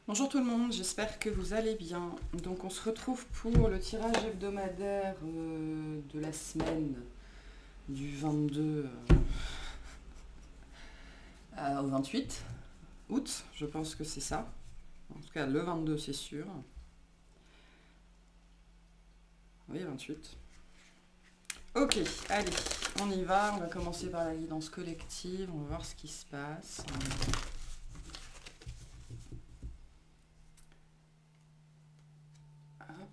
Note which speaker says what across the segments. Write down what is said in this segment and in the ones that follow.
Speaker 1: Bonjour tout le monde, j'espère que vous allez bien. Donc on se retrouve pour le tirage hebdomadaire de la semaine du 22 au 28 août, je pense que c'est ça. En tout cas le 22 c'est sûr. Oui, 28. Ok, allez, on y va. On va commencer par la guidance collective, on va voir ce qui se passe.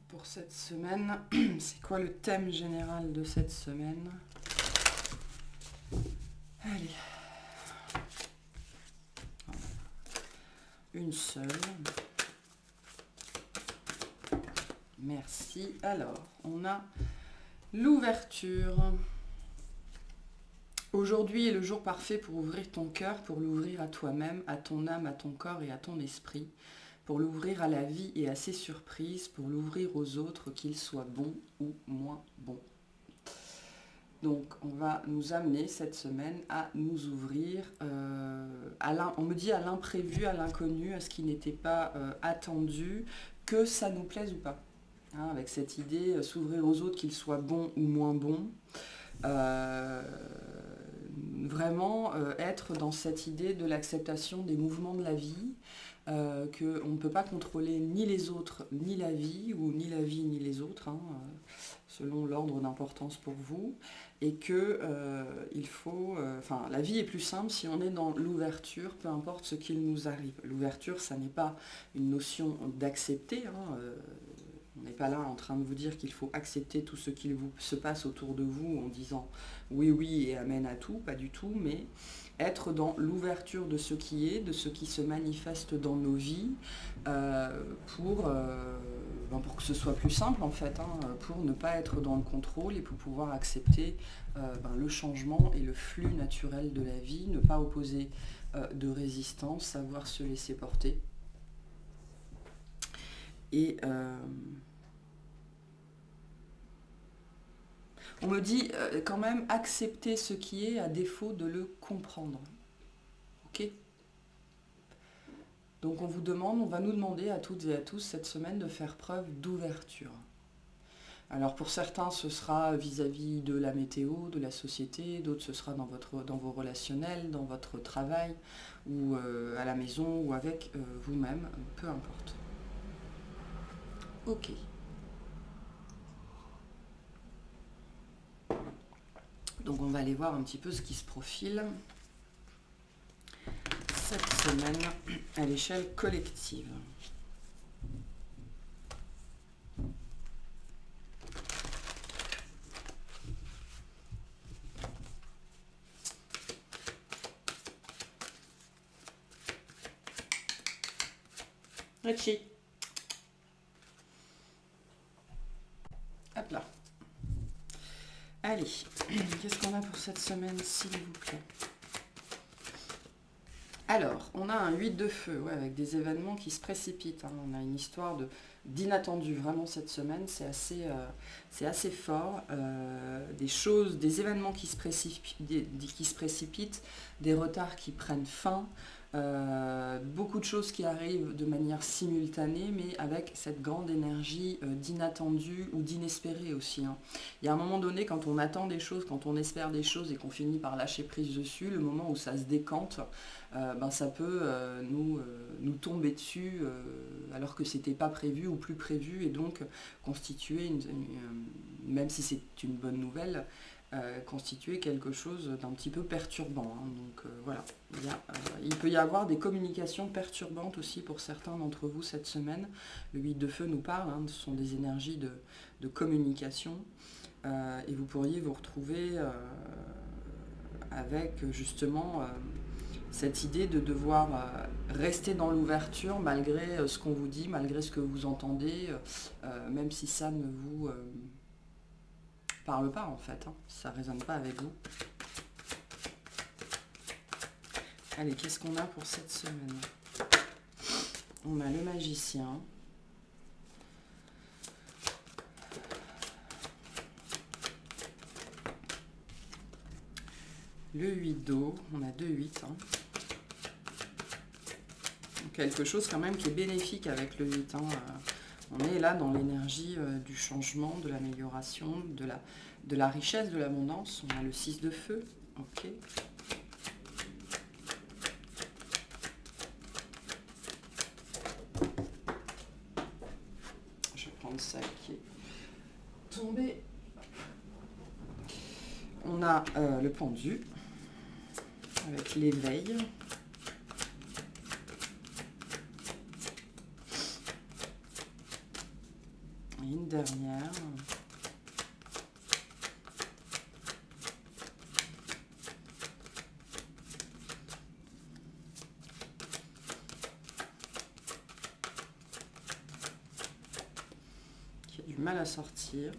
Speaker 1: Pour cette semaine, c'est quoi le thème général de cette semaine? Allez. Une seule. Merci. Alors, on a l'ouverture. Aujourd'hui est le jour parfait pour ouvrir ton cœur, pour l'ouvrir à toi-même, à ton âme, à ton corps et à ton esprit, pour l'ouvrir à la vie et à ses surprises, pour l'ouvrir aux autres, qu'ils soient bons ou moins bons. Donc on va nous amener cette semaine à nous ouvrir, on me dit à l'imprévu, à l'inconnu, à ce qui n'était pas attendu, que ça nous plaise ou pas. Hein, avec cette idée, s'ouvrir aux autres, qu'ils soient bons ou moins bons. Vraiment être dans cette idée de l'acceptation des mouvements de la vie, qu'on ne peut pas contrôler ni les autres ni la vie, ou ni la vie ni les autres, hein, selon l'ordre d'importance pour vous, et que il faut, la vie est plus simple si on est dans l'ouverture, peu importe ce qu'il nous arrive. L'ouverture, ça n'est pas une notion d'accepter, hein, on n'est pas là en train de vous dire qu'il faut accepter tout ce qui se passe autour de vous en disant oui, oui et amen à tout, pas du tout, mais être dans l'ouverture de ce qui est, de ce qui se manifeste dans nos vies, pour que ce soit plus simple en fait, hein, pour ne pas être dans le contrôle et pour pouvoir accepter le changement et le flux naturel de la vie, ne pas opposer de résistance, savoir se laisser porter. Et on me dit quand même accepter ce qui est à défaut de le comprendre. Ok ? Donc on va nous demander à toutes et à tous cette semaine de faire preuve d'ouverture. Alors pour certains ce sera vis-à-vis de la météo, de la société, d'autres ce sera dans vos relationnels, dans votre travail, ou à la maison, ou avec vous-même, peu importe. Ok. Donc on va aller voir un petit peu ce qui se profile cette semaine à l'échelle collective. Richie. Hop là. Allez, qu'est-ce qu'on a pour cette semaine, s'il vous plaît? Alors, on a un 8 de feu, ouais, avec des événements qui se précipitent. Hein. On a une histoire d'inattendu, vraiment cette semaine, c'est assez fort. Des événements qui se précipitent, des retards qui prennent fin. Beaucoup de choses qui arrivent de manière simultanée, mais avec cette grande énergie d'inattendu ou d'inespéré aussi. Hein. Il y a un moment donné, quand on attend des choses, quand on espère des choses et qu'on finit par lâcher prise dessus, le moment où ça se décante, ça peut nous tomber dessus alors que c'était pas prévu ou plus prévu, et donc constituer, même si c'est une bonne nouvelle, constituer quelque chose d'un petit peu perturbant. Hein. Donc voilà, il peut y avoir des communications perturbantes aussi pour certains d'entre vous cette semaine. Le 8 de feu nous parle, hein, ce sont des énergies de communication, et vous pourriez vous retrouver avec justement cette idée de devoir rester dans l'ouverture malgré ce qu'on vous dit, malgré ce que vous entendez, même si ça ne vous parle pas en fait, hein, ça ne résonne pas avec vous. Allez, qu'est-ce qu'on a pour cette semaine? On a le magicien. Le 8 d'eau, on a 2 8. Hein. quelque chose quand même qui est bénéfique avec le 8. Hein. On est là dans l'énergie du changement, de l'amélioration, de la richesse, de l'abondance. On a le 6 de feu. Ok. Je vais prendre ça qui est tombé. On a le pendu avec l'éveil. Et une dernière. Qui a du mal à sortir.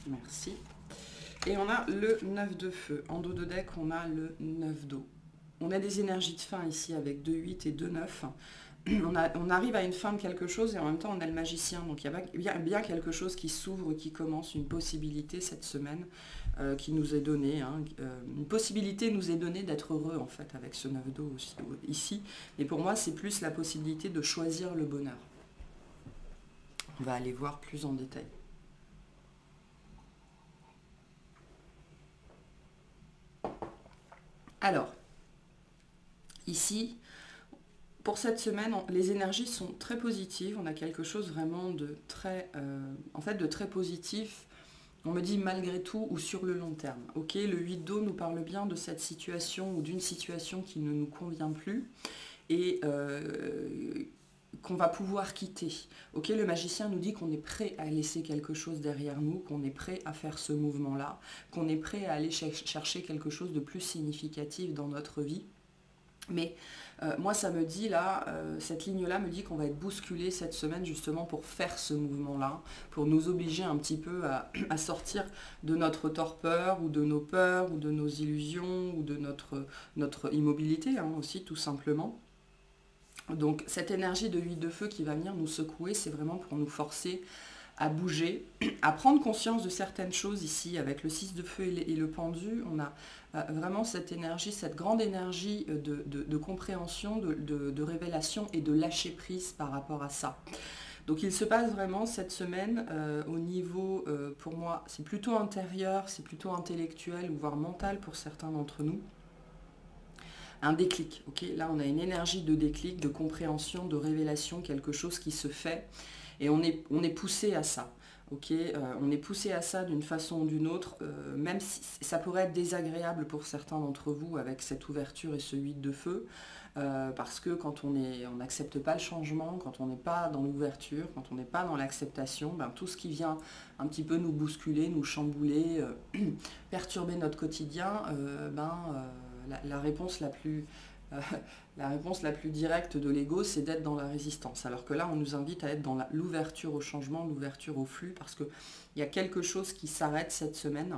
Speaker 1: Merci. Et on a le 9 de feu. En dos de deck, on a le 9 d'eau. On a des énergies de fin ici avec 2-8 et 2-9. On arrive à une fin de quelque chose et en même temps on a le magicien. Donc il y a bien quelque chose qui s'ouvre, qui commence, une possibilité cette semaine qui nous est donnée. Hein. Une possibilité nous est donnée d'être heureux en fait avec ce 9 d'eau ici. Et pour moi c'est plus la possibilité de choisir le bonheur. On va aller voir plus en détail. Alors, ici, pour cette semaine, les énergies sont très positives. On a quelque chose vraiment de très, de très positif. On me dit malgré tout ou sur le long terme. Ok, le 8 d'eau nous parle bien de cette situation ou d'une situation qui ne nous convient plus et qu'on va pouvoir quitter. Ok, le magicien nous dit qu'on est prêt à laisser quelque chose derrière nous, qu'on est prêt à faire ce mouvement-là, qu'on est prêt à aller chercher quelque chose de plus significatif dans notre vie. Mais moi, ça me dit là, cette ligne-là me dit qu'on va être bousculé cette semaine justement pour faire ce mouvement-là, pour nous obliger un petit peu à sortir de notre torpeur ou de nos peurs ou de nos illusions ou de notre immobilité hein, aussi tout simplement. Donc cette énergie de 8 de feu qui va venir nous secouer, c'est vraiment pour nous forcer à bouger, à prendre conscience de certaines choses ici. Avec le 6 de feu et le pendu, on a vraiment cette énergie, cette grande énergie de compréhension, de révélation et de lâcher prise par rapport à ça. Donc il se passe vraiment cette semaine au niveau, pour moi, c'est plutôt intérieur, c'est plutôt intellectuel, voire mental pour certains d'entre nous. Un déclic, ok. Là, on a une énergie de déclic, de compréhension, de révélation, quelque chose qui se fait. Et on est poussé à ça, ok. On est poussé à ça d'une façon ou d'une autre, même si ça pourrait être désagréable pour certains d'entre vous avec cette ouverture et ce 8 de feu, parce que quand on n'accepte pas le changement, quand on n'est pas dans l'ouverture, quand on n'est pas dans l'acceptation, ben, tout ce qui vient un petit peu nous bousculer, nous chambouler, perturber notre quotidien, la réponse la plus directe de l'ego, c'est d'être dans la résistance. Alors que là, on nous invite à être dans l'ouverture au changement, l'ouverture au flux, parce qu'il y a quelque chose qui s'arrête cette semaine,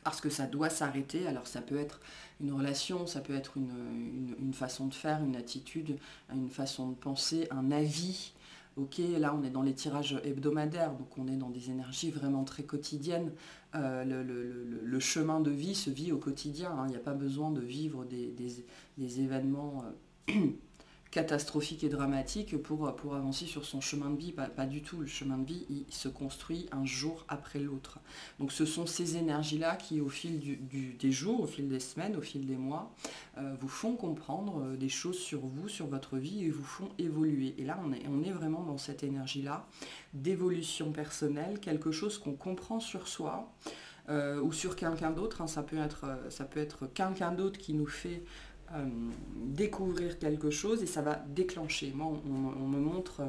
Speaker 1: parce que ça doit s'arrêter. Alors ça peut être une relation, ça peut être une façon de faire, une attitude, une façon de penser, un avis. Ok, là on est dans les tirages hebdomadaires, donc on est dans des énergies vraiment très quotidiennes. Le chemin de vie se vit au quotidien, hein. Il n'y a pas besoin de vivre des événements catastrophiques et dramatiques pour avancer sur son chemin de vie, pas du tout. Le chemin de vie, il se construit un jour après l'autre. Donc ce sont ces énergies-là qui, au fil des jours, au fil des semaines, au fil des mois, vous font comprendre des choses sur vous, sur votre vie, et vous font évoluer. Et là, on est vraiment dans cette énergie-là, d'évolution personnelle, quelque chose qu'on comprend sur soi, ou sur quelqu'un d'autre, hein. Ça peut être quelqu'un d'autre qui nous fait découvrir quelque chose et ça va déclencher. Moi, on me montre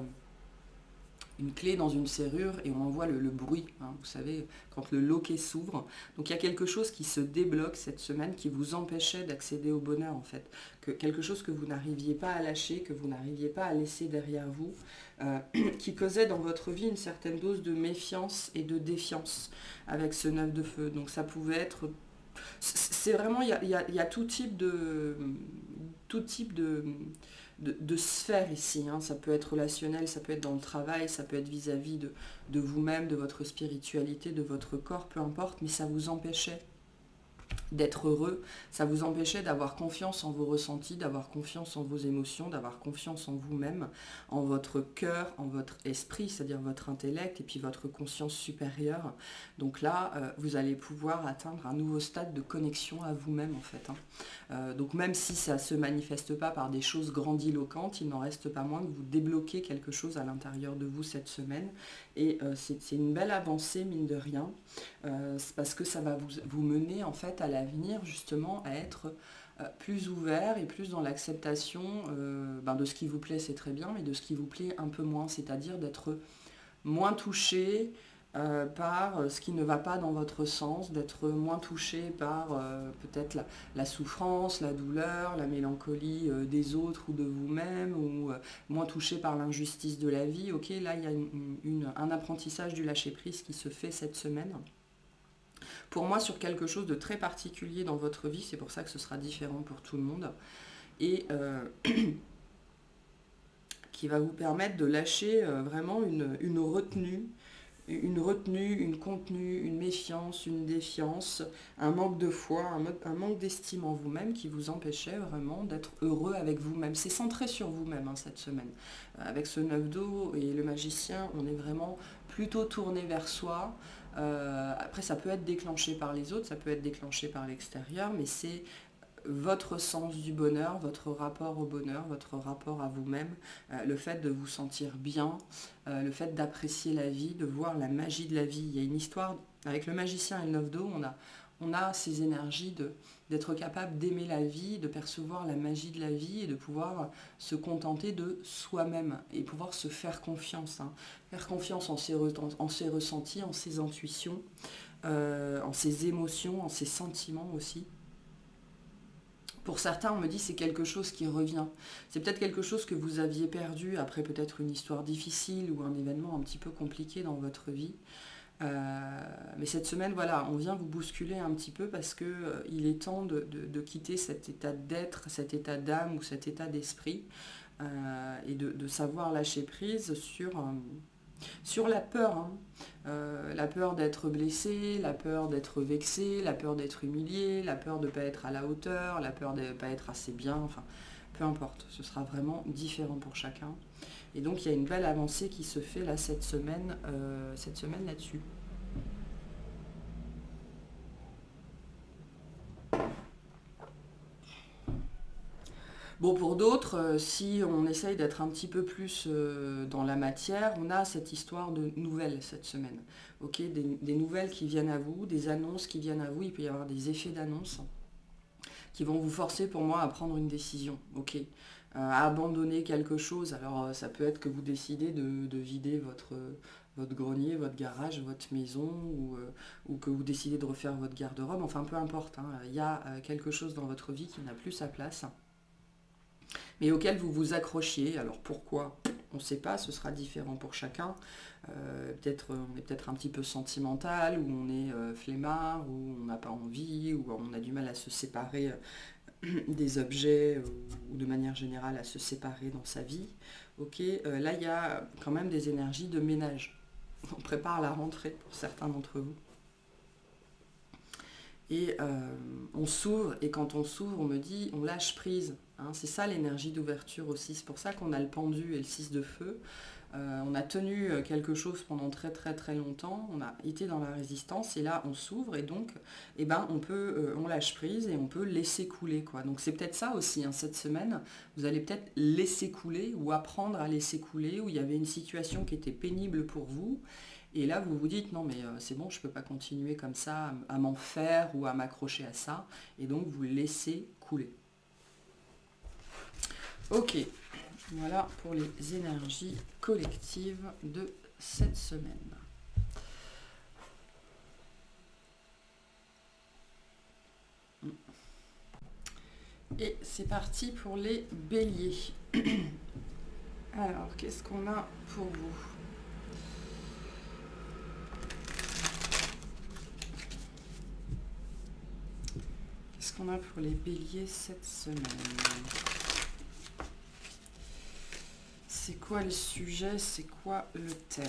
Speaker 1: une clé dans une serrure et on envoie le bruit, hein, vous savez, quand le loquet s'ouvre. Donc il y a quelque chose qui se débloque cette semaine qui vous empêchait d'accéder au bonheur en fait. Quelque chose que vous n'arriviez pas à lâcher, que vous n'arriviez pas à laisser derrière vous, qui causait dans votre vie une certaine dose de méfiance et de défiance avec ce 9 de feu. Donc ça pouvait être... C'est vraiment, il y a tout type de sphère ici, hein. Ça peut être relationnel, ça peut être dans le travail, ça peut être vis-à-vis de vous-même, de votre spiritualité, de votre corps, peu importe, mais ça vous empêchait d'être heureux, ça vous empêchait d'avoir confiance en vos ressentis, d'avoir confiance en vos émotions, d'avoir confiance en vous-même, en votre cœur, en votre esprit, c'est-à-dire votre intellect et puis votre conscience supérieure. Donc là, vous allez pouvoir atteindre un nouveau stade de connexion à vous-même en fait. Donc même si ça ne se manifeste pas par des choses grandiloquentes, il n'en reste pas moins que vous débloquez quelque chose à l'intérieur de vous cette semaine. Et c'est une belle avancée, mine de rien, parce que ça va vous mener en fait à l'avenir justement à être plus ouvert et plus dans l'acceptation de ce qui vous plaît, c'est très bien, mais de ce qui vous plaît un peu moins, c'est-à-dire d'être moins touché par ce qui ne va pas dans votre sens, d'être moins touché par peut-être la souffrance, la douleur, la mélancolie des autres ou de vous-même, ou moins touché par l'injustice de la vie. Ok, là il y a un apprentissage du lâcher-prise qui se fait cette semaine. Pour moi, sur quelque chose de très particulier dans votre vie, c'est pour ça que ce sera différent pour tout le monde, et qui va vous permettre de lâcher vraiment une retenue, une contenue, une méfiance, une défiance, un manque de foi, un manque d'estime en vous-même qui vous empêchait vraiment d'être heureux avec vous-même. C'est centré sur vous-même cette semaine. Avec ce 9 d'eau et le magicien, on est vraiment plutôt tourné vers soi. Après, ça peut être déclenché par les autres, ça peut être déclenché par l'extérieur, mais c'est votre sens du bonheur, votre rapport au bonheur, votre rapport à vous-même, le fait de vous sentir bien, le fait d'apprécier la vie, de voir la magie de la vie. Il y a une histoire, avec le magicien et le 9 d'eau, on a ces énergies d'être capable d'aimer la vie, de percevoir la magie de la vie et de pouvoir se contenter de soi-même et pouvoir se faire confiance. Faire confiance en ses ressentis, en ses intuitions, en ses émotions, en ses sentiments aussi. Pour certains, on me dit c'est quelque chose qui revient. C'est peut-être quelque chose que vous aviez perdu après peut-être une histoire difficile ou un événement un petit peu compliqué dans votre vie. Mais cette semaine, voilà, on vient vous bousculer un petit peu parce que il est temps de quitter cet état d'être, cet état d'âme ou cet état d'esprit et de savoir lâcher prise sur la peur. La peur d'être blessé, la peur d'être vexé, la peur d'être humilié, la peur de ne pas être à la hauteur, la peur de ne pas être assez bien, enfin, peu importe, ce sera vraiment différent pour chacun. Et donc il y a une belle avancée qui se fait là cette semaine là-dessus. Bon, pour d'autres, si on essaye d'être un petit peu plus dans la matière, on a cette histoire de nouvelles cette semaine. Ok, des nouvelles qui viennent à vous, des annonces qui viennent à vous, il peut y avoir des effets d'annonce qui vont vous forcer pour moi à prendre une décision, ok, à abandonner quelque chose. Alors ça peut être que vous décidez de vider votre grenier, votre garage, votre maison, ou que vous décidez de refaire votre garde-robe, enfin peu importe, il y a quelque chose dans votre vie qui n'a plus sa place, mais auquel vous vous accrochiez. Alors pourquoi? On ne sait pas, ce sera différent pour chacun. Peut-être on est peut-être un petit peu sentimental, ou on est flemmard, ou on n'a pas envie, ou on a du mal à se séparer des objets, ou de manière générale à se séparer dans sa vie. Ok, là il y a quand même des énergies de ménage. On prépare la rentrée pour certains d'entre vous. Et on s'ouvre, et quand on s'ouvre, on me dit, on lâche prise. C'est ça l'énergie d'ouverture aussi. C'est pour ça qu'on a le pendu et le 6 de feu. On a tenu quelque chose pendant très très très longtemps. On a été dans la résistance, et là on s'ouvre, et donc on lâche prise et on peut laisser couler, quoi. Donc c'est peut-être ça aussi, cette semaine. Vous allez peut-être laisser couler ou apprendre à laisser couler, où il y avait une situation qui était pénible pour vous. Et là, vous vous dites, non mais c'est bon, je ne peux pas continuer comme ça à m'en faire ou à m'accrocher à ça. Et donc, vous laissez couler. Ok, voilà pour les énergies collectives de cette semaine. Et c'est parti pour les béliers. Alors, qu'est-ce qu'on a pour vous ? Qu'est-ce qu'on a pour les béliers cette semaine? C'est quoi le sujet? C'est quoi le thème?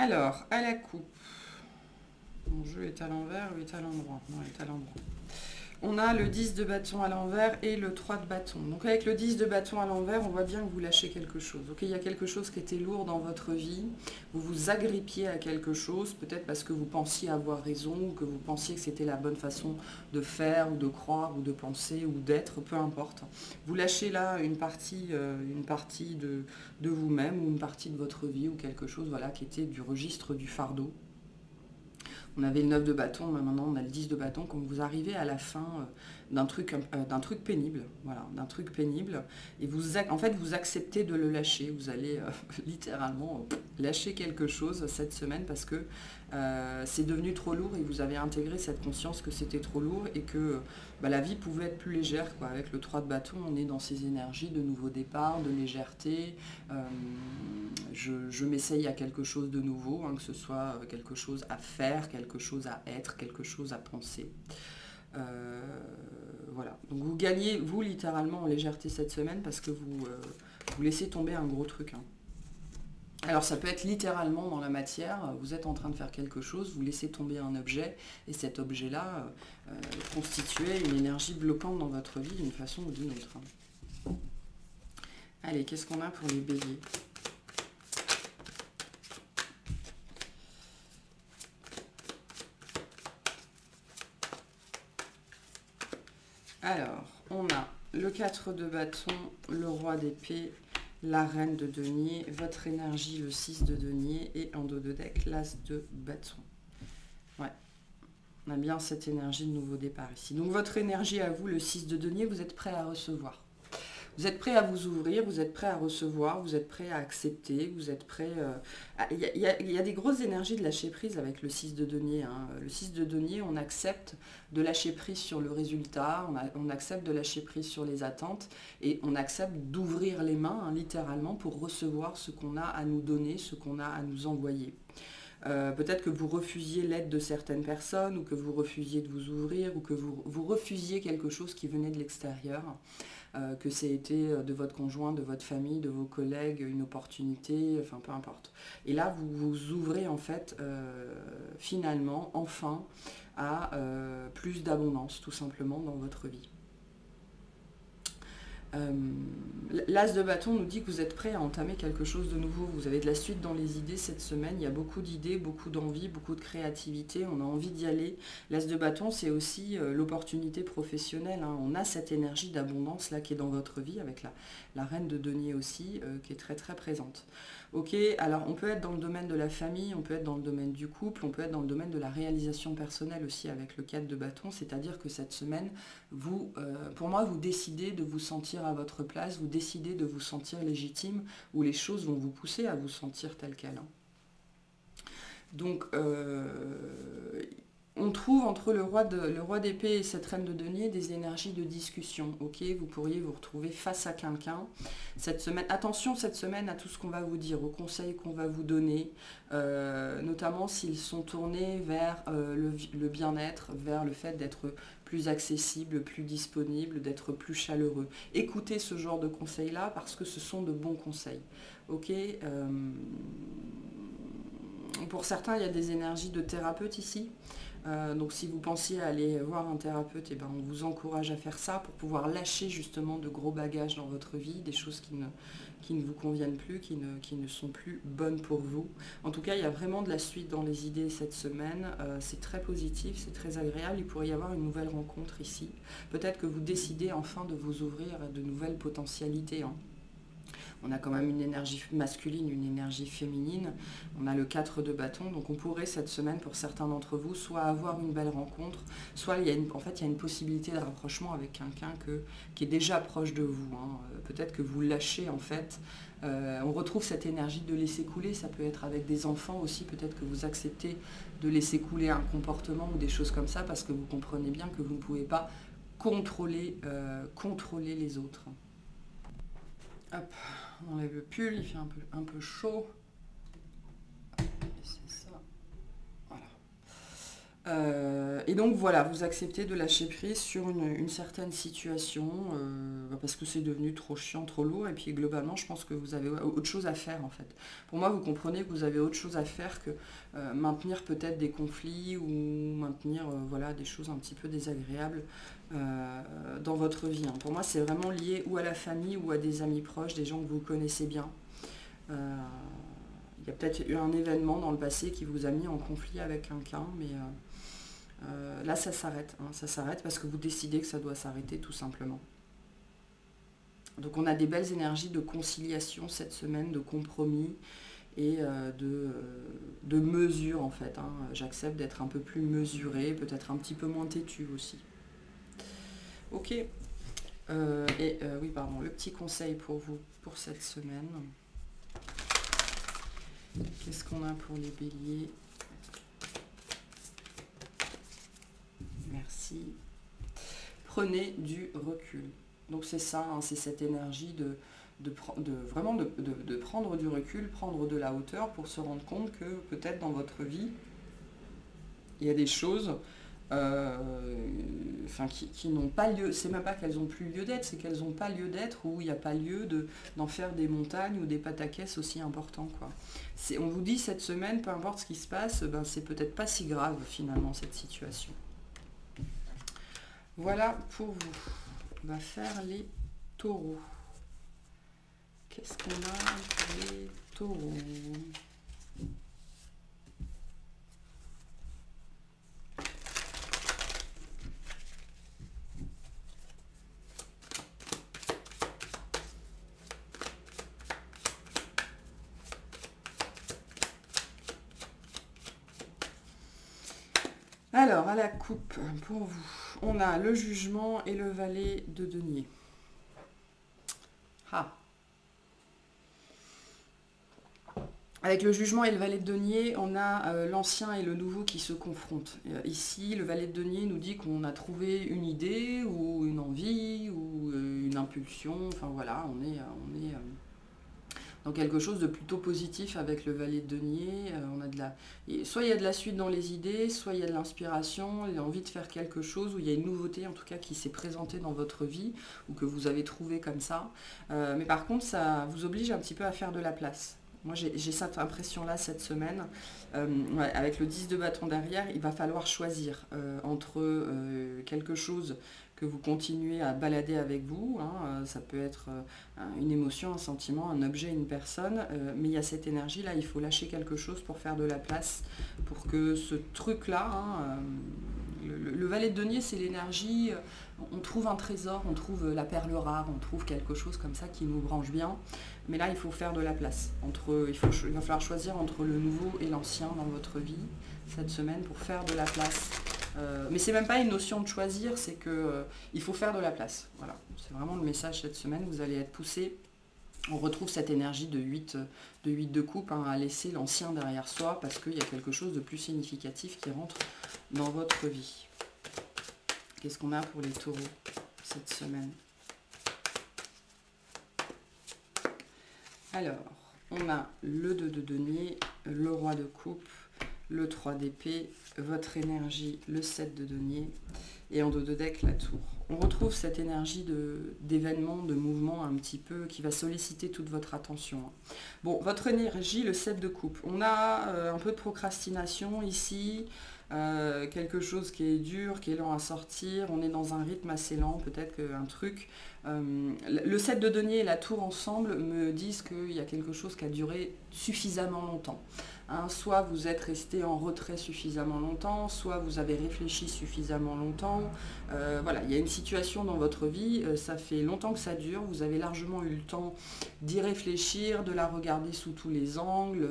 Speaker 1: Alors, à la coupe. Mon jeu est à l'envers ou est à l'endroit? Non, il est à l'endroit. On a le 10 de bâton à l'envers et le 3 de bâton. Donc avec le 10 de bâton à l'envers, on voit bien que vous lâchez quelque chose. Ok, il y a quelque chose qui était lourd dans votre vie. Vous vous agrippiez à quelque chose, peut-être parce que vous pensiez avoir raison, ou que vous pensiez que c'était la bonne façon de faire, ou de croire, ou de penser, ou d'être, peu importe. Vous lâchez là une partie de vous-même, ou une partie de votre vie, ou quelque chose voilà, qui était du registre du fardeau. On avait le 9 de bâton, mais maintenant on a le 10 de bâton. Quand vous arrivez à la fin d'un truc pénible, voilà, d'un truc pénible, et en fait vous acceptez de le lâcher. Vous allez littéralement lâcher quelque chose cette semaine parce que c'est devenu trop lourd et vous avez intégré cette conscience que c'était trop lourd et que la vie pouvait être plus légère, quoi. Avec le 3 de bâton, on est dans ces énergies de nouveau départ, de légèreté. Je m'essaye à quelque chose de nouveau, hein, que ce soit quelque chose à faire, quelque chose à être, quelque chose à penser. Voilà. Donc vous gagnez, vous, littéralement en légèreté cette semaine parce que vous laissez tomber un gros truc. Hein. Alors ça peut être littéralement dans la matière, vous êtes en train de faire quelque chose, vous laissez tomber un objet, et cet objet-là constituait une énergie bloquante dans votre vie d'une façon ou d'une autre. Allez, qu'est-ce qu'on a pour les béliers? Alors, on a le 4 de bâton, le roi d'épée, la reine de denier, votre énergie, le 6 de denier, et en dos de deck, l'as de bâton. Ouais, on a bien cette énergie de nouveau départ ici. Donc votre énergie à vous, le 6 de denier, vous êtes prêt à recevoir. Vous êtes prêt à vous ouvrir, vous êtes prêt à recevoir, vous êtes prêt à accepter, vous êtes prêt... Il y a des grosses énergies de lâcher prise avec le 6 de denier. Hein. Le 6 de denier, on accepte de lâcher prise sur le résultat, on accepte de lâcher prise sur les attentes et on accepte d'ouvrir les mains, hein, littéralement, pour recevoir ce qu'on a à nous donner, ce qu'on a à nous envoyer. Peut-être que vous refusiez l'aide de certaines personnes ou que vous refusiez de vous ouvrir ou que vous refusiez quelque chose qui venait de l'extérieur. Que c'était de votre conjoint, de votre famille, de vos collègues, une opportunité, enfin peu importe. Et là, vous vous ouvrez en fait, finalement, enfin, à plus d'abondance, tout simplement, dans votre vie. L'as de bâton nous dit que vous êtes prêt à entamer quelque chose de nouveau. Vous avez de la suite dans les idées cette semaine. Il y a beaucoup d'idées, beaucoup d'envie, beaucoup de créativité. On a envie d'y aller. L'as de bâton, c'est aussi l'opportunité professionnelle. Hein. On a cette énergie d'abondance là qui est dans votre vie avec la reine de denier aussi qui est très très présente. Ok, alors on peut être dans le domaine de la famille, on peut être dans le domaine du couple, on peut être dans le domaine de la réalisation personnelle aussi avec le 4 de bâton, c'est-à-dire que cette semaine, pour moi, vous décidez de vous sentir à votre place, vous décidez de vous sentir légitime, où les choses vont vous pousser à vous sentir tel quel. Hein. Donc, on trouve entre le roi d'épée et cette reine de denier des énergies de discussion. Ok, vous pourriez vous retrouver face à quelqu'un cette semaine. Attention cette semaine à tout ce qu'on va vous dire, aux conseils qu'on va vous donner, notamment s'ils sont tournés vers le bien-être, vers le fait d'être plus accessible, plus disponible, d'être plus chaleureux. Écoutez ce genre de conseils-là parce que ce sont de bons conseils. Ok. Pour certains, il y a des énergies de thérapeute ici. Donc si vous pensiez aller voir un thérapeute, eh ben, on vous encourage à faire ça pour pouvoir lâcher justement de gros bagages dans votre vie, des choses qui ne vous conviennent plus, qui ne sont plus bonnes pour vous. En tout cas, il y a vraiment de la suite dans les idées cette semaine. C'est très positif, c'est très agréable. Il pourrait y avoir une nouvelle rencontre ici. Peut-être que vous décidez enfin de vous ouvrir à de nouvelles potentialités. Hein. On a quand même une énergie masculine, une énergie féminine. On a le 4 de bâton. Donc on pourrait cette semaine, pour certains d'entre vous, soit avoir une belle rencontre, soit il y a une possibilité de rapprochement avec quelqu'un qui est déjà proche de vous. Hein. Peut-être que vous lâchez en fait. On retrouve cette énergie de laisser couler. Ça peut être avec des enfants aussi. Peut-être que vous acceptez de laisser couler un comportement ou des choses comme ça parce que vous comprenez bien que vous ne pouvez pas contrôler les autres. Hop, on enlève le pull, il fait un peu chaud. C'est ça. Voilà. Et donc voilà, vous acceptez de lâcher prise sur une certaine situation parce que c'est devenu trop chiant, trop lourd. Et puis globalement, je pense que vous avez autre chose à faire en fait. Pour moi, vous comprenez que vous avez autre chose à faire que maintenir peut-être des conflits ou maintenir voilà, des choses un petit peu désagréables dans votre vie, hein. Pour moi, c'est vraiment lié ou à la famille ou à des amis proches, des gens que vous connaissez bien. Euh, il y a peut-être eu un événement dans le passé qui vous a mis en conflit avec quelqu'un, mais là, ça s'arrête, hein. Ça s'arrête parce que vous décidez que ça doit s'arrêter tout simplement. Donc on a des belles énergies de conciliation cette semaine, de compromis et de mesure en fait, hein. J'accepte d'être un peu plus mesurée, peut-être un petit peu moins têtue aussi. Ok. Oui, pardon, le petit conseil pour vous pour cette semaine. Qu'est-ce qu'on a pour les béliers? Merci. Prenez du recul. Donc c'est ça, hein, c'est cette énergie vraiment de prendre du recul, prendre de la hauteur pour se rendre compte que peut-être dans votre vie, il y a des choses qui n'ont pas lieu. C'est même pas qu'elles n'ont plus lieu d'être, c'est qu'elles n'ont pas lieu d'être ou il n'y a pas lieu d'en faire des montagnes ou des pataquès aussi importants, quoi. On vous dit cette semaine, peu importe ce qui se passe, ben, c'est peut-être pas si grave finalement cette situation. Voilà pour vous. On va faire les taureaux. Qu'est-ce qu'on a pour les taureaux? Alors, à la coupe, pour vous, on a le jugement et le valet de denier. Ah. Avec le jugement et le valet de denier, on a l'ancien et le nouveau qui se confrontent. Ici, le valet de denier nous dit qu'on a trouvé une idée ou une envie ou une impulsion. Enfin voilà, on est dans quelque chose de plutôt positif avec le valet de denier. Soit il y a de la suite dans les idées, soit il y a de l'inspiration, il y a envie de faire quelque chose, ou il y a une nouveauté en tout cas qui s'est présentée dans votre vie, ou que vous avez trouvé comme ça. Mais par contre, ça vous oblige un petit peu à faire de la place. Moi, j'ai cette impression-là cette semaine. Ouais, avec le 10 de bâton derrière, il va falloir choisir entre quelque chose que vous continuez à balader avec vous, hein, ça peut être une émotion, un sentiment, un objet, une personne, mais il y a cette énergie-là, il faut lâcher quelque chose pour faire de la place, pour que ce truc-là, hein, le valet de denier, c'est l'énergie, on trouve un trésor, on trouve la perle rare, on trouve quelque chose comme ça qui nous branche bien, mais là, il faut faire de la place. Il va falloir choisir entre le nouveau et l'ancien dans votre vie cette semaine pour faire de la place. Mais c'est même pas une notion de choisir, c'est que il faut faire de la place. Voilà, c'est vraiment le message cette semaine. Vous allez être poussé. On retrouve cette énergie de 8 de coupe, hein, à laisser l'ancien derrière soi parce qu'il y a quelque chose de plus significatif qui rentre dans votre vie. Qu'est-ce qu'on a pour les taureaux cette semaine? Alors, on a le 2 de denier, le roi de coupe, le 3 d'épée, votre énergie, le 7 de denier, et en dos de deck, la tour. On retrouve cette énergie d'événement, de mouvement un petit peu, qui va solliciter toute votre attention. Bon, votre énergie, le 7 de coupe. On a un peu de procrastination ici, quelque chose qui est dur, qui est lent à sortir. On est dans un rythme assez lent, peut-être qu'un truc. Le 7 de denier et la tour ensemble me disent qu'il y a quelque chose qui a duré suffisamment longtemps. Hein, soit vous êtes resté en retrait suffisamment longtemps, soit vous avez réfléchi suffisamment longtemps. Voilà, il y a une situation dans votre vie, ça fait longtemps que ça dure, vous avez largement eu le temps d'y réfléchir, de la regarder sous tous les angles,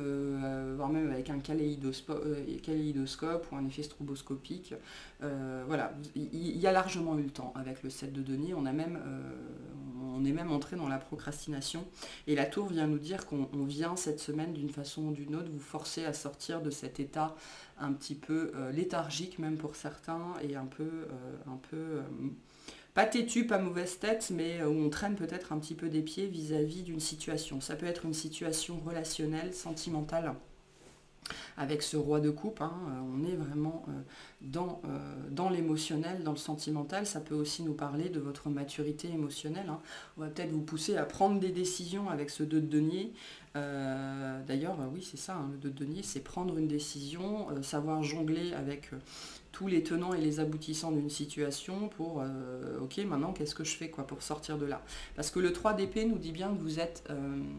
Speaker 1: voire même avec un kaléidoscope ou un effet stroboscopique. Voilà, il y a largement eu le temps avec le 7 de denier, on est même entré dans la procrastination. Et la tour vient nous dire qu'on vient cette semaine d'une façon ou d'une autre vous forcer à sortir de cet état un petit peu léthargique même pour certains et un peu pas têtu, pas mauvaise tête, mais où on traîne peut-être un petit peu des pieds vis-à-vis d'une situation. Ça peut être une situation relationnelle, sentimentale, avec ce roi de coupe, hein, on est vraiment dans l'émotionnel, dans le sentimental. Ça peut aussi nous parler de votre maturité émotionnelle, hein. On va peut-être vous pousser à prendre des décisions avec ce 2 de denier. D'ailleurs, oui, c'est ça, hein, le 2 de denier, c'est prendre une décision, savoir jongler avec tous les tenants et les aboutissants d'une situation pour, ok, maintenant, qu'est-ce que je fais quoi, pour sortir de là? Parce que le 3 d'épée nous dit bien que vous êtes,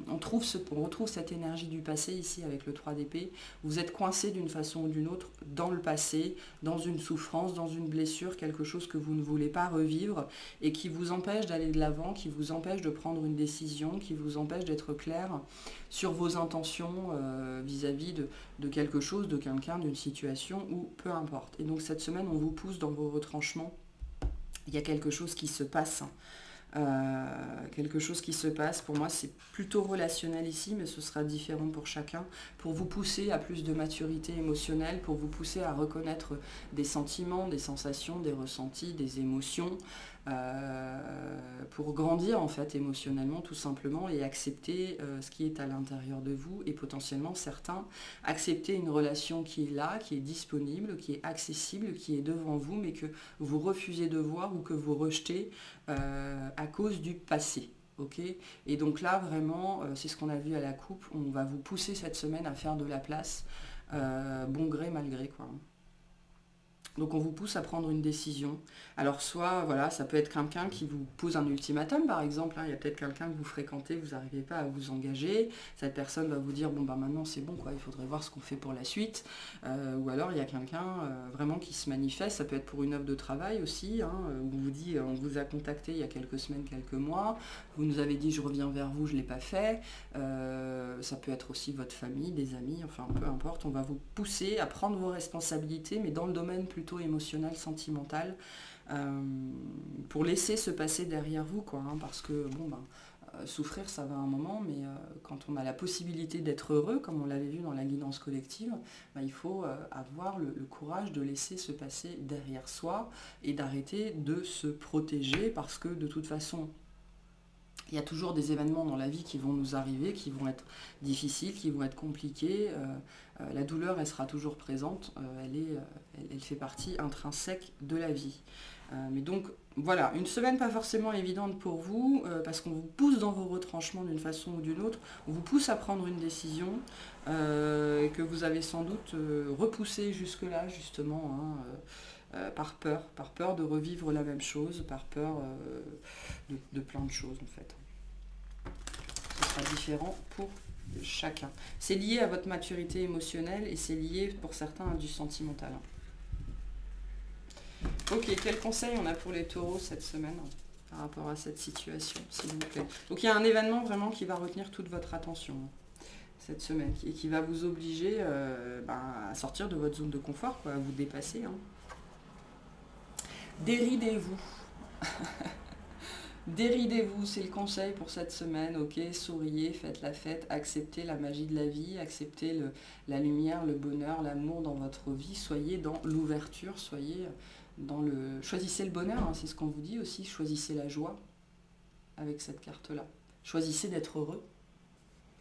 Speaker 1: on retrouve cette énergie du passé ici avec le 3 d'épée. Vous êtes coincé d'une façon ou d'une autre dans le passé, dans une souffrance, dans une blessure, quelque chose que vous ne voulez pas revivre et qui vous empêche d'aller de l'avant, qui vous empêche de prendre une décision, qui vous empêche d'être clair sur vos intentions vis-à-vis de quelque chose, de quelqu'un, d'une situation ou peu importe. Et donc cette semaine, on vous pousse dans vos retranchements. Il y a quelque chose qui se passe. Quelque chose qui se passe. Pour moi, c'est plutôt relationnel ici, mais ce sera différent pour chacun. Pour vous pousser à plus de maturité émotionnelle, pour vous pousser à reconnaître des sentiments, des sensations, des ressentis, des émotions, pour grandir en fait émotionnellement tout simplement et accepter ce qui est à l'intérieur de vous et potentiellement certains accepter une relation qui est là, qui est disponible, qui est accessible, qui est devant vous mais que vous refusez de voir ou que vous rejetez à cause du passé. Okay, et donc là vraiment c'est ce qu'on a vu à la coupe, on va vous pousser cette semaine à faire de la place, bon gré mal gré quoi. Donc on vous pousse à prendre une décision. Alors soit, voilà, ça peut être quelqu'un qui vous pose un ultimatum par exemple, hein. Il y a peut-être quelqu'un que vous fréquentez, vous n'arrivez pas à vous engager, cette personne va vous dire bon bah maintenant c'est bon quoi, il faudrait voir ce qu'on fait pour la suite. Ou alors il y a quelqu'un vraiment qui se manifeste, ça peut être pour une offre de travail aussi, hein, où on vous dit, on vous a contacté il y a quelques semaines, quelques mois, vous nous avez dit je reviens vers vous, je ne l'ai pas fait. Ça peut être aussi votre famille, des amis, enfin peu importe, on va vous pousser à prendre vos responsabilités mais dans le domaine plutôt émotionnel, sentimental, pour laisser se passer derrière vous, quoi, hein, parce que bon, ben, souffrir ça va un moment, mais quand on a la possibilité d'être heureux, comme on l'avait vu dans la guidance collective, ben, il faut avoir le courage de laisser se passer derrière soi et d'arrêter de se protéger, parce que de toute façon, il y a toujours des événements dans la vie qui vont nous arriver, qui vont être difficiles, qui vont être compliqués. La douleur, elle sera toujours présente. Elle fait partie intrinsèque de la vie. Mais donc, voilà, une semaine pas forcément évidente pour vous, parce qu'on vous pousse dans vos retranchements d'une façon ou d'une autre. On vous pousse à prendre une décision que vous avez sans doute repoussée jusque-là, justement, hein, par peur de revivre la même chose, par peur de plein de choses, en fait. Ce sera différent pour chacun. C'est lié à votre maturité émotionnelle et c'est lié pour certains à du sentimental. Ok, quel conseil on a pour les taureaux cette semaine par rapport à cette situation, s'il vous plaît? Donc il y a un événement vraiment qui va retenir toute votre attention cette semaine et qui va vous obliger à sortir de votre zone de confort, quoi, à vous dépasser. Hein. Déridez-vous. Déridez-vous, c'est le conseil pour cette semaine, ok, souriez, faites la fête, acceptez la magie de la vie, acceptez la lumière, le bonheur, l'amour dans votre vie, soyez dans l'ouverture, soyez dans le... Choisissez le bonheur, hein, c'est ce qu'on vous dit aussi, choisissez la joie avec cette carte-là. Choisissez d'être heureux,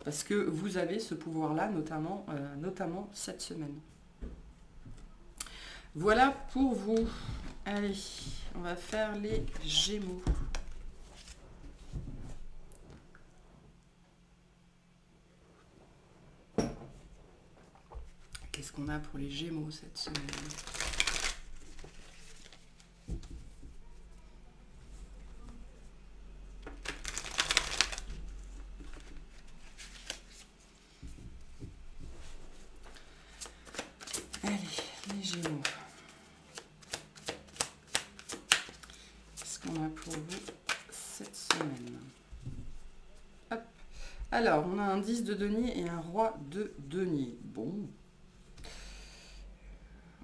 Speaker 1: parce que vous avez ce pouvoir-là, notamment cette semaine. Voilà pour vous. Allez, on va faire les Gémeaux. Qu'est-ce qu'on a pour les Gémeaux cette semaine? Allez, les Gémeaux. Qu'est-ce qu'on a pour vous cette semaine? Hop. Alors, on a un 10 de denier et un roi de denier. Bon.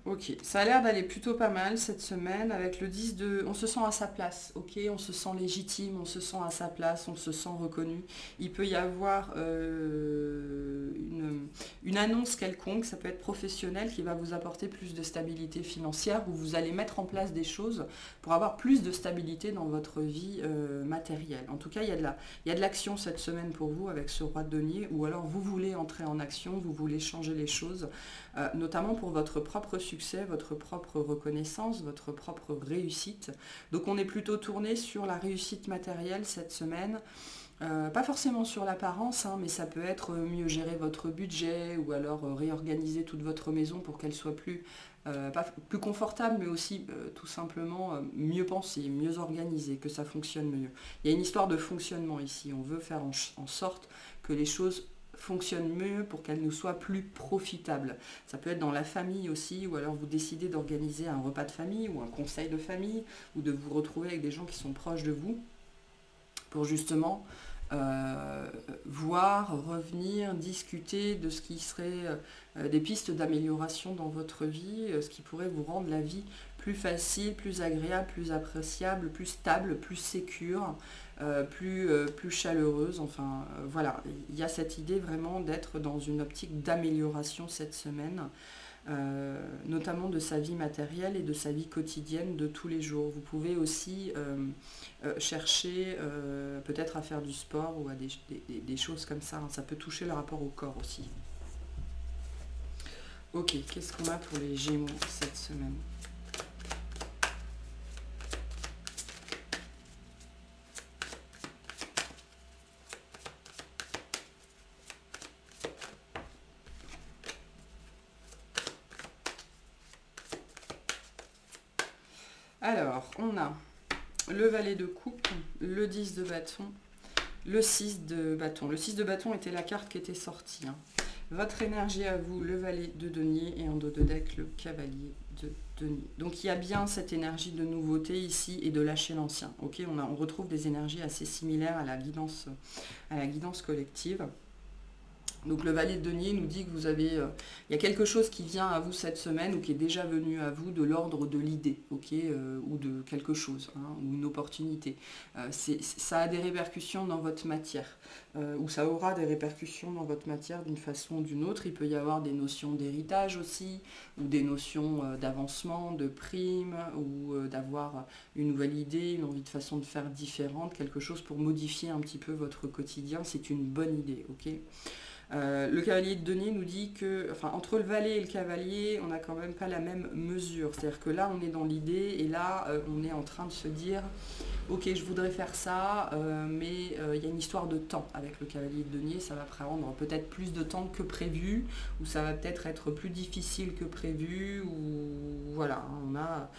Speaker 1: Ok, ça a l'air d'aller plutôt pas mal cette semaine avec le 10 de... On se sent à sa place, ok, on se sent légitime, on se sent à sa place, on se sent reconnu. Il peut y avoir une annonce quelconque, ça peut être professionnel, qui va vous apporter plus de stabilité financière, où vous allez mettre en place des choses pour avoir plus de stabilité dans votre vie matérielle. En tout cas, il y a de l'action cette semaine pour vous avec ce roi de denier, ou alors vous voulez entrer en action, vous voulez changer les choses, notamment pour votre propre succès. succès, votre propre reconnaissance, votre propre réussite. Donc on est plutôt tourné sur la réussite matérielle cette semaine. Pas forcément sur l'apparence, hein, mais ça peut être mieux gérer votre budget ou alors réorganiser toute votre maison pour qu'elle soit pas plus confortable, mais aussi tout simplement mieux pensée, mieux organisée, que ça fonctionne mieux. Il y a une histoire de fonctionnement ici. On veut faire en sorte que les choses fonctionnent mieux pour qu'elles nous soient plus profitables. Ça peut être dans la famille aussi, ou alors vous décidez d'organiser un repas de famille ou un conseil de famille, ou de vous retrouver avec des gens qui sont proches de vous pour justement voir, revenir, discuter de ce qui serait des pistes d'amélioration dans votre vie, ce qui pourrait vous rendre la vie plus facile, plus agréable, plus appréciable, plus stable, plus sécure, plus chaleureuse. Enfin, voilà, il y a cette idée vraiment d'être dans une optique d'amélioration cette semaine. Notamment de sa vie matérielle et de sa vie quotidienne de tous les jours. Vous pouvez aussi chercher peut-être à faire du sport ou à des choses comme ça. Ça peut toucher le rapport au corps aussi. Ok, qu'est-ce qu'on a pour les Gémeaux cette semaine ? Alors, on a le valet de coupe, le 10 de bâton, le 6 de bâton. Le 6 de bâton était la carte qui était sortie. Hein. Votre énergie à vous, le valet de denier, et en dos de deck, le cavalier de denier. Donc il y a bien cette énergie de nouveauté ici et de lâcher l'ancien. Okay, on retrouve des énergies assez similaires à la guidance collective. Donc le valet de denier nous dit que vous avez, il y a quelque chose qui vient à vous cette semaine ou qui est déjà venu à vous de l'ordre de l'idée, ou de quelque chose, hein, ou une opportunité. Ça a des répercussions dans votre matière, ou ça aura des répercussions dans votre matière d'une façon ou d'une autre. Il peut y avoir des notions d'héritage aussi, ou des notions d'avancement, de prime, ou d'avoir une nouvelle idée, une envie de façon de faire différente, quelque chose pour modifier un petit peu votre quotidien. C'est une bonne idée, ok ? Le cavalier de denier nous dit que, enfin, entre le valet et le cavalier, on n'a quand même pas la même mesure. C'est-à-dire que là, on est dans l'idée et là, on est en train de se dire, ok, je voudrais faire ça, mais il y a une histoire de temps avec le cavalier de denier. Ça va prendre peut-être plus de temps que prévu, ou ça va peut-être être plus difficile que prévu, ou voilà, on a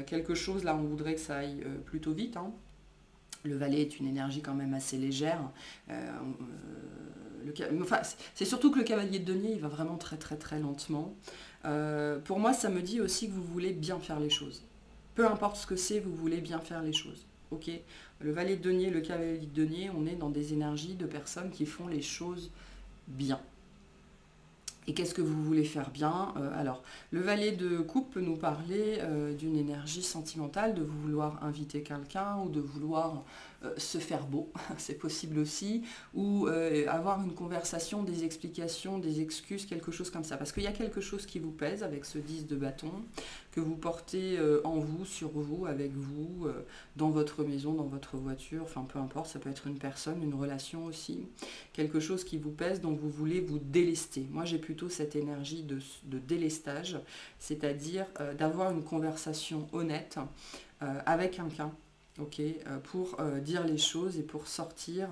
Speaker 1: quelque chose là, on voudrait que ça aille plutôt vite. Hein. Le valet est une énergie quand même assez légère. Enfin, c'est surtout que le cavalier de denier, il va vraiment très très très lentement. Pour moi, ça me dit aussi que vous voulez bien faire les choses. Peu importe ce que c'est, vous voulez bien faire les choses. Ok ? Le valet de denier, le cavalier de denier, on est dans des énergies de personnes qui font les choses bien. Et qu'est-ce que vous voulez faire bien ? Alors, le valet de coupe peut nous parler d'une énergie sentimentale, de vouloir inviter quelqu'un ou de vouloir se faire beau, c'est possible aussi, ou avoir une conversation, des explications, des excuses, quelque chose comme ça. Parce qu'il y a quelque chose qui vous pèse avec ce 10 de bâton, que vous portez en vous, sur vous, avec vous, dans votre maison, dans votre voiture, enfin peu importe, ça peut être une personne, une relation aussi, quelque chose qui vous pèse, dont vous voulez vous délester. Moi j'ai plutôt cette énergie de délestage, c'est-à-dire d'avoir une conversation honnête avec quelqu'un, pour dire les choses et pour sortir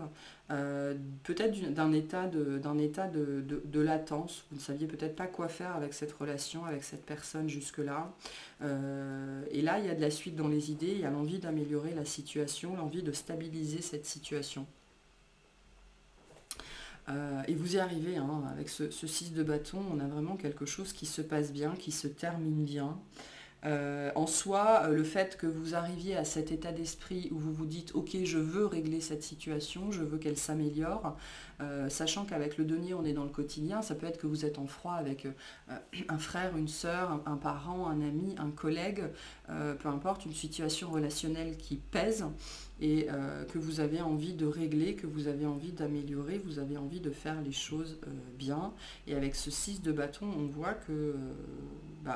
Speaker 1: peut-être d'un état de latence. Vous ne saviez peut-être pas quoi faire avec cette relation, avec cette personne jusque-là. Et là, il y a de la suite dans les idées, il y a l'envie d'améliorer la situation, l'envie de stabiliser cette situation. Et vous y arrivez, hein, avec ce 6 de bâton, on a vraiment quelque chose qui se passe bien, qui se termine bien. En soi, le fait que vous arriviez à cet état d'esprit où vous vous dites « Ok, je veux régler cette situation, je veux qu'elle s'améliore », sachant qu'avec le denier, on est dans le quotidien, ça peut être que vous êtes en froid avec un frère, une sœur, un parent, un ami, un collègue, peu importe, une situation relationnelle qui pèse et que vous avez envie de régler, que vous avez envie d'améliorer, vous avez envie de faire les choses bien. Et avec ce 6 de bâton, on voit que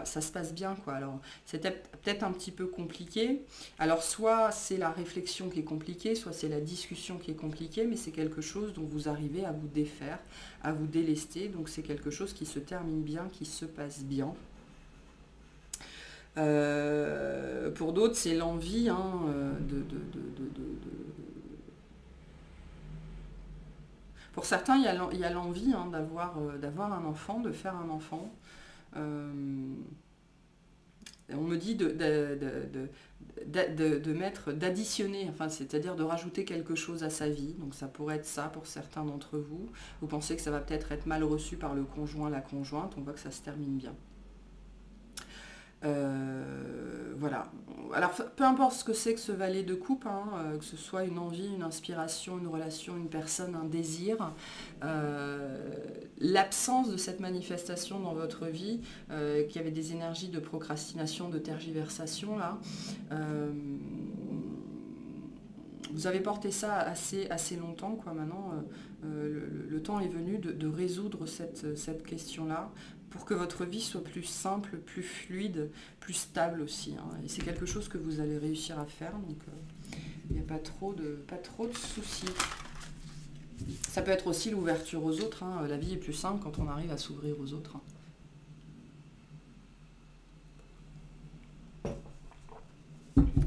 Speaker 1: ça se passe bien, quoi. Alors, c'était peut-être un petit peu compliqué. Alors, soit c'est la réflexion qui est compliquée, soit c'est la discussion qui est compliquée, mais c'est quelque chose dont vous arrivez à vous défaire, à vous délester. Donc, c'est quelque chose qui se termine bien, qui se passe bien. Pour d'autres, c'est l'envie hein, Pour certains, il y a l'envie hein, d'avoir un enfant, de faire un enfant. Euh, on me dit d'additionner, enfin, c'est-à-dire de rajouter quelque chose à sa vie. Donc ça pourrait être ça pour certains d'entre vous. Vous pensez que ça va peut-être être mal reçu par le conjoint, la conjointe. On voit que ça se termine bien. Voilà. Alors, peu importe ce que c'est que ce valet de coupe, hein, que ce soit une envie, une inspiration, une relation, une personne, un désir, l'absence de cette manifestation dans votre vie, qui avait des énergies de procrastination, de tergiversation, là, vous avez porté ça assez longtemps, quoi. Maintenant, le temps est venu de résoudre cette question-là pour que votre vie soit plus simple, plus fluide, plus stable aussi. Hein. Et c'est quelque chose que vous allez réussir à faire, donc il n'y a pas trop de soucis. Ça peut être aussi l'ouverture aux autres. Hein. La vie est plus simple quand on arrive à s'ouvrir aux autres. Hein.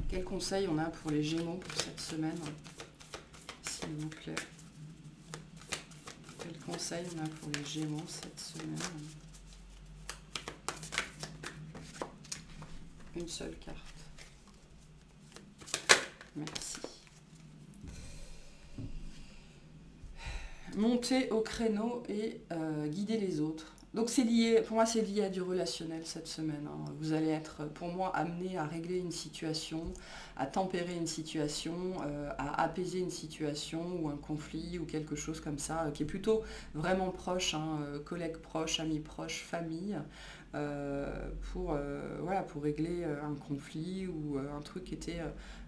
Speaker 1: Quel conseil on a pour les Gémeaux pour cette semaine, s'il vous plaît? Quel conseil on a pour les Gémeaux cette semaine? Une seule carte. Merci. Monter au créneau et guider les autres. Donc c'est lié, pour moi c'est lié à du relationnel cette semaine. Hein. Vous allez être, pour moi, amené à régler une situation, à tempérer une situation, à apaiser une situation ou un conflit ou quelque chose comme ça, qui est plutôt vraiment proche, hein, collègues proches, amis proches, famille, voilà, pour régler un conflit ou un truc qui était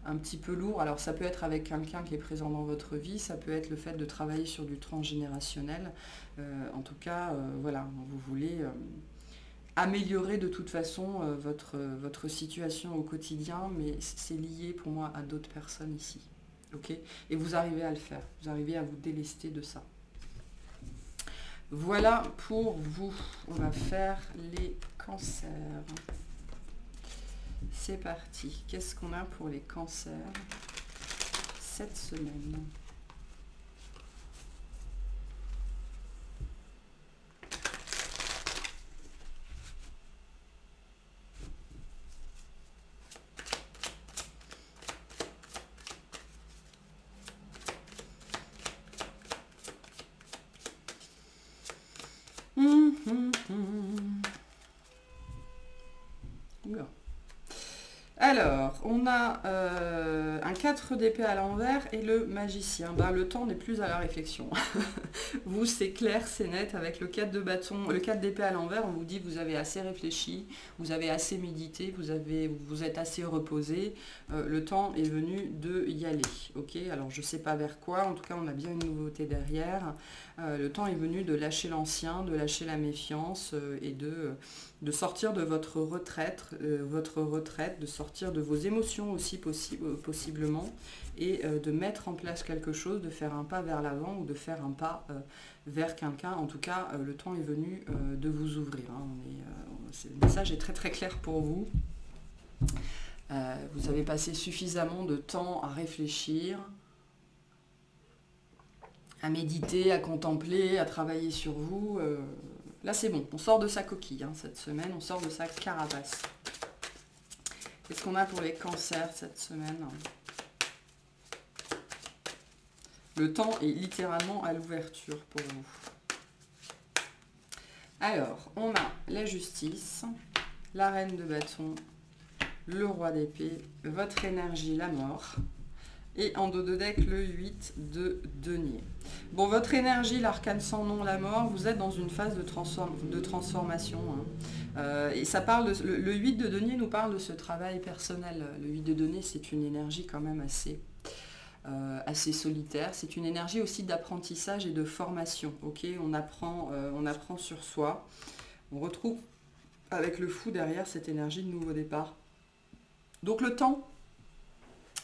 Speaker 1: un petit peu lourd. Alors ça peut être avec quelqu'un qui est présent dans votre vie, ça peut être le fait de travailler sur du transgénérationnel. En tout cas, voilà, vous voulez améliorer de toute façon votre situation au quotidien, mais c'est lié pour moi à d'autres personnes ici. Ok? Et vous arrivez à le faire, vous arrivez à vous délester de ça. Voilà pour vous. On va faire les cancers. C'est parti. Qu'est-ce qu'on a pour les cancers cette semaine? Alors, on a un 4 d'épée à l'envers et le magicien. Ben, le temps n'est plus à la réflexion. Vous, c'est clair, c'est net. Avec le 4 de bâton, le 4 d'épée à l'envers, on vous dit que vous avez assez réfléchi, vous avez assez médité, vous êtes assez reposé. Le temps est venu de y aller. Ok, alors je ne sais pas vers quoi, en tout cas on a bien une nouveauté derrière. Le temps est venu de lâcher l'ancien, de lâcher la méfiance et de sortir de votre retraite, de sortir de vos émotions aussi possiblement, et de mettre en place quelque chose, de faire un pas vers l'avant ou de faire un pas vers quelqu'un. En tout cas, le temps est venu de vous ouvrir. Hein. Le message est très très clair pour vous. Vous avez passé suffisamment de temps à réfléchir, à méditer, à contempler, à travailler sur vous. Là, c'est bon. On sort de sa coquille hein, cette semaine. On sort de sa carapace. Qu'est-ce qu'on a pour les cancers cette semaine? Le temps est littéralement à l'ouverture pour vous. Alors, on a la justice, la reine de bâton, le roi d'épée, votre énergie, la mort. Et en dos de deck, le 8 de denier. Bon, votre énergie, l'arcane sans nom, la mort, vous êtes dans une phase de transformation. Hein. Et ça parle le 8 de denier nous parle de ce travail personnel. Le 8 de denier, c'est une énergie quand même assez solitaire. C'est une énergie aussi d'apprentissage et de formation. Ok, on apprend sur soi. On retrouve avec le fou derrière cette énergie de nouveau départ. Donc le temps,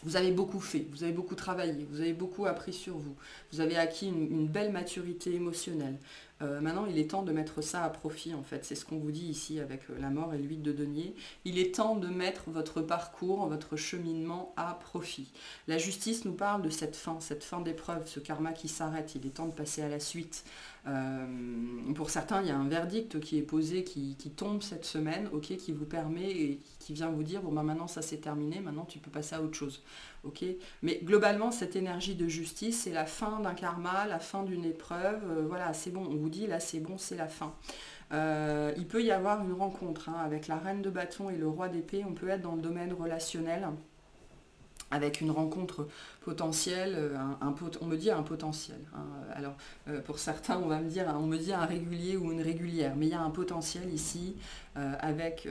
Speaker 1: vous avez beaucoup fait, vous avez beaucoup travaillé, vous avez beaucoup appris sur vous, vous avez acquis une belle maturité émotionnelle, Maintenant, il est temps de mettre ça à profit, en fait. C'est ce qu'on vous dit ici avec la mort et le 8 de denier. Il est temps de mettre votre parcours, votre cheminement à profit. La justice nous parle de cette fin d'épreuve, ce karma qui s'arrête. Il est temps de passer à la suite. Pour certains, il y a un verdict qui est posé, qui tombe cette semaine, ok, qui vous permet et qui vient vous dire, bon ben maintenant ça c'est terminé, maintenant tu peux passer à autre chose. Ok. Mais globalement, cette énergie de justice, c'est la fin d'un karma, la fin d'une épreuve. Voilà, c'est bon, on vous dit là c'est bon, c'est la fin. Il peut y avoir une rencontre avec la reine de bâton et le roi d'épée. On peut être dans le domaine relationnel avec une rencontre potentielle, on me dit un potentiel. Alors, pour certains, on me dit un régulier ou une régulière, mais il y a un potentiel ici avec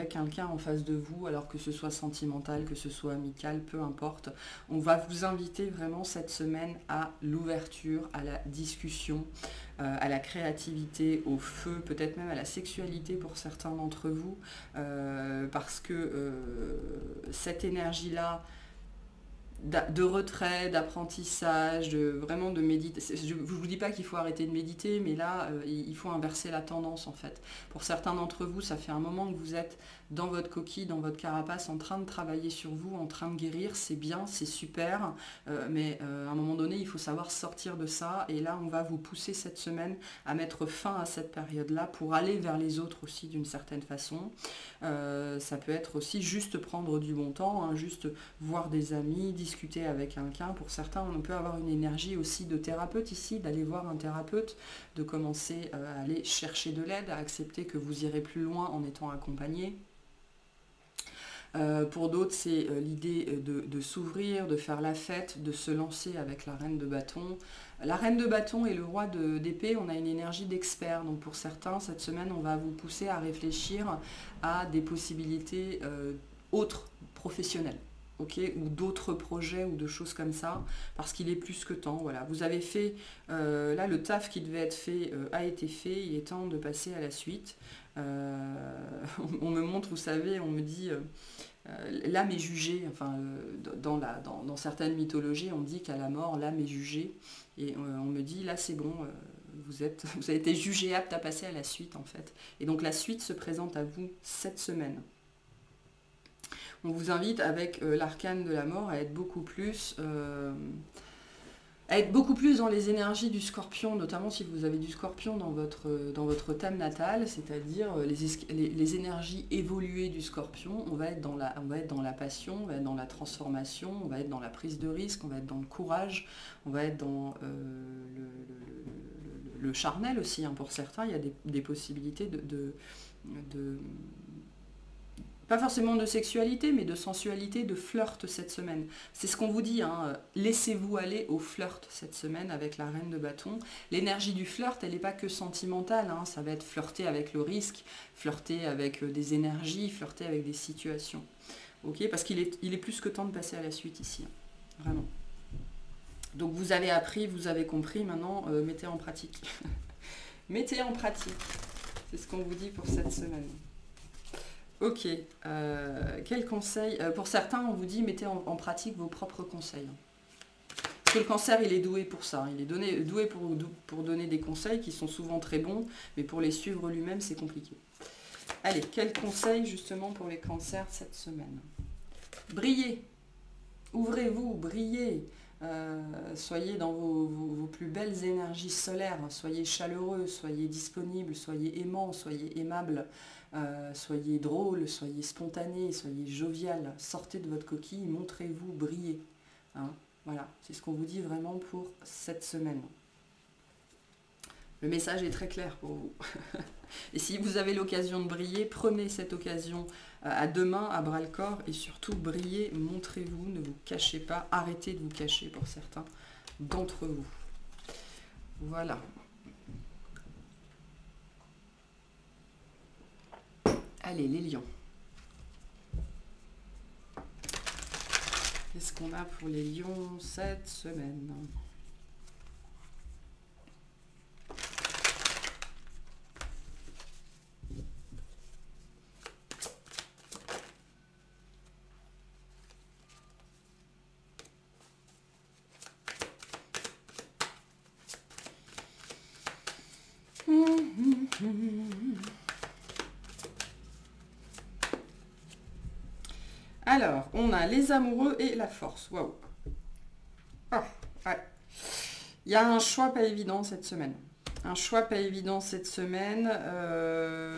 Speaker 1: quelqu'un en face de vous, alors que ce soit sentimental, que ce soit amical, peu importe. On va vous inviter vraiment cette semaine à l'ouverture, à la discussion, à la créativité, au feu, peut-être même à la sexualité pour certains d'entre vous, parce que cette énergie-là, de retrait, d'apprentissage, vraiment de méditation. Je ne vous dis pas qu'il faut arrêter de méditer, mais là, il faut inverser la tendance en fait. Pour certains d'entre vous, ça fait un moment que vous êtes dans votre coquille, dans votre carapace, en train de travailler sur vous, en train de guérir. C'est bien, c'est super, mais à un moment donné, il faut savoir sortir de ça. Et là, on va vous pousser cette semaine à mettre fin à cette période-là pour aller vers les autres aussi d'une certaine façon. Ça peut être aussi juste prendre du bon temps, juste voir des amis, discuter avec quelqu'un. Pour certains, on peut avoir une énergie aussi de thérapeute ici, d'aller voir un thérapeute, de commencer à aller chercher de l'aide, à accepter que vous irez plus loin en étant accompagné. Pour d'autres, c'est l'idée de s'ouvrir, de faire la fête, de se lancer avec la reine de bâton. La reine de bâton et le roi d'épée, on a une énergie d'expert. Donc pour certains, cette semaine, on va vous pousser à réfléchir à des possibilités autres, professionnelles. Okay, ou d'autres projets ou de choses comme ça, parce qu'il est plus que temps. Voilà. Vous avez fait, là le taf qui devait être fait a été fait, il est temps de passer à la suite. On me montre, vous savez, on me dit, l'âme est jugée, enfin, dans certaines mythologies, on dit qu'à la mort, l'âme est jugée, et on me dit, là c'est bon, vous avez été jugé apte à passer à la suite en fait. Et donc la suite se présente à vous cette semaine. On vous invite avec l'arcane de la mort à être beaucoup plus dans les énergies du scorpion, notamment si vous avez du scorpion dans votre thème natal, c'est-à-dire les énergies évoluées du scorpion. On va être dans la passion, on va être dans la transformation, on va être dans la prise de risque, on va être dans le courage, on va être dans le charnel aussi. Pour certains, il y a des possibilités de pas forcément de sexualité, mais de sensualité, de flirt cette semaine. C'est ce qu'on vous dit, laissez-vous aller au flirt cette semaine avec la reine de bâton. L'énergie du flirt, elle n'est pas que sentimentale, ça va être flirter avec le risque, flirter avec des énergies, flirter avec des situations. Ok, parce qu'il est plus que temps de passer à la suite ici, vraiment. Donc vous avez appris, vous avez compris, maintenant mettez en pratique. Mettez en pratique, c'est ce qu'on vous dit pour cette semaine. Ok, quel conseil pour certains, on vous dit mettez en pratique vos propres conseils. Parce que le cancer, il est doué pour ça. Il est doué pour donner des conseils qui sont souvent très bons, mais pour les suivre lui-même, c'est compliqué. Allez, quel conseil justement pour les cancers cette semaine? Brillez, ouvrez-vous, brillez. Soyez dans vos plus belles énergies solaires. Soyez chaleureux, soyez disponible, soyez aimant, soyez aimable. Soyez drôle, soyez spontané, soyez jovial, sortez de votre coquille, montrez-vous, brillez. Voilà, c'est ce qu'on vous dit vraiment pour cette semaine. Le message est très clair pour vous. Et si vous avez l'occasion de briller, prenez cette occasion à deux mains, à bras-le-corps, et surtout brillez, montrez-vous, ne vous cachez pas, arrêtez de vous cacher pour certains d'entre vous. Voilà. Allez, les lions. Qu'est-ce qu'on a pour les lions cette semaine? Alors, on a les amoureux et la force. Waouh. Ah, ouais. Il y a un choix pas évident cette semaine. Un choix pas évident cette semaine.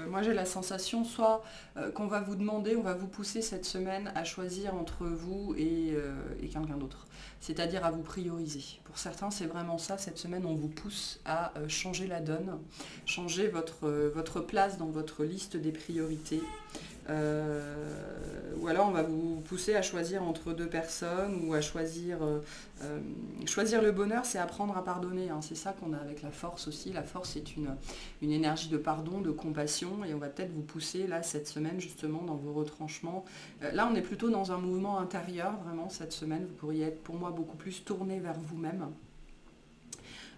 Speaker 1: Moi j'ai la sensation soit qu'on va vous demander, on va vous pousser cette semaine à choisir entre vous et quelqu'un d'autre. C'est-à-dire à vous prioriser. Pour certains c'est vraiment ça, cette semaine on vous pousse à changer la donne, changer votre place dans votre liste des priorités. Ou alors on va vous pousser à choisir entre deux personnes ou à choisir le bonheur, c'est apprendre à pardonner, hein. C'est ça qu'on a avec la force aussi. La force c'est une énergie de pardon, de compassion, et on va peut-être vous pousser là cette semaine justement dans vos retranchements. Là on est plutôt dans un mouvement intérieur vraiment cette semaine. Vous pourriez être pour moi beaucoup plus tourné vers vous-même.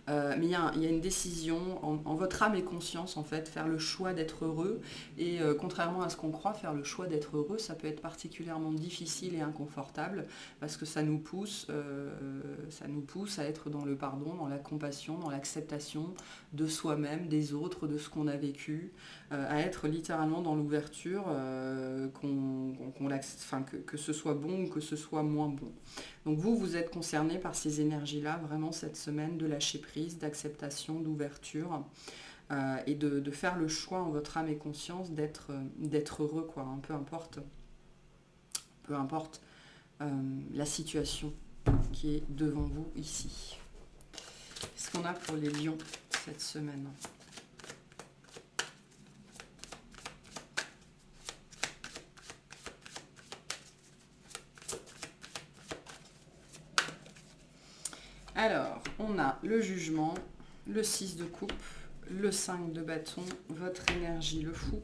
Speaker 1: Mais il y a une décision en votre âme et conscience, en fait, faire le choix d'être heureux. Et contrairement à ce qu'on croit, faire le choix d'être heureux, ça peut être particulièrement difficile et inconfortable parce que ça nous pousse à être dans le pardon, dans la compassion, dans l'acceptation de soi-même, des autres, de ce qu'on a vécu, à être littéralement dans l'ouverture, que ce soit bon ou que ce soit moins bon. Donc vous êtes concerné par ces énergies-là, vraiment cette semaine de lâcher prise, d'acceptation, d'ouverture, et de faire le choix en votre âme et conscience d'être heureux, quoi, hein, peu importe la situation qui est devant vous ici. Qu'est-ce qu'on a pour les lions cette semaine ? Alors, on a le jugement, le 6 de coupe, le 5 de bâton, votre énergie, le fou,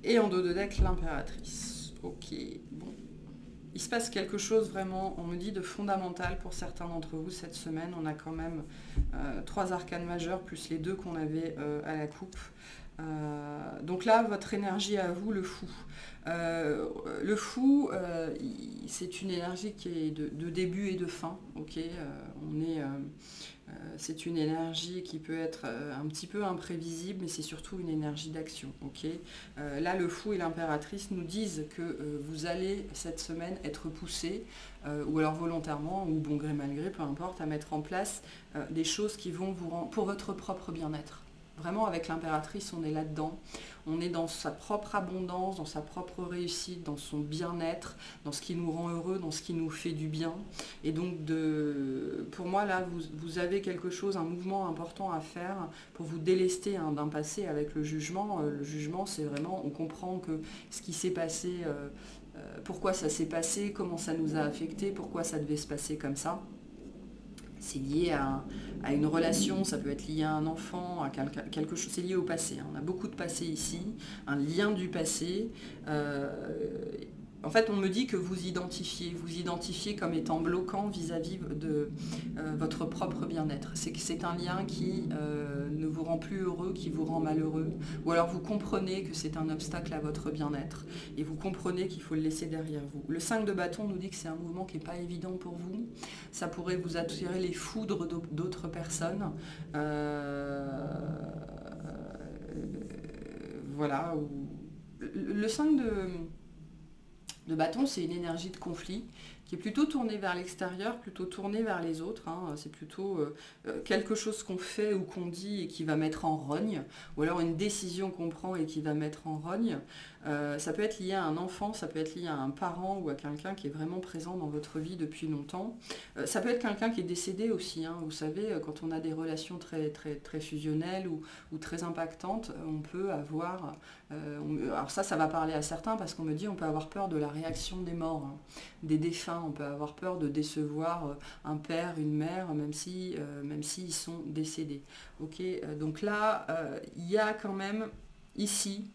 Speaker 1: et en dos de deck, l'impératrice. Ok, bon. Il se passe quelque chose vraiment, on me dit, de fondamental pour certains d'entre vous cette semaine. On a quand même 3 arcanes majeures, plus les 2 qu'on avait à la coupe. Donc là, votre énergie à vous, le fou. Le fou, c'est une énergie qui est de début et de fin. Ok, c'est une énergie qui peut être un petit peu imprévisible, mais c'est surtout une énergie d'action. Ok, là, le fou et l'impératrice nous disent que vous allez cette semaine être poussé, ou alors volontairement, ou bon gré mal gré, peu importe, à mettre en place des choses qui vont vous rendre pour votre propre bien-être. Vraiment, avec l'impératrice, on est là-dedans. On est dans sa propre abondance, dans sa propre réussite, dans son bien-être, dans ce qui nous rend heureux, dans ce qui nous fait du bien. Et donc, pour moi, là, vous avez quelque chose, un mouvement important à faire pour vous délester d'un passé avec le jugement. Le jugement, c'est vraiment, on comprend que ce qui s'est passé, pourquoi ça s'est passé, comment ça nous a affecté, pourquoi ça devait se passer comme ça. C'est lié à une relation, ça peut être lié à un enfant, à quelque chose, c'est lié au passé. On a beaucoup de passé ici, un lien du passé. En fait, on me dit que vous identifiez comme étant bloquant vis-à-vis de votre propre bien-être. C'est un lien qui ne vous rend plus heureux, qui vous rend malheureux. Ou alors vous comprenez que c'est un obstacle à votre bien-être. Et vous comprenez qu'il faut le laisser derrière vous. Le 5 de bâton nous dit que c'est un mouvement qui n'est pas évident pour vous. Ça pourrait vous attirer les foudres d'autres personnes. Voilà. Le 5 de bâton, c'est une énergie de conflit qui est plutôt tournée vers l'extérieur, plutôt tournée vers les autres. Hein. C'est plutôt quelque chose qu'on fait ou qu'on dit et qui va mettre en rogne, ou alors une décision qu'on prend et qui va mettre en rogne. Ça peut être lié à un enfant, ça peut être lié à un parent ou à quelqu'un qui est vraiment présent dans votre vie depuis longtemps. Ça peut être quelqu'un qui est décédé aussi. Hein. Vous savez, quand on a des relations très, très, très fusionnelles ou très impactantes, on peut avoir... alors ça va parler à certains parce qu'on me dit on peut avoir peur de la réaction des morts, hein, des défunts. On peut avoir peur de décevoir un père, une mère, même s'ils sont décédés. Ok, donc là, il y a quand même ici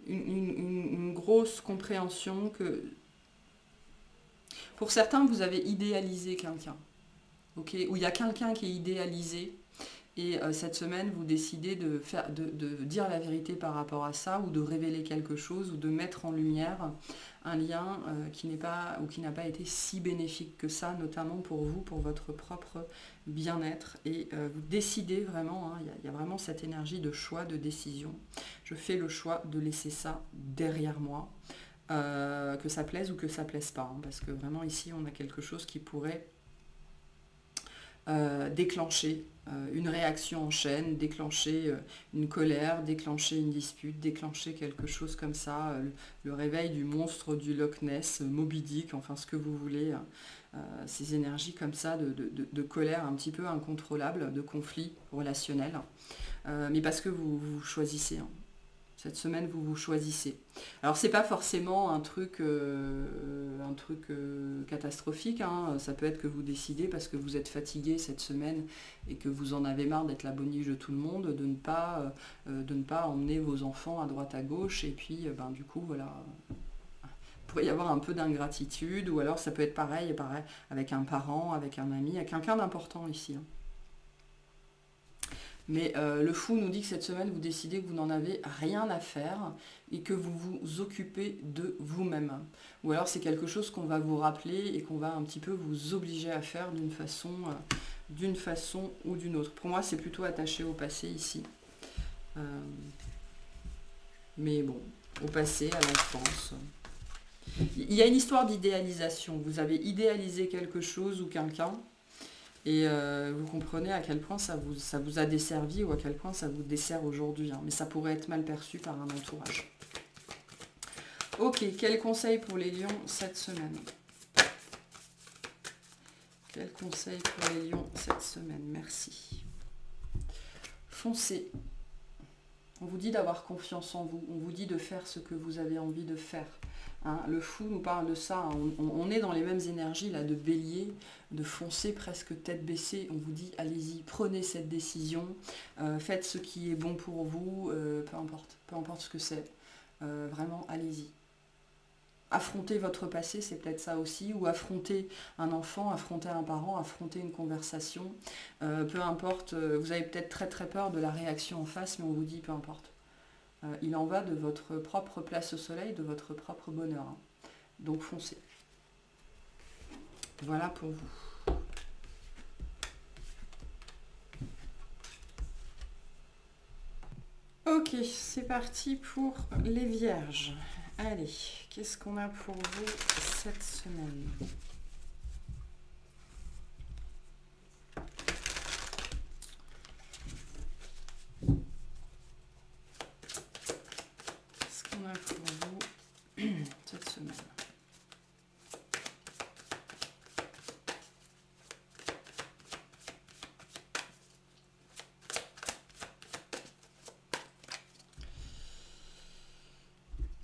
Speaker 1: une grosse compréhension que pour certains, vous avez idéalisé quelqu'un. Ok, ou il y a quelqu'un qui est idéalisé. Et cette semaine, vous décidez de dire la vérité par rapport à ça, ou de révéler quelque chose, ou de mettre en lumière un lien qui n'est pas ou qui n'a pas été si bénéfique que ça, notamment pour vous, pour votre propre bien-être. Et vous décidez vraiment, hein, y a vraiment cette énergie de choix, de décision. Je fais le choix de laisser ça derrière moi. que ça plaise ou que ça plaise pas, hein, parce que vraiment ici on a quelque chose qui pourrait déclencher une réaction en chaîne, déclencher une colère, déclencher une dispute, déclencher quelque chose comme ça, le réveil du monstre du Loch Ness, Moby Dick, enfin ce que vous voulez, ces énergies comme ça de colère un petit peu incontrôlable, de conflit relationnel, mais parce que vous choisissez, hein. Cette semaine, vous choisissez. Alors, c'est pas forcément un truc catastrophique, hein. Ça peut être que vous décidez, parce que vous êtes fatigué cette semaine et que vous en avez marre d'être la boniche de tout le monde, de ne pas emmener vos enfants à droite à gauche. Et puis, du coup, voilà, il pourrait y avoir un peu d'ingratitude. Ou alors, ça peut être pareil avec un parent, avec un ami, avec quelqu'un d'important ici, hein. Mais le fou nous dit que cette semaine, vous décidez que vous n'en avez rien à faire et que vous vous occupez de vous-même. Ou alors c'est quelque chose qu'on va vous rappeler et qu'on va un petit peu vous obliger à faire d'une façon ou d'une autre. Pour moi, c'est plutôt attaché au passé ici. Mais bon, au passé, à l'enfance. Il y a une histoire d'idéalisation. Vous avez idéalisé quelque chose ou quelqu'un. Et vous comprenez à quel point ça vous a desservi ou à quel point ça vous dessert aujourd'hui, hein. Mais ça pourrait être mal perçu par un entourage. Ok, quel conseil pour les lions cette semaine? Quel conseil pour les lions cette semaine? Merci. Foncez. On vous dit d'avoir confiance en vous. On vous dit de faire ce que vous avez envie de faire. Hein, le fou nous parle de ça, hein. On est dans les mêmes énergies là, de bélier, de foncer presque tête baissée. On vous dit allez-y, prenez cette décision, faites ce qui est bon pour vous, peu importe ce que c'est. Vraiment, allez-y. Affrontez votre passé, c'est peut-être ça aussi, ou affronter un enfant, affronter un parent, affronter une conversation. Peu importe, vous avez peut-être très très peur de la réaction en face, mais on vous dit peu importe. Il en va de votre propre place au soleil, de votre propre bonheur, hein. Donc foncez. Voilà pour vous. Ok, c'est parti pour les vierges. Allez, qu'est-ce qu'on a pour vous cette semaine ? Qu'est-ce qu'on a pour vous cette semaine ?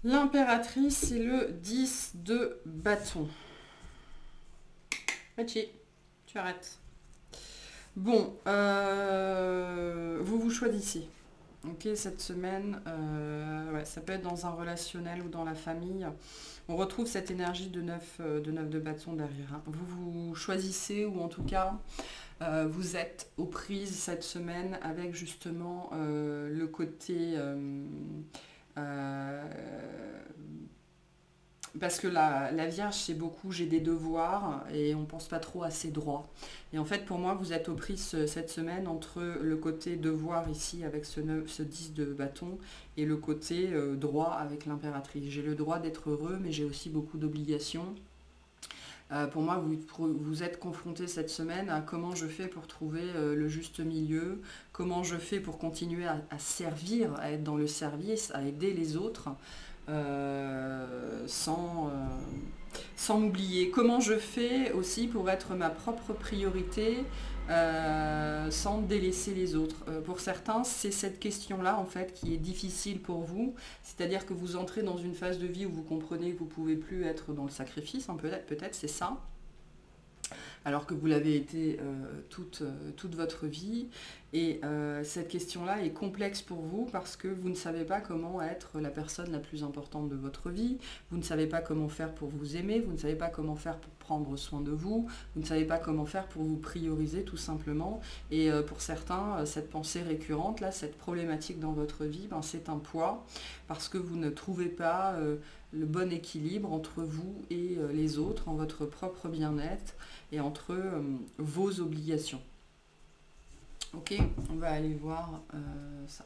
Speaker 1: L'impératrice, c'est le 10 de bâton. Machi, tu arrêtes. Bon, vous choisissez. Ok, cette semaine, ouais, ça peut être dans un relationnel ou dans la famille. On retrouve cette énergie de 9 de bâton derrière, hein. Vous choisissez, ou en tout cas, vous êtes aux prises cette semaine avec justement le côté... parce que la Vierge, c'est beaucoup, j'ai des devoirs et on ne pense pas trop à ses droits. Et en fait, pour moi, vous êtes aux prises cette semaine entre le côté devoir ici avec ce 10 de bâton et le côté droit avec l'impératrice. J'ai le droit d'être heureux, mais j'ai aussi beaucoup d'obligations. Pour moi, vous êtes confronté cette semaine à comment je fais pour trouver le juste milieu, comment je fais pour continuer à servir, à être dans le service, à aider les autres, sans m'oublier. Comment je fais aussi pour être ma propre priorité, sans délaisser les autres. Pour certains, c'est cette question-là en fait qui est difficile pour vous, c'est-à-dire que vous entrez dans une phase de vie où vous comprenez que vous ne pouvez plus être dans le sacrifice, hein, peut-être c'est ça, alors que vous l'avez été toute votre vie. Et cette question-là est complexe pour vous parce que vous ne savez pas comment être la personne la plus importante de votre vie, vous ne savez pas comment faire pour vous aimer, vous ne savez pas comment faire pour prendre soin de vous, vous ne savez pas comment faire pour vous prioriser tout simplement. Et pour certains, cette pensée récurrente, là, cette problématique dans votre vie, ben, c'est un poids parce que vous ne trouvez pas le bon équilibre entre vous et les autres, en votre propre bien-être et entre vos obligations. Ok, on va aller voir ça.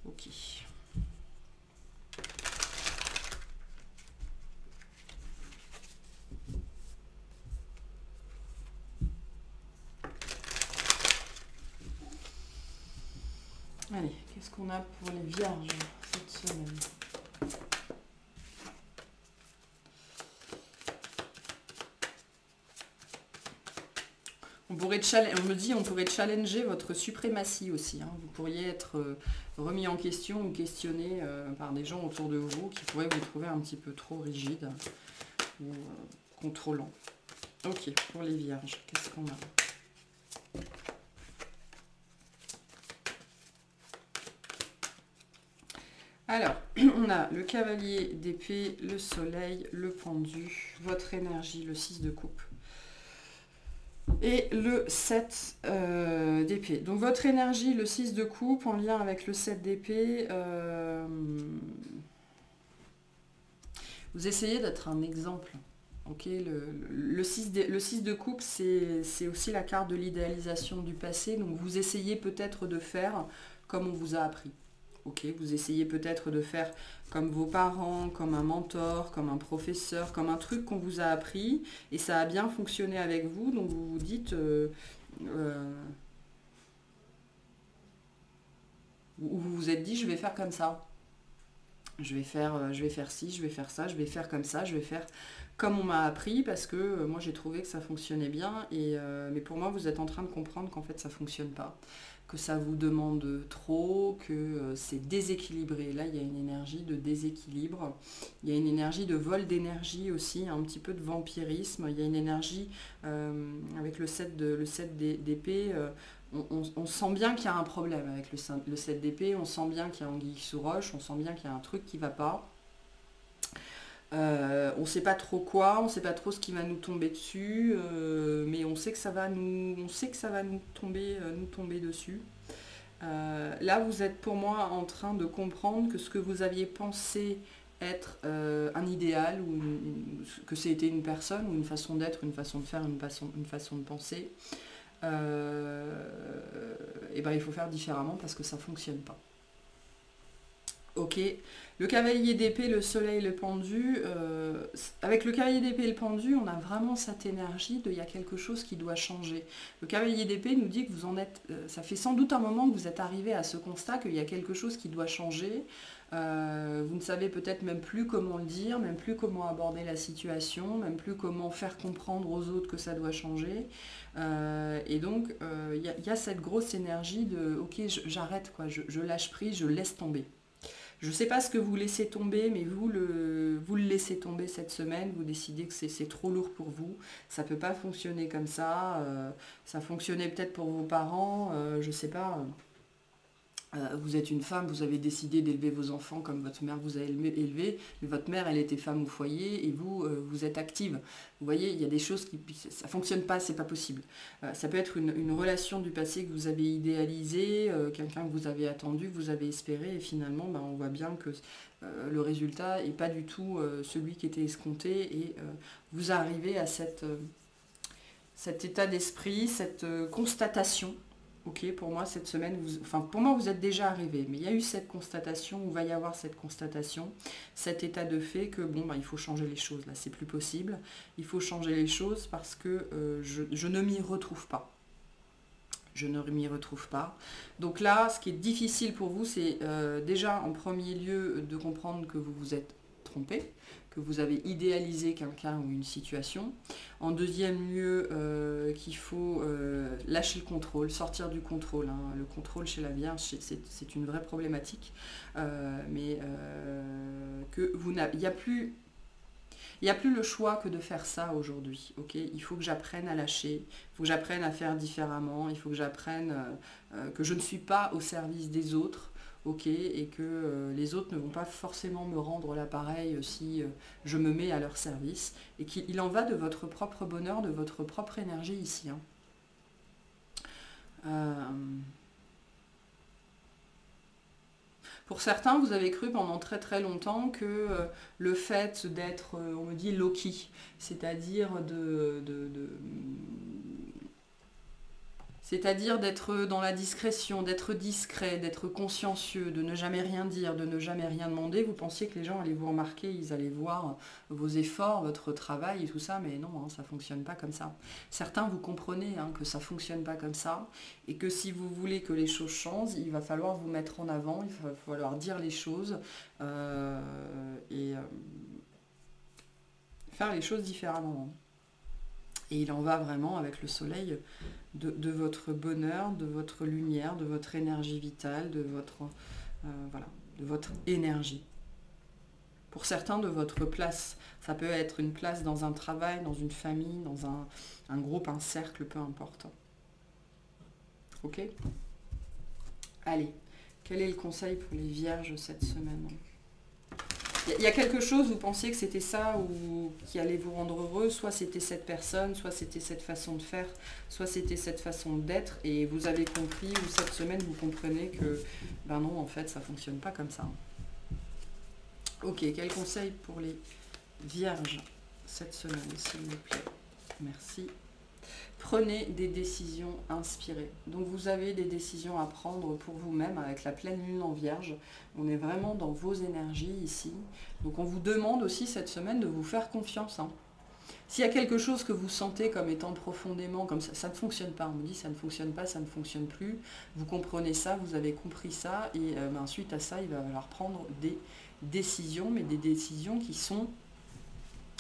Speaker 1: Ok. Allez, qu'est-ce qu'on a pour les vierges cette semaine? On me dit on pourrait challenger votre suprématie aussi. Hein. Vous pourriez être remis en question ou questionné par des gens autour de vous qui pourraient vous trouver un petit peu trop rigide ou contrôlant. Ok, pour les vierges, qu'est-ce qu'on a? Alors, on a le cavalier d'épée, le soleil, le pendu, votre énergie, le 6 de coupe. Et le 7 d'épée. Donc votre énergie, le 6 de coupe, en lien avec le 7 d'épée, vous essayez d'être un exemple. Okay, le 6 de coupe, c'est aussi la carte de l'idéalisation du passé. Donc vous essayez peut-être de faire comme on vous a appris. Okay, vous essayez peut-être de faire comme vos parents, comme un mentor, comme un professeur, comme un truc qu'on vous a appris et ça a bien fonctionné avec vous. Donc vous vous dites, vous vous êtes dit, je vais faire comme ça. Je vais faire ci, je vais faire ça, je vais faire comme ça, je vais faire comme on m'a appris parce que moi j'ai trouvé que ça fonctionnait bien. Mais pour moi, vous êtes en train de comprendre qu'en fait ça ne fonctionne pas. Que ça vous demande trop, que c'est déséquilibré. Là, il y a une énergie de déséquilibre. Il y a une énergie de vol d'énergie aussi, un petit peu de vampirisme. Il y a une énergie, avec le 7 d'épée, on sent bien qu'il y a un problème avec le 7 d'épée, on sent bien qu'il y a anguille sous roche, on sent bien qu'il y a un truc qui ne va pas. On ne sait pas trop quoi, on ne sait pas trop ce qui va nous tomber dessus, mais on sait que ça va nous tomber dessus. Là, vous êtes pour moi en train de comprendre que ce que vous aviez pensé être un idéal, ou que c'était une personne, ou une façon d'être, une façon de faire, une façon de penser, et ben, il faut faire différemment parce que ça ne fonctionne pas. Ok, le cavalier d'épée, le soleil, le pendu. Avec le cavalier d'épée et le pendu, on a vraiment cette énergie de il y a quelque chose qui doit changer. Le cavalier d'épée nous dit que vous en êtes. Ça fait sans doute un moment que vous êtes arrivé à ce constat qu'il y a quelque chose qui doit changer. Vous ne savez peut-être même plus comment le dire, même plus comment aborder la situation, même plus comment faire comprendre aux autres que ça doit changer. Et donc, il y a cette grosse énergie de ok, j'arrête, quoi, je lâche prise, je laisse tomber. Je ne sais pas ce que vous laissez tomber, mais vous le laissez tomber cette semaine, vous décidez que c'est trop lourd pour vous, ça ne peut pas fonctionner comme ça, ça fonctionnait peut-être pour vos parents, je ne sais pas, vous êtes une femme, vous avez décidé d'élever vos enfants comme votre mère vous a élevé, mais votre mère, elle était femme au foyer et vous, vous êtes active. Vous voyez, il y a des choses qui ça ne fonctionne pas, c'est pas possible. Ça peut être une relation du passé que vous avez idéalisée, quelqu'un que vous avez attendu, que vous avez espéré, et finalement, ben, on voit bien que le résultat n'est pas du tout celui qui était escompté, et vous arrivez à cet état d'esprit, cette constatation. Ok, pour moi, cette semaine, pour moi, vous êtes déjà arrivé, mais il y a eu cette constatation, ou va y avoir cette constatation, cet état de fait que, bon, ben, il faut changer les choses, là, c'est plus possible. Il faut changer les choses parce que je ne m'y retrouve pas. Je ne m'y retrouve pas. Donc là, ce qui est difficile pour vous, c'est déjà, en premier lieu, de comprendre que vous vous êtes trompé, que vous avez idéalisé quelqu'un ou une situation. En deuxième lieu, qu'il faut lâcher le contrôle, sortir du contrôle. Hein. Le contrôle chez la Vierge, c'est une vraie problématique. Mais que il n'y a plus le choix que de faire ça aujourd'hui. Okay, il faut que j'apprenne à lâcher, il faut que j'apprenne à faire différemment, il faut que j'apprenne que je ne suis pas au service des autres. Ok, et que les autres ne vont pas forcément me rendre l'appareil si je me mets à leur service, et qu'il en va de votre propre bonheur, de votre propre énergie ici. Hein. Pour certains, vous avez cru pendant très très longtemps que le fait d'être, on me dit, low-key, c'est-à-dire C'est-à-dire d'être dans la discrétion, d'être discret, d'être consciencieux, de ne jamais rien dire, de ne jamais rien demander. Vous pensiez que les gens allaient vous remarquer, ils allaient voir vos efforts, votre travail et tout ça, mais non, hein, ça ne fonctionne pas comme ça. Certains, vous comprenez hein, que ça ne fonctionne pas comme ça, et que si vous voulez que les choses changent, il va falloir vous mettre en avant, il va falloir dire les choses, et faire les choses différemment. Et il en va vraiment avec le soleil de votre bonheur, de votre lumière, de votre énergie vitale, de votre énergie. Pour certains, de votre place. Ça peut être une place dans un travail, dans une famille, dans un groupe, un cercle, peu importe. Ok? Allez, quel est le conseil pour les vierges cette semaine ? Il y a quelque chose, vous pensiez que c'était ça ou qui allait vous rendre heureux, soit c'était cette personne, soit c'était cette façon de faire, soit c'était cette façon d'être, et vous avez compris, ou cette semaine vous comprenez que, ben non, en fait, ça ne fonctionne pas comme ça. Ok, quel conseil pour les vierges cette semaine, s'il vous plaît? Merci. Prenez des décisions inspirées. Donc vous avez des décisions à prendre pour vous-même avec la pleine lune en vierge. On est vraiment dans vos énergies ici. Donc on vous demande aussi cette semaine de vous faire confiance. Hein. S'il y a quelque chose que vous sentez comme étant profondément comme ça ne fonctionne pas. On me dit ça ne fonctionne pas, ça ne fonctionne plus. Vous comprenez ça, vous avez compris ça. Et suite à ça, il va falloir prendre des décisions, mais des décisions qui sont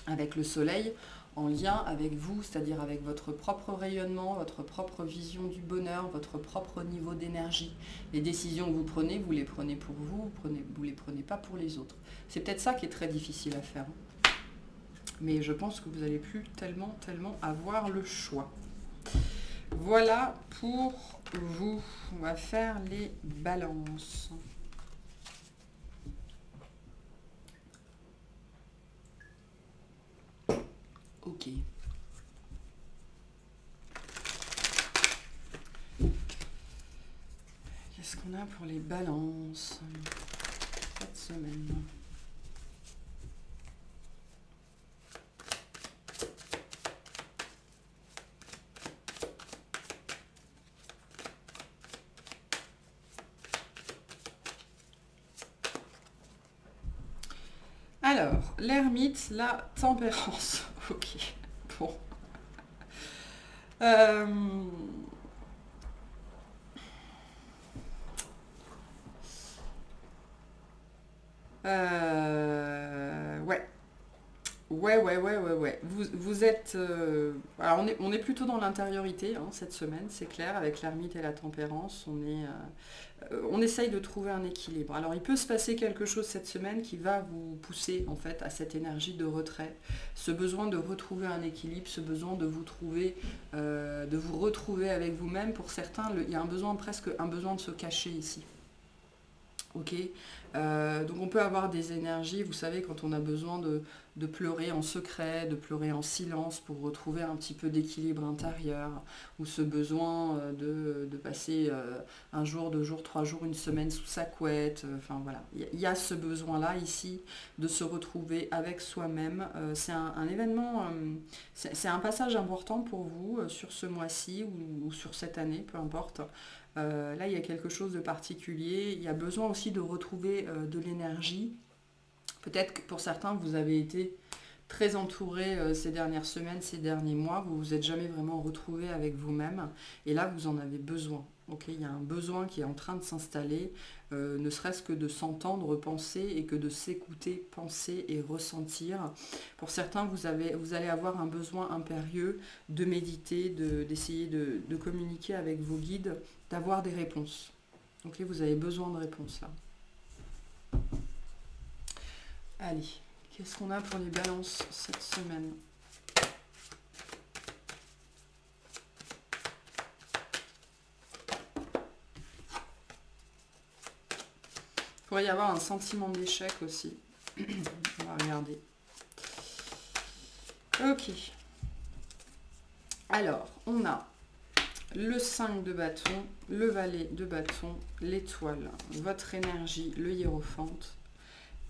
Speaker 1: avec le soleil en lien avec vous, c'est-à-dire avec votre propre rayonnement, votre propre vision du bonheur, votre propre niveau d'énergie. Les décisions que vous les prenez pour vous, vous les prenez pas pour les autres. C'est peut-être ça qui est très difficile à faire. Mais je pense que vous n'allez plus tellement avoir le choix. Voilà pour vous. On va faire les balances. Ok. Qu'est-ce qu'on a pour les balances cette semaine? Alors, l'ermite, la tempérance. Ok, bon. Ouais. Vous êtes... alors, on est plutôt dans l'intériorité hein, cette semaine, c'est clair, avec l'ermite et la tempérance. On essaye de trouver un équilibre. Alors, il peut se passer quelque chose cette semaine qui va vous pousser, en fait, à cette énergie de retrait. Ce besoin de retrouver un équilibre, ce besoin de vous retrouver avec vous-même. Pour certains, il y a presque un besoin de se cacher ici. Ok, donc on peut avoir des énergies, vous savez, quand on a besoin de pleurer en secret, de pleurer en silence pour retrouver un petit peu d'équilibre intérieur, ou ce besoin de passer un jour, 2 jours, 3 jours, une semaine sous sa couette, enfin voilà. Il y a ce besoin-là ici de se retrouver avec soi-même. C'est un événement, c'est un passage important pour vous sur ce mois-ci ou sur cette année, peu importe. Là, il y a quelque chose de particulier. Il y a besoin aussi de retrouver de l'énergie. Peut-être que pour certains, vous avez été très entouré ces dernières semaines, ces derniers mois. Vous ne vous êtes jamais vraiment retrouvé avec vous-même. Et là, vous en avez besoin. Okay, il y a un besoin qui est en train de s'installer, ne serait-ce que de s'entendre penser et que de s'écouter, penser et ressentir. Pour certains, vous allez avoir un besoin impérieux de méditer, d'essayer de communiquer avec vos guides, d'avoir des réponses. Okay, vous avez besoin de réponses là. Allez, qu'est-ce qu'on a pour les balances cette semaine ? Il pourrait y avoir un sentiment d'échec aussi. On va regarder. Ok. Alors, on a le 5 de bâton, le valet de bâton, l'étoile, votre énergie, le hiérophante,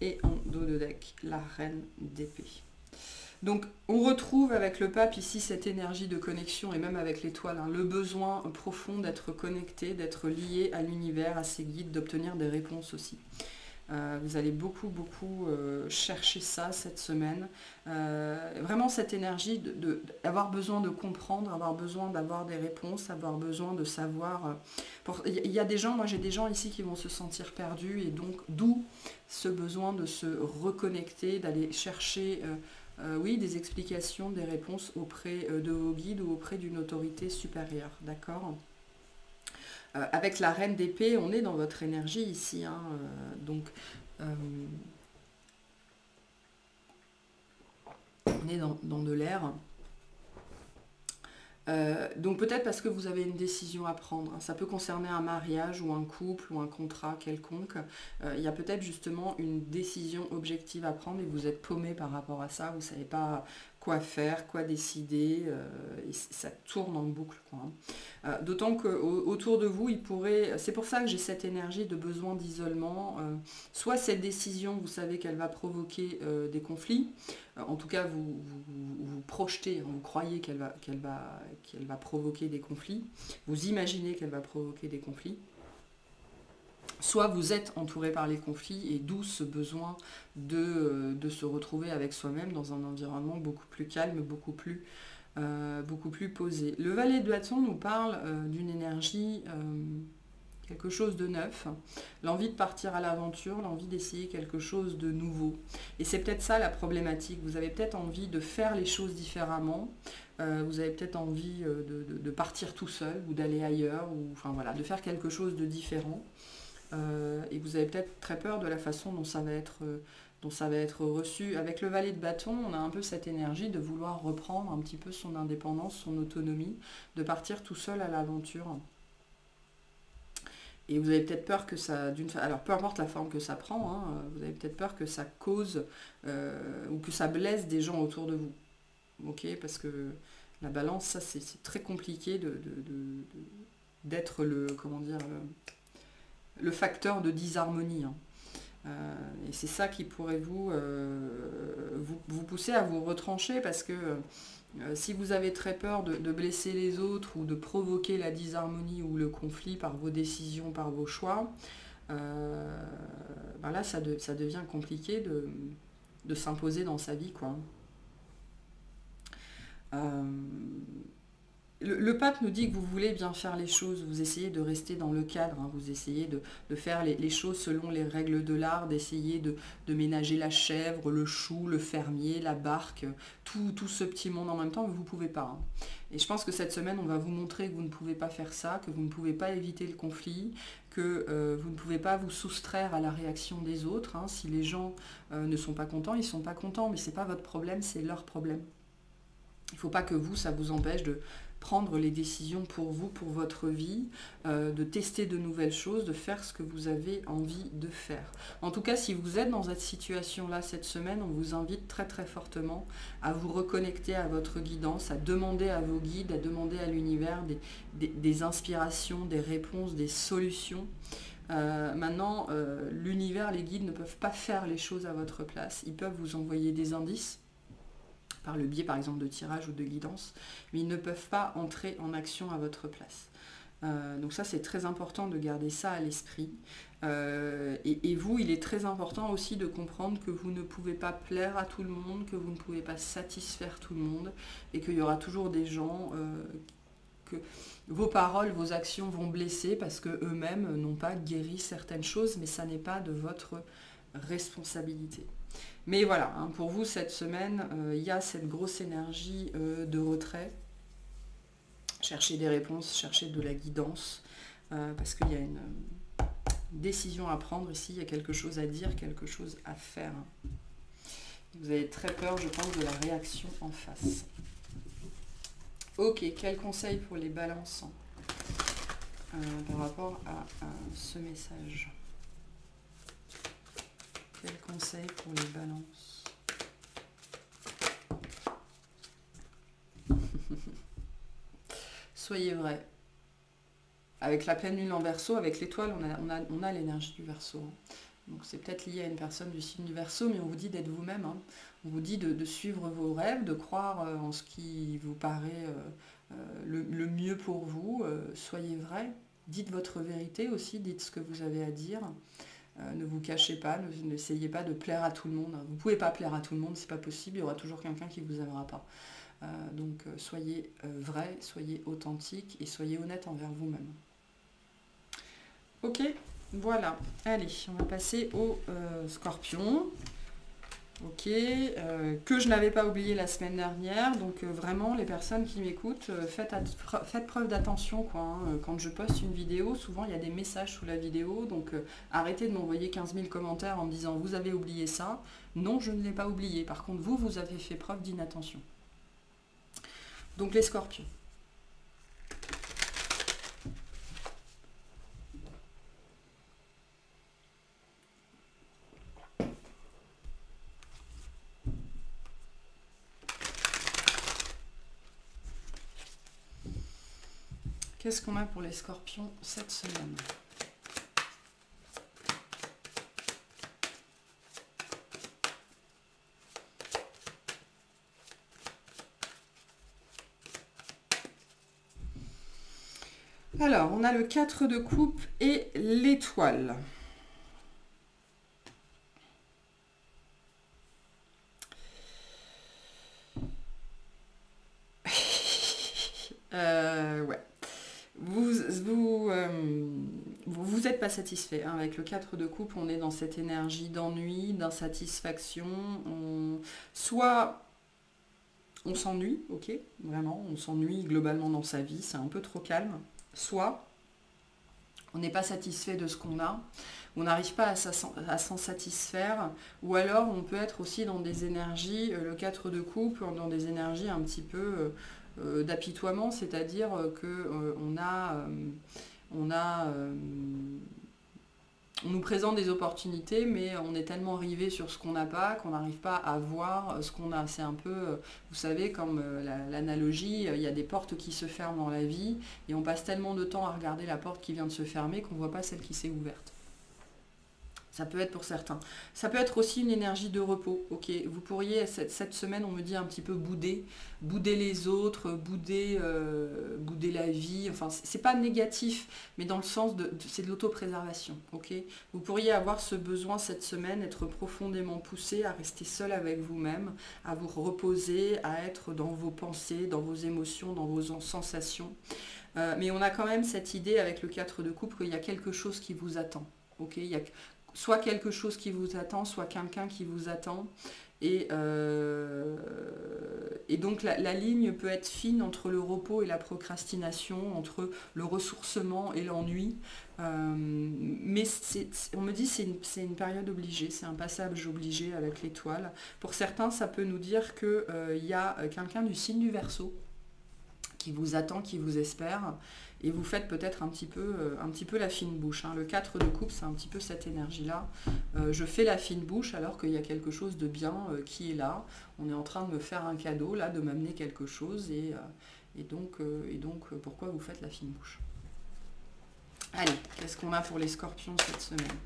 Speaker 1: et en dos de deck, la reine d'épée. Donc on retrouve avec le pape ici cette énergie de connexion, et même avec l'étoile, hein, le besoin profond d'être connecté, d'être lié à l'univers, à ses guides, d'obtenir des réponses aussi. Vous allez beaucoup chercher ça cette semaine. Vraiment cette énergie d'avoir besoin de comprendre, avoir besoin d'avoir des réponses, avoir besoin de savoir. Il y a des gens, moi j'ai des gens ici qui vont se sentir perdus, et donc d'où ce besoin de se reconnecter, d'aller chercher oui, des explications, des réponses auprès de vos guides ou auprès d'une autorité supérieure. D'accord ? Avec la reine d'épée, on est dans votre énergie ici, hein, donc on est dans de l'air. Donc peut-être parce que vous avez une décision à prendre. Ça peut concerner un mariage ou un couple ou un contrat quelconque. Il y a peut-être justement une décision objective à prendre et vous êtes paumé par rapport à ça. Vous ne savez pas quoi faire, quoi décider. Et ça tourne en boucle, quoi, hein. D'autant qu'autour de vous, il pourrait... C'est pour ça que j'ai cette énergie de besoin d'isolement. Soit cette décision, vous savez qu'elle va provoquer des conflits. En tout cas, vous projetez, vous croyez qu'elle va provoquer des conflits. Vous imaginez qu'elle va provoquer des conflits. Soit vous êtes entouré par les conflits, et d'où ce besoin de se retrouver avec soi-même dans un environnement beaucoup plus calme, beaucoup plus posé. Le valet de bâton nous parle d'une énergie... quelque chose de neuf, l'envie de partir à l'aventure, l'envie d'essayer quelque chose de nouveau. Et c'est peut-être ça la problématique, vous avez peut-être envie de faire les choses différemment, vous avez peut-être envie de partir tout seul ou d'aller ailleurs, ou enfin voilà, de faire quelque chose de différent. Et vous avez peut-être très peur de la façon dont ça va être reçu. Avec le valet de bâton, on a un peu cette énergie de vouloir reprendre un petit peu son indépendance, son autonomie, de partir tout seul à l'aventure. Et vous avez peut-être peur que ça, alors peu importe la forme que ça prend, hein, vous avez peut-être peur que ça cause ou que ça blesse des gens autour de vous. Ok, parce que la balance, ça c'est très compliqué d'être le facteur de disharmonie, hein. Et c'est ça qui pourrait vous pousser à vous retrancher, parce que si vous avez très peur de blesser les autres ou de provoquer la disharmonie ou le conflit par vos décisions, par vos choix, ben là ça devient compliqué de s'imposer dans sa vie, quoi. Le pape nous dit que vous voulez bien faire les choses, vous essayez de rester dans le cadre, hein, vous essayez de faire les choses selon les règles de l'art, d'essayer de ménager la chèvre, le chou, le fermier, la barque, tout ce petit monde en même temps, mais vous ne pouvez pas, hein. Et je pense que cette semaine, on va vous montrer que vous ne pouvez pas faire ça, que vous ne pouvez pas éviter le conflit, que vous ne pouvez pas vous soustraire à la réaction des autres, hein. Si les gens ne sont pas contents, ils ne sont pas contents, mais ce n'est pas votre problème, c'est leur problème. Il ne faut pas que ça vous empêche de prendre les décisions pour vous, pour votre vie, de tester de nouvelles choses, de faire ce que vous avez envie de faire. En tout cas, si vous êtes dans cette situation-là cette semaine, on vous invite très très fortement à vous reconnecter à votre guidance, à demander à vos guides, à demander à l'univers des inspirations, des réponses, des solutions. Maintenant, l'univers, les guides ne peuvent pas faire les choses à votre place. Ils peuvent vous envoyer des indices, par le biais par exemple de tirage ou de guidance, mais ils ne peuvent pas entrer en action à votre place. Donc ça c'est très important de garder ça à l'esprit. Et vous, il est très important aussi de comprendre que vous ne pouvez pas plaire à tout le monde, que vous ne pouvez pas satisfaire tout le monde, et qu'il y aura toujours des gens que vos paroles, vos actions vont blesser parce qu'eux-mêmes n'ont pas guéri certaines choses, mais ça n'est pas de votre responsabilité. Mais voilà, hein, pour vous, cette semaine, il y a cette grosse énergie de retrait. Cherchez des réponses, cherchez de la guidance, parce qu'il y a une décision à prendre ici, il y a quelque chose à dire, quelque chose à faire. Vous avez très peur, je pense, de la réaction en face. Ok, quel conseil pour les balances par rapport à ce message? Quel conseil pour les balances? Soyez vrai. Avec la pleine lune en Verseau, avec l'étoile, on a l'énergie du Verseau. Donc c'est peut-être lié à une personne du signe du Verseau, mais on vous dit d'être vous-même. Hein. On vous dit de suivre vos rêves, de croire en ce qui vous paraît le mieux pour vous. Soyez vrai. Dites votre vérité aussi, dites ce que vous avez à dire. Ne vous cachez pas, n'essayez pas de plaire à tout le monde. Vous ne pouvez pas plaire à tout le monde, c'est pas possible, il y aura toujours quelqu'un qui ne vous aimera pas. Donc soyez vrai, soyez authentique et soyez honnête envers vous-même. Ok, voilà. Allez, on va passer au Scorpion. Ok, que je n'avais pas oublié la semaine dernière. Donc vraiment, les personnes qui m'écoutent, faites preuve d'attention. Quand je poste une vidéo, souvent il y a des messages sous la vidéo. Donc arrêtez de m'envoyer 15 000 commentaires en me disant « vous avez oublié ça ». Non, je ne l'ai pas oublié. Par contre, vous avez fait preuve d'inattention. Donc les Scorpions. Qu'est-ce qu'on a pour les Scorpions cette semaine? Alors, on a le 4 de coupe et l'étoile. Ouais. Vous n'êtes pas satisfait. Hein. Avec le 4 de coupe, on est dans cette énergie d'ennui, d'insatisfaction. Soit on s'ennuie, ok, vraiment, on s'ennuie globalement dans sa vie, c'est un peu trop calme. Soit on n'est pas satisfait de ce qu'on a, on n'arrive pas à s'en satisfaire, ou alors on peut être aussi dans des énergies, le 4 de coupe, dans des énergies un petit peu d'apitoiement, c'est-à-dire on nous présente des opportunités, mais on est tellement rivé sur ce qu'on n'a pas qu'on n'arrive pas à voir ce qu'on a. C'est un peu, vous savez, comme l'analogie, il y a des portes qui se ferment dans la vie, et on passe tellement de temps à regarder la porte qui vient de se fermer qu'on ne voit pas celle qui s'est ouverte. Ça peut être pour certains. Ça peut être aussi une énergie de repos. Ok, vous pourriez, cette semaine, on me dit un petit peu bouder les autres, bouder la vie. Enfin, c'est pas négatif, mais dans le sens c'est de l'autopréservation. Ok, vous pourriez avoir ce besoin cette semaine, être profondément poussé à rester seul avec vous-même, à vous reposer, à être dans vos pensées, dans vos émotions, dans vos sensations. Mais on a quand même cette idée avec le 4 de coupe qu'il y a quelque chose qui vous attend. Ok, il y a soit quelque chose qui vous attend, soit quelqu'un qui vous attend. Et donc la ligne peut être fine entre le repos et la procrastination, entre le ressourcement et l'ennui. Mais on me dit que c'est une période obligée, c'est un passage obligé avec l'étoile. Pour certains, ça peut nous dire qu'il y a quelqu'un du signe du Verseau qui vous attend, qui vous espère, et vous faites peut-être un petit peu la fine bouche. Hein. Le 4 de coupe, c'est un petit peu cette énergie-là. Je fais la fine bouche alors qu'il y a quelque chose de bien qui est là. On est en train de me faire un cadeau, là, de m'amener quelque chose, et donc, pourquoi vous faites la fine bouche? Allez, qu'est-ce qu'on a pour les Scorpions cette semaine?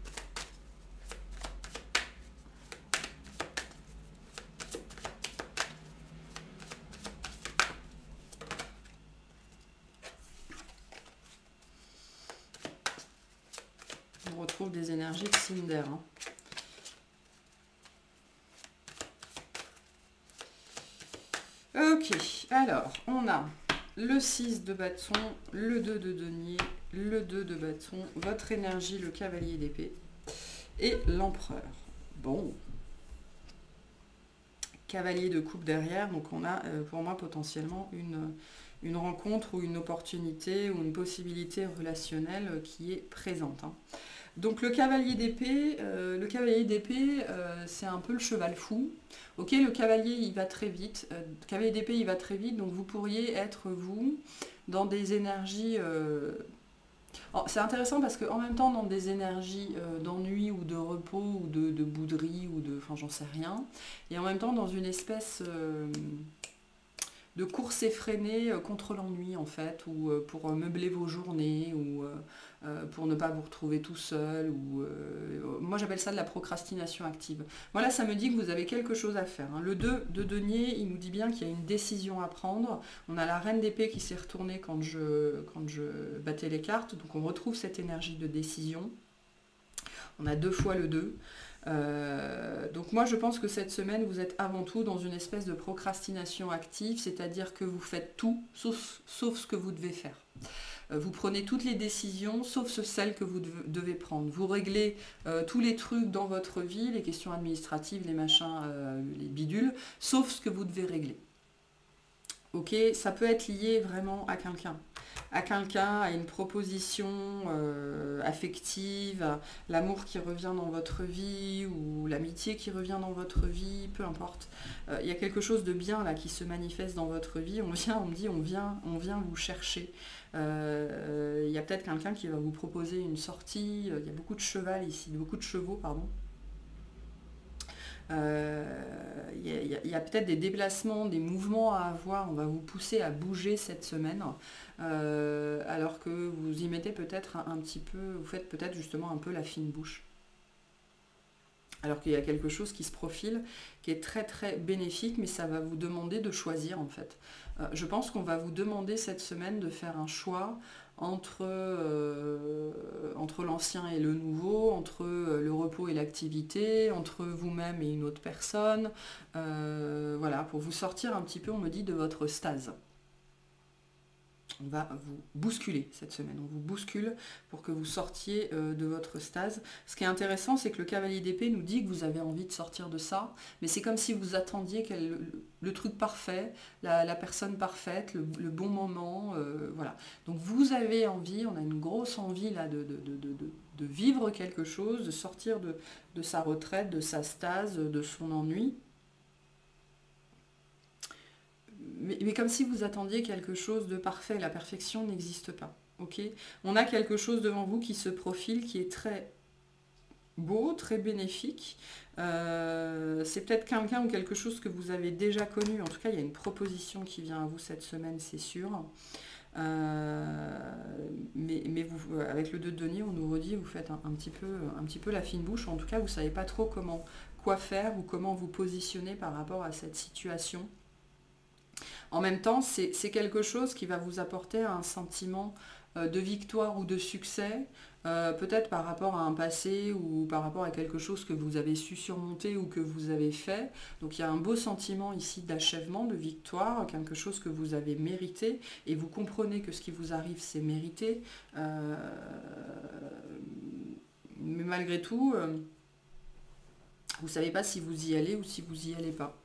Speaker 1: On retrouve des énergies de Cinder. Hein. Ok, alors, on a le 6 de bâton, le 2 de denier, le 2 de bâton, votre énergie, le cavalier d'épée, et l'empereur. Bon. Cavalier de coupe derrière, donc on a pour moi potentiellement une rencontre ou une opportunité ou une possibilité relationnelle qui est présente. Hein. Donc le cavalier d'épée, c'est un peu le cheval fou. Ok, le cavalier il va très vite, donc vous pourriez être vous dans des énergies. C'est intéressant parce qu'en même temps dans des énergies d'ennui ou de repos ou de bouderie ou de, enfin j'en sais rien, et en même temps dans une espèce de course effrénée contre l'ennui en fait, ou pour meubler vos journées, ou pour ne pas vous retrouver tout seul, ou moi j'appelle ça de la procrastination active. Voilà, ça me dit que vous avez quelque chose à faire, hein. Le 2 de denier, il nous dit bien qu'il y a une décision à prendre. On a la reine d'épée qui s'est retournée quand je battais les cartes, donc on retrouve cette énergie de décision. On a 2 fois le 2. Donc moi je pense que cette semaine vous êtes avant tout dans une espèce de procrastination active, c'est-à-dire que vous faites tout sauf ce que vous devez faire. Vous prenez toutes les décisions sauf celles que vous devez prendre. Vous réglez tous les trucs dans votre vie, les questions administratives, les machins, les bidules, sauf ce que vous devez régler. Ok, ça peut être lié vraiment à quelqu'un, à une proposition affective, à l'amour qui revient dans votre vie, ou l'amitié qui revient dans votre vie, peu importe. Il y a quelque chose de bien là qui se manifeste dans votre vie. On vient vous chercher. Il y a peut-être quelqu'un qui va vous proposer une sortie. Il y a beaucoup de cheval ici, beaucoup de chevaux, pardon. Il y a peut-être des déplacements, des mouvements à avoir, on va vous pousser à bouger cette semaine, alors que vous y mettez peut-être un petit peu, vous faites peut-être justement un peu la fine bouche. Alors qu'il y a quelque chose qui se profile, qui est très très bénéfique, mais ça va vous demander de choisir en fait. Je pense qu'on va vous demander cette semaine de faire un choix entre l'ancien et le nouveau, entre le repos et l'activité, entre vous-même et une autre personne. Voilà, pour vous sortir un petit peu, on me dit, de votre stase. On va vous bousculer cette semaine, on vous bouscule pour que vous sortiez de votre stase. Ce qui est intéressant, c'est que le cavalier d'épée nous dit que vous avez envie de sortir de ça, mais c'est comme si vous attendiez le truc parfait, la personne parfaite, le bon moment, voilà. Donc vous avez envie, on a une grosse envie là de vivre quelque chose, de sortir de sa retraite, de sa stase, de son ennui. Mais comme si vous attendiez quelque chose de parfait, la perfection n'existe pas. Okay, on a quelque chose devant vous qui se profile, qui est très beau, très bénéfique. C'est peut-être quelqu'un ou quelque chose que vous avez déjà connu. En tout cas, il y a une proposition qui vient à vous cette semaine, c'est sûr. Mais vous, avec le 2 de denier, on nous redit, vous faites un petit peu la fine bouche. En tout cas, vous ne savez pas trop quoi faire ou comment vous positionner par rapport à cette situation. En même temps, c'est quelque chose qui va vous apporter un sentiment de victoire ou de succès, peut-être par rapport à un passé ou par rapport à quelque chose que vous avez su surmonter ou que vous avez fait. Donc il y a un beau sentiment ici d'achèvement, de victoire, quelque chose que vous avez mérité, et vous comprenez que ce qui vous arrive, c'est mérité. Mais malgré tout, vous ne savez pas si vous y allez ou si vous n'y allez pas.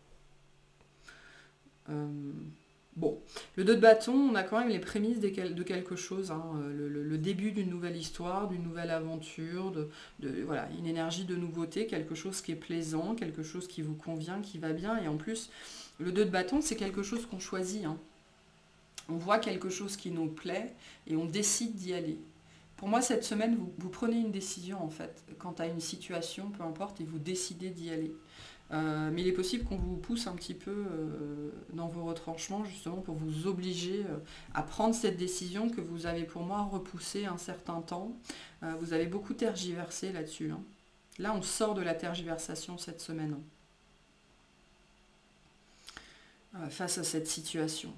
Speaker 1: Bon, le 2 de bâton, on a quand même les prémices de quelque chose, hein, le début d'une nouvelle histoire, d'une nouvelle aventure, voilà, une énergie de nouveauté, quelque chose qui est plaisant, quelque chose qui vous convient, qui va bien. Et en plus, le 2 de bâton, c'est quelque chose qu'on choisit, hein. On voit quelque chose qui nous plaît et on décide d'y aller. Pour moi, cette semaine, vous prenez une décision, en fait, quant à une situation, peu importe, et vous décidez d'y aller. Mais il est possible qu'on vous pousse un petit peu dans vos retranchements, justement pour vous obliger à prendre cette décision que vous avez, pour moi, repoussée un certain temps. Vous avez beaucoup tergiversé là-dessus, hein. Là, on sort de la tergiversation cette semaine, hein, face à cette situation.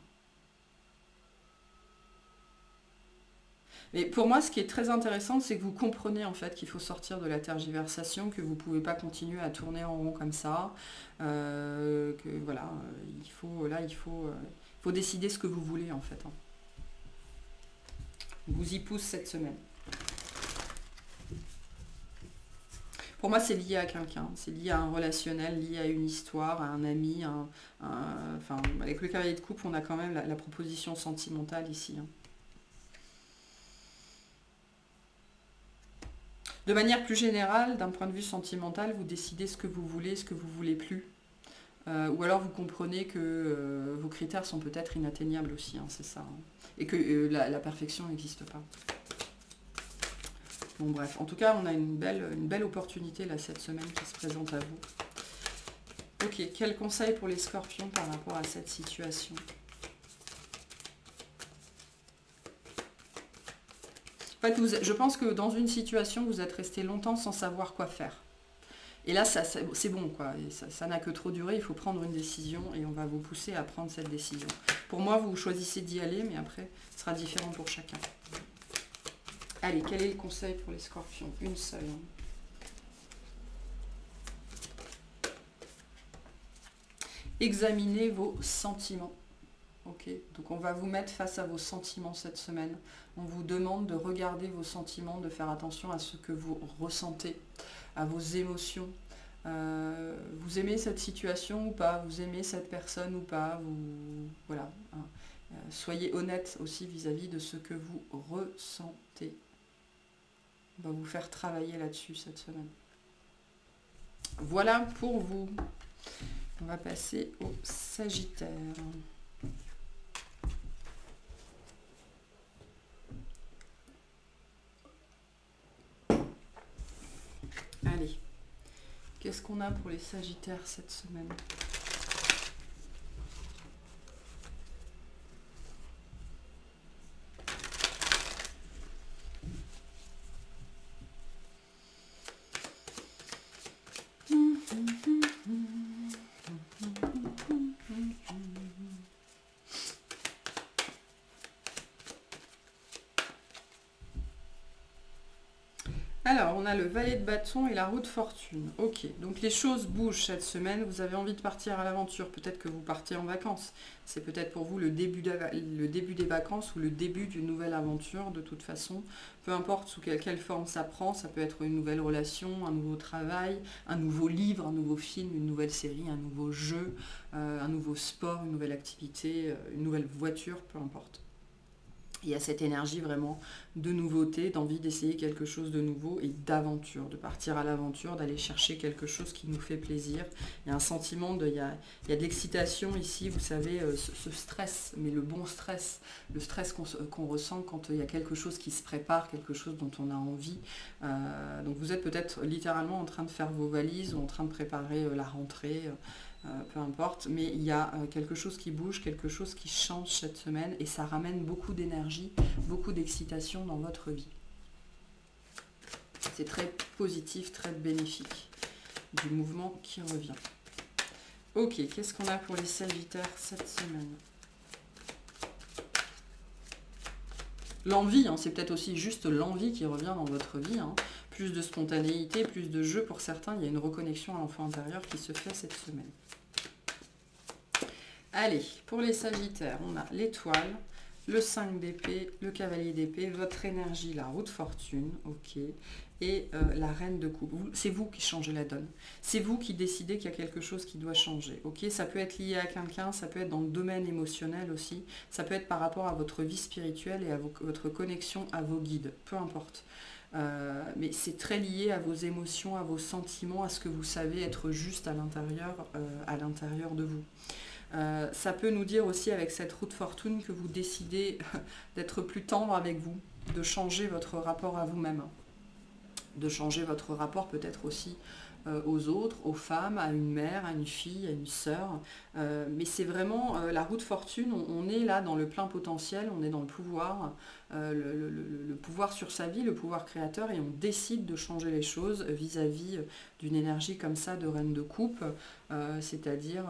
Speaker 1: Mais pour moi, ce qui est très intéressant, c'est que vous comprenez en fait qu'il faut sortir de la tergiversation, que vous ne pouvez pas continuer à tourner en rond comme ça, que voilà, il faut décider ce que vous voulez en fait, hein. On vous y pousse cette semaine. Pour moi, c'est lié à quelqu'un, c'est lié à un relationnel, lié à une histoire, à un ami, enfin, avec le cavalier de coupe, on a quand même la proposition sentimentale ici, hein. De manière plus générale, d'un point de vue sentimental, vous décidez ce que vous voulez, ce que vous ne voulez plus. Ou alors vous comprenez que vos critères sont peut-être inatteignables aussi, hein, c'est ça, hein. Et que la perfection n'existe pas. Bon bref, en tout cas, on a une belle opportunité là cette semaine qui se présente à vous. Ok, quel conseil pour les scorpions par rapport à cette situation ? fait, je pense que dans une situation, vous êtes resté longtemps sans savoir quoi faire. Et là, c'est bon, quoi. Et ça n'a que trop duré. Il faut prendre une décision et on va vous pousser à prendre cette décision. Pour moi, vous choisissez d'y aller, mais après, ce sera différent pour chacun. Allez, quel est le conseil pour les scorpions? Une seule. Examinez vos sentiments. Ok, donc on va vous mettre face à vos sentiments cette semaine. On vous demande de regarder vos sentiments, de faire attention à ce que vous ressentez, à vos émotions. Vous aimez cette situation ou pas? Vous aimez cette personne ou pas? Voilà. Hein. Soyez honnête aussi vis-à-vis de ce que vous ressentez. On va vous faire travailler là-dessus cette semaine. Voilà pour vous. On va passer au Sagittaire. Allez, qu'est-ce qu'on a pour les Sagittaires cette semaine? Alors, on a le valet de bâton et la roue de fortune. Ok, donc les choses bougent cette semaine. Vous avez envie de partir à l'aventure. Peut-être que vous partez en vacances. C'est peut-être pour vous le début des vacances ou le début d'une nouvelle aventure. De toute façon, peu importe sous quelle forme ça prend. Ça peut être une nouvelle relation, un nouveau travail, un nouveau livre, un nouveau film, une nouvelle série, un nouveau jeu, un nouveau sport, une nouvelle activité, une nouvelle voiture, peu importe. Il y a cette énergie vraiment de nouveauté, d'envie d'essayer quelque chose de nouveau et d'aventure, de partir à l'aventure, d'aller chercher quelque chose qui nous fait plaisir. Il y a un sentiment il y a de l'excitation ici, vous savez, ce stress, mais le bon stress, le stress qu'on ressent quand il y a quelque chose qui se prépare, quelque chose dont on a envie. Donc vous êtes peut-être littéralement en train de faire vos valises ou en train de préparer la rentrée. Peu importe, mais il y a quelque chose qui bouge, quelque chose qui change cette semaine et ça ramène beaucoup d'énergie, beaucoup d'excitation dans votre vie. C'est très positif, très bénéfique du mouvement qui revient. Ok, qu'est-ce qu'on a pour les Sagittaires cette semaine? L'envie, hein, c'est peut-être aussi juste l'envie qui revient dans votre vie. Hein. Plus de spontanéité, plus de jeu pour certains. Il y a une reconnexion à l'enfant intérieur qui se fait cette semaine. Allez, pour les Sagittaires, on a l'étoile, le 5 d'épée, le cavalier d'épée, votre énergie, la roue de fortune, ok, et la reine de coupe. C'est vous qui changez la donne. C'est vous qui décidez qu'il y a quelque chose qui doit changer, ok. Ça peut être lié à quelqu'un, ça peut être dans le domaine émotionnel aussi, ça peut être par rapport à votre vie spirituelle et à votre connexion à vos guides, peu importe. Mais c'est très lié à vos émotions, à vos sentiments, à ce que vous savez être juste à l'intérieur de vous. Ça peut nous dire aussi avec cette roue de fortune que vous décidez d'être plus tendre avec vous, de changer votre rapport à vous-même, de changer votre rapport peut-être aussi aux autres, aux femmes, à une mère, à une fille, à une sœur. Mais c'est vraiment la roue de fortune, on est là dans le plein potentiel, on est dans le pouvoir, le pouvoir sur sa vie, le pouvoir créateur, et on décide de changer les choses vis-à-vis d'une énergie comme ça de reine de coupe, c'est-à-dire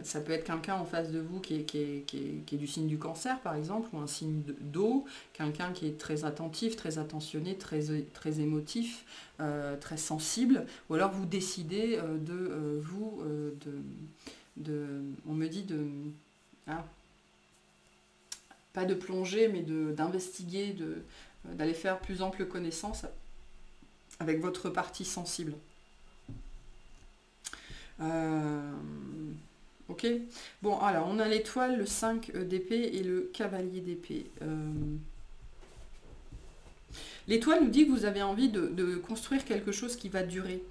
Speaker 1: ça peut être quelqu'un en face de vous qui est du signe du cancer par exemple, ou un signe d'eau, quelqu'un qui est très attentif, très attentionné, très émotif, très sensible, ou alors vous décidez on me dit pas de plonger, mais d'investiguer, d'aller faire plus ample connaissance avec votre partie sensible. Ok. Bon, alors on a l'étoile, le 5 d'épée et le cavalier d'épée. L'étoile nous dit que vous avez envie de construire quelque chose qui va durer.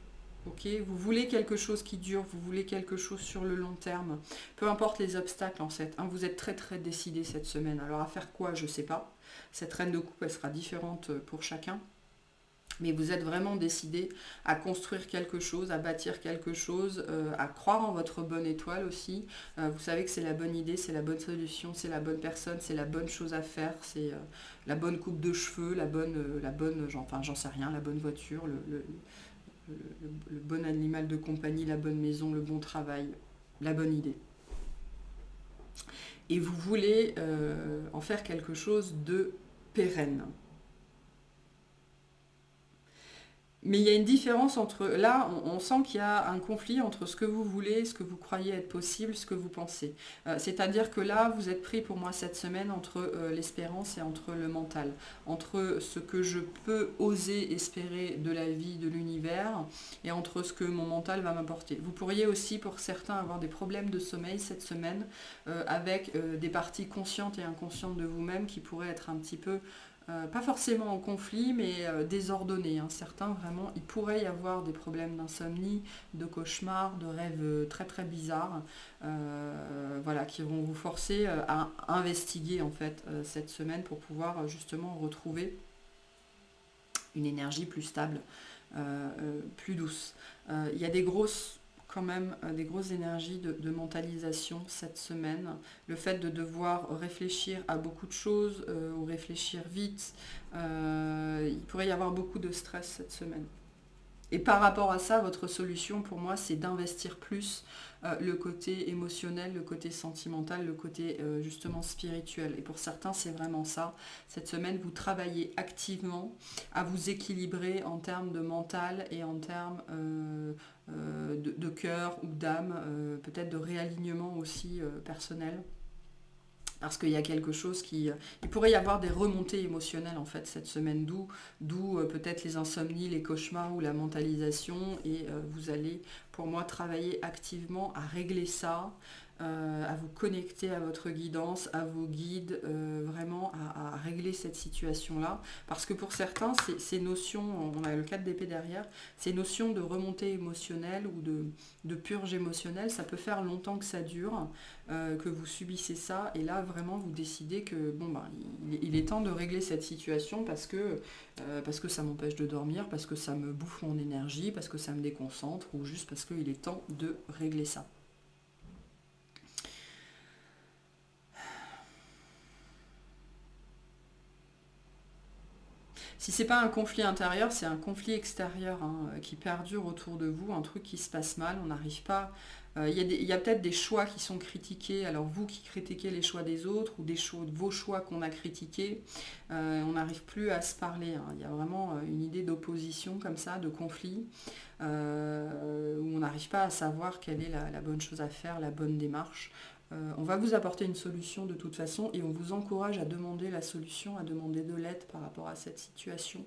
Speaker 1: Okay, vous voulez quelque chose qui dure, vous voulez quelque chose sur le long terme. Peu importe les obstacles en fait. Hein, vous êtes très très décidé cette semaine. Alors à faire quoi, je ne sais pas. Cette reine de coupe, elle sera différente pour chacun. Mais vous êtes vraiment décidé à construire quelque chose, à bâtir quelque chose, à croire en votre bonne étoile aussi. Vous savez que c'est la bonne idée, c'est la bonne solution, c'est la bonne personne, c'est la bonne chose à faire, c'est la bonne coupe de cheveux, enfin j'en sais rien, la bonne voiture, le bon animal de compagnie, la bonne maison, le bon travail, la bonne idée. Et vous voulez en faire quelque chose de pérenne. Mais il y a une différence entre... Là, on sent qu'il y a un conflit entre ce que vous voulez, ce que vous croyez être possible, ce que vous pensez. C'est-à-dire que là, vous êtes pris pour moi cette semaine entre l'espérance et entre le mental. Entre ce que je peux oser espérer de la vie, de l'univers, et entre ce que mon mental va m'apporter. Vous pourriez aussi, pour certains, avoir des problèmes de sommeil cette semaine, avec des parties conscientes et inconscientes de vous-même qui pourraient être un petit peu... pas forcément en conflit, mais désordonnés. Hein. Certains, vraiment, il pourrait y avoir des problèmes d'insomnie, de cauchemars, de rêves très très bizarres, voilà, qui vont vous forcer à investiguer en fait cette semaine pour pouvoir justement retrouver une énergie plus stable, plus douce. Il y a des grosses quand même des grosses énergies de mentalisation cette semaine. Le fait de devoir réfléchir à beaucoup de choses ou réfléchir vite, il pourrait y avoir beaucoup de stress cette semaine. Et par rapport à ça, votre solution pour moi, c'est d'investir plus le côté émotionnel, le côté sentimental, le côté justement spirituel. Et pour certains, c'est vraiment ça. Cette semaine, vous travaillez activement à vous équilibrer en termes de mental et en termes de cœur ou d'âme, peut-être de réalignement aussi personnel. Parce qu'il y a quelque chose qui... Il pourrait y avoir des remontées émotionnelles en fait cette semaine, d'où peut-être les insomnies, les cauchemars ou la mentalisation. Et vous allez, pour moi, travailler activement à régler ça, à vous connecter à votre guidance, à vos guides, vraiment à régler cette situation-là. Parce que pour certains, ces notions, on a le 4 d'épée derrière, ces notions de remontée émotionnelle ou de purge émotionnelle, ça peut faire longtemps que ça dure, que vous subissez ça, et là vraiment vous décidez que bon, ben, il est temps de régler cette situation parce que ça m'empêche de dormir, parce que ça me bouffe mon énergie, parce que ça me déconcentre, ou juste parce qu'il est temps de régler ça. Si c'est pas un conflit intérieur, c'est un conflit extérieur hein, qui perdure autour de vous, un truc qui se passe mal, on n'arrive pas... Il y a peut-être des choix qui sont critiqués, alors vous qui critiquez les choix des autres, ou vos choix qu'on a critiqués, on n'arrive plus à se parler. Hein. Il y a vraiment une idée d'opposition comme ça, de conflit, où on n'arrive pas à savoir quelle est la bonne chose à faire, la bonne démarche. On va vous apporter une solution de toute façon et on vous encourage à demander la solution, à demander de l'aide par rapport à cette situation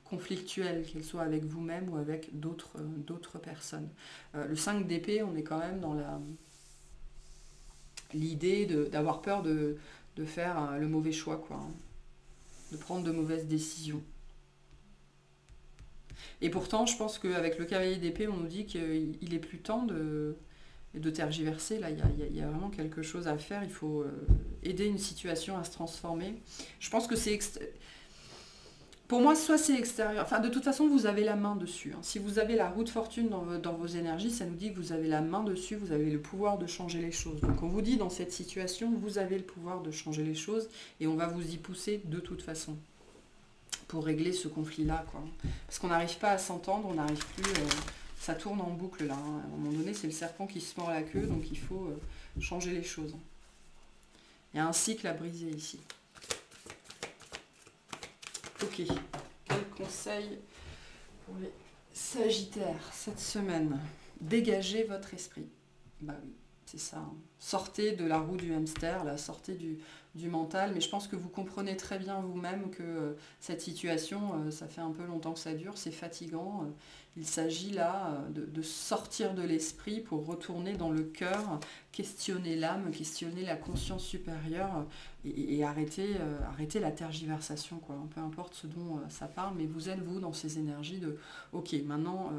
Speaker 1: conflictuelle, qu'elle soit avec vous-même ou avec d'autres personnes. Le 5 d'épée, on est quand même dans l'idée d'avoir peur de faire le mauvais choix, quoi, hein, de prendre de mauvaises décisions. Et pourtant, je pense qu'avec le cavalier d'épée, on nous dit qu'il est plus temps de tergiverser. Là, il y a vraiment quelque chose à faire. Il faut aider une situation à se transformer. Je pense que c'est... Pour moi, soit c'est extérieur. Enfin, de toute façon, vous avez la main dessus. Hein. Si vous avez la roue de fortune dans vos énergies, ça nous dit que vous avez la main dessus, vous avez le pouvoir de changer les choses. Donc, on vous dit, dans cette situation, vous avez le pouvoir de changer les choses et on va vous y pousser de toute façon pour régler ce conflit-là, quoi. Parce qu'on n'arrive pas à s'entendre, on n'arrive plus... ça tourne en boucle, là. Hein. À un moment donné, c'est le serpent qui se mord la queue, donc il faut changer les choses. Il y a un cycle à briser ici. Ok, quel conseil pour les Sagittaires cette semaine? Dégagez votre esprit. Bah oui, c'est ça. Hein. Sortez de la roue du hamster, là, sortez du mental. Mais je pense que vous comprenez très bien vous-même que cette situation, ça fait un peu longtemps que ça dure, c'est fatigant. Il s'agit là de sortir de l'esprit pour retourner dans le cœur, questionner l'âme, questionner la conscience supérieure et arrêter la tergiversation, quoi. Peu importe ce dont ça parle, mais vous êtes vous dans ces énergies de « Ok, maintenant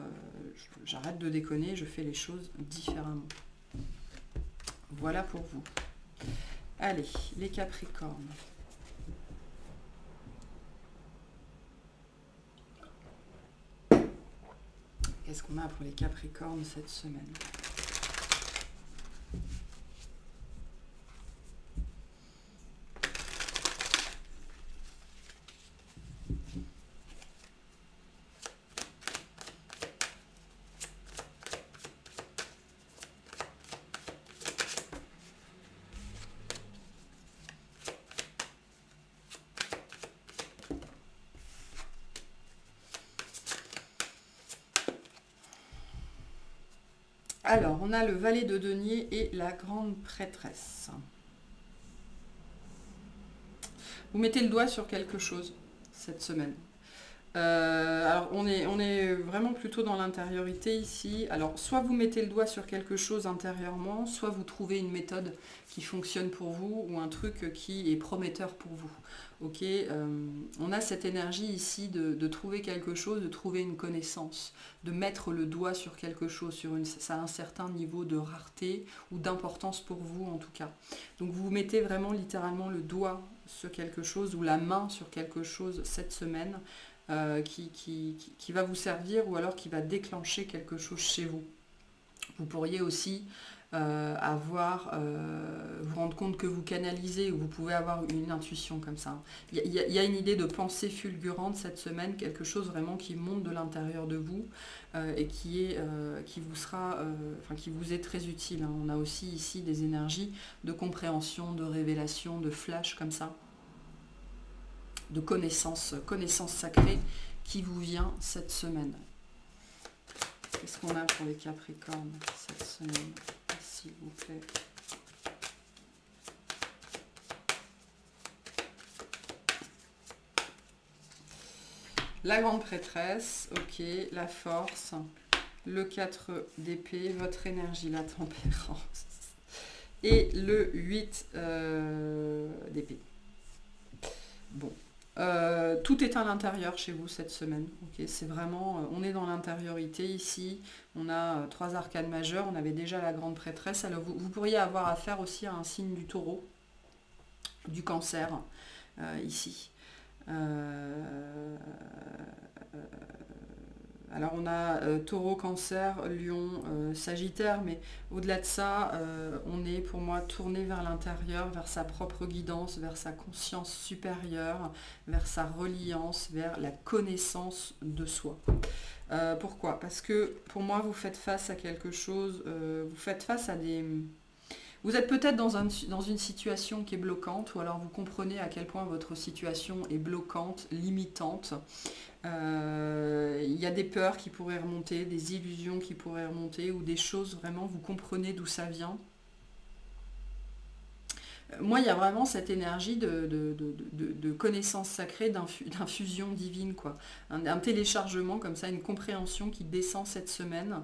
Speaker 1: j'arrête de déconner, je fais les choses différemment. » Voilà pour vous. Allez, les Capricornes. Qu'est-ce qu'on a pour les Capricornes cette semaine? Alors, on a le valet de denier et la grande prêtresse. Vous mettez le doigt sur quelque chose cette semaine. Alors, on est vraiment plutôt dans l'intériorité ici. Alors, soit vous mettez le doigt sur quelque chose intérieurement, soit vous trouvez une méthode qui fonctionne pour vous ou un truc qui est prometteur pour vous. Ok, on a cette énergie ici de trouver quelque chose, de trouver une connaissance, de mettre le doigt sur quelque chose, ça a un certain niveau de rareté ou d'importance pour vous en tout cas. Donc vous mettez vraiment littéralement le doigt sur quelque chose ou la main sur quelque chose cette semaine qui va vous servir ou alors qui va déclencher quelque chose chez vous. Vous pourriez aussi vous rendre compte que vous canalisez ou vous pouvez avoir une intuition comme ça. Il y a une idée de pensée fulgurante cette semaine, quelque chose vraiment qui monte de l'intérieur de vous et qui vous est très utile. On a aussi ici des énergies de compréhension, de révélation, de flash comme ça, de connaissance sacrée qui vous vient cette semaine. Qu'est-ce qu'on a pour les Capricornes cette semaine, s'il vous plaît? La grande prêtresse, ok, la force, le 4 d'épée, votre énergie, la tempérance, et le 8 d'épée. Bon. Tout est à l'intérieur chez vous cette semaine. Okay, c'est vraiment, on est dans l'intériorité ici. On a 3 arcanes majeures. On avait déjà la grande prêtresse. Alors vous pourriez avoir affaire aussi à un signe du taureau, du cancer, ici. Alors on a taureau, cancer, lion, sagittaire, mais au-delà de ça, on est pour moi tourné vers l'intérieur, vers sa propre guidance, vers sa conscience supérieure, vers sa reliance, vers la connaissance de soi. Pourquoi? Parce que pour moi, vous faites face à quelque chose, vous faites face à des... Vous êtes peut-être dans une situation qui est bloquante, ou alors vous comprenez à quel point votre situation est bloquante, limitante. Il y a des peurs qui pourraient remonter, des illusions qui pourraient remonter, ou des choses vraiment, vous comprenez d'où ça vient. Moi, il y a vraiment cette énergie de connaissance sacrée, d'infusion divine, quoi. Un téléchargement comme ça, une compréhension qui descend cette semaine.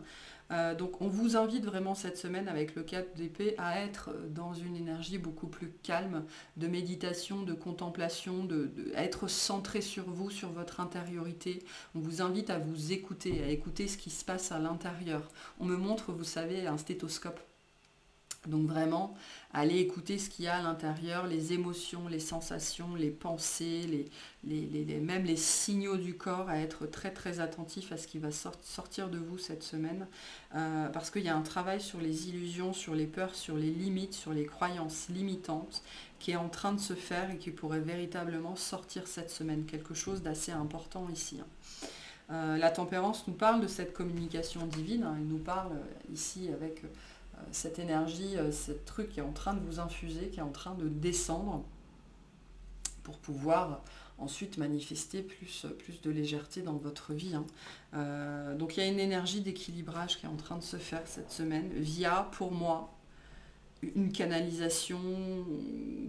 Speaker 1: Donc on vous invite vraiment cette semaine avec le 4 d'épée à être dans une énergie beaucoup plus calme, de méditation, de contemplation, à être centré sur vous, sur votre intériorité. On vous invite à vous écouter, à écouter ce qui se passe à l'intérieur. On me montre, vous savez, un stéthoscope. Donc vraiment, allez écouter ce qu'il y a à l'intérieur, les émotions, les sensations, les pensées, même les signaux du corps, à être très très attentif à ce qui va sortir de vous cette semaine. Parce qu'il y a un travail sur les illusions, sur les peurs, sur les limites, sur les croyances limitantes qui est en train de se faire et qui pourrait véritablement sortir cette semaine. Quelque chose d'assez important ici. La tempérance nous parle de cette communication divine. Elle nous parle ici avec... cette énergie, ce truc qui est en train de vous infuser, qui est en train de descendre pour pouvoir ensuite manifester plus de légèreté dans votre vie. Donc il y a une énergie d'équilibrage qui est en train de se faire cette semaine via, pour moi, une canalisation,